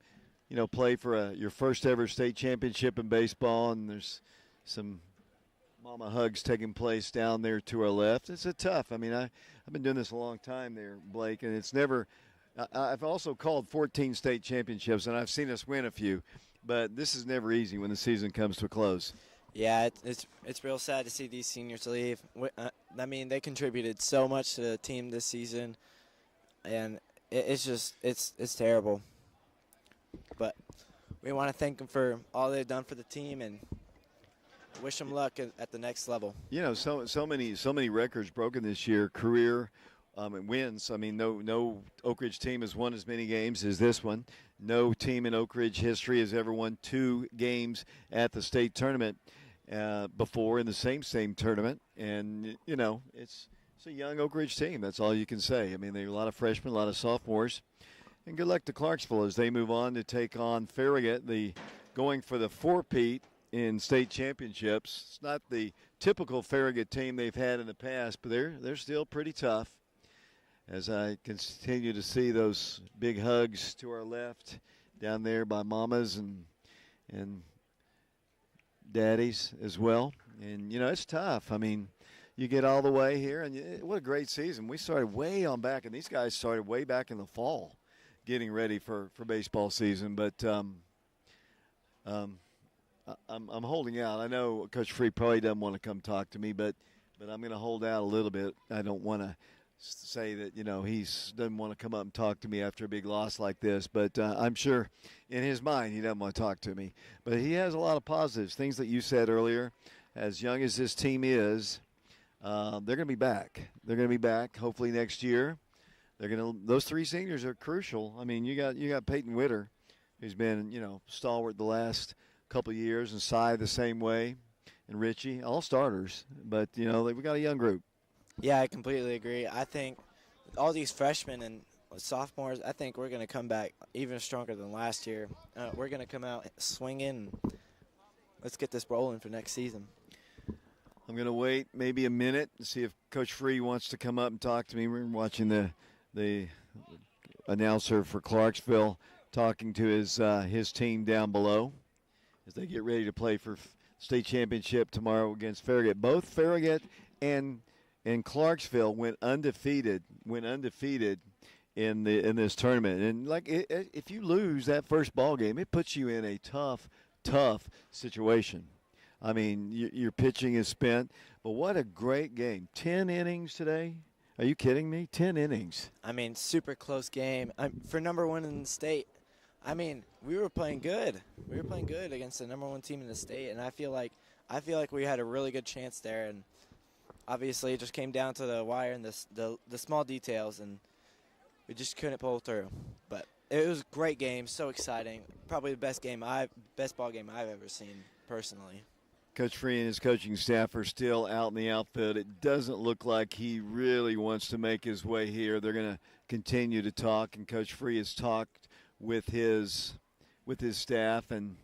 play for your first ever state championship in baseball, and there's some mama hugs taking place down there to our left. It's a tough. I mean, I've been doing this a long time there, Blake, and it's never – I've also called 14 state championships, and I've seen us win a few, but this is never easy when the season comes to a close. Yeah, it's real sad to see these seniors leave. They contributed so much to the team this season, and it's terrible. But we want to thank them for all they've done for the team and wish them luck at the next level. So many records broken this year, career and wins. I mean, no Oak Ridge team has won as many games as this one. No team in Oak Ridge history has ever won 2 games at the state tournament before in the same tournament. And, it's a young Oak Ridge team. That's all you can say. I mean, there are a lot of freshmen, a lot of sophomores. And good luck to Clarksville as they move on to take on Farragut, going for the 4-peat in state championships. It's not the typical Farragut team they've had in the past, but they're still pretty tough. As I continue to see those big hugs to our left down there by mamas and daddies as well. And, it's tough. I mean, you get all the way here, and what a great season. We started way on back, and these guys started way back in the fall getting ready for baseball season. But I'm holding out. I know Coach Free probably doesn't want to come talk to me, but I'm going to hold out a little bit. I don't want to say that, he doesn't want to come up and talk to me after a big loss like this. But I'm sure in his mind he doesn't want to talk to me. But he has a lot of positives, things that you said earlier. As young as this team is, they're going to be back. They're going to be back hopefully next year. those three seniors are crucial. I mean, you got Peyton Witter, who's been, stalwart the last couple of years, and Cy the same way, and Richie, all starters. But, we got a young group. Yeah, I completely agree. I think all these freshmen and sophomores, I think we're going to come back even stronger than last year. We're going to come out swinging. Let's get this rolling for next season. I'm going to wait maybe a minute and see if Coach Free wants to come up and talk to me. We're watching the announcer for Clarksville talking to his team down below as they get ready to play for state championship tomorrow against Farragut. Both Farragut and Clarksville went undefeated in this tournament. And if you lose that first ball game, it puts you in a tough situation. I mean, your pitching is spent, but what a great game. 10 innings today. Are you kidding me? 10 innings. I mean, super close game. For number one in the state, I mean, we were playing good. We were playing good against the number one team in the state, and I feel like we had a really good chance there. And obviously, it just came down to the wire and the small details, and we just couldn't pull through. But it was a great game, so exciting. Probably the best ball game I've ever seen personally. Coach Free and his coaching staff are still out in the outfield. It doesn't look like he really wants to make his way here. They're going to continue to talk, and Coach Free has talked with his staff. And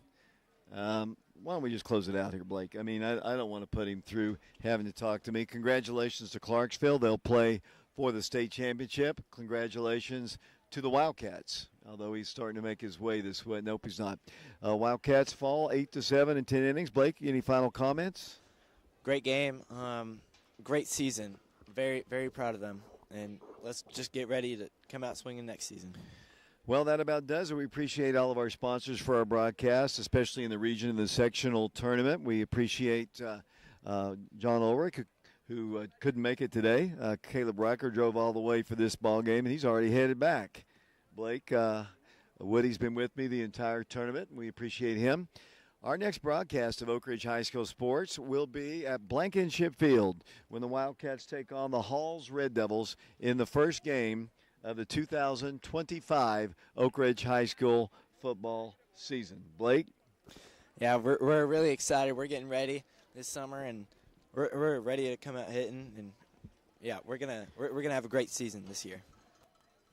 why don't we just close it out here, Blake? I mean, I don't want to put him through having to talk to me. Congratulations to Clarksville. They'll play for the state championship. Congratulations to the Wildcats, although he's starting to make his way this way. Nope, he's not. Wildcats fall 8-7 in 10 innings. Blake, any final comments? Great game. Great season. Very, very proud of them. And let's just get ready to come out swinging next season. Well, that about does it. We appreciate all of our sponsors for our broadcast, especially in the region in the sectional tournament. We appreciate John Ulrich, who couldn't make it today. Caleb Riker drove all the way for this ball game, and he's already headed back. Blake, Woody's been with me the entire tournament, and we appreciate him. Our next broadcast of Oak Ridge High School Sports will be at Blankenship Field when the Wildcats take on the Halls Red Devils in the first game of the 2025 Oak Ridge High School football season. Blake? Yeah, we're really excited. We're getting ready this summer, and we're ready to come out hitting, and yeah, we're gonna have a great season this year.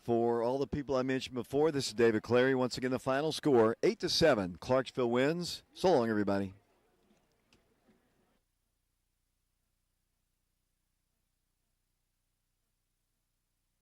For all the people I mentioned before, this is David Clary. Once again, the final score 8-7. Clarksville wins. So long, everybody.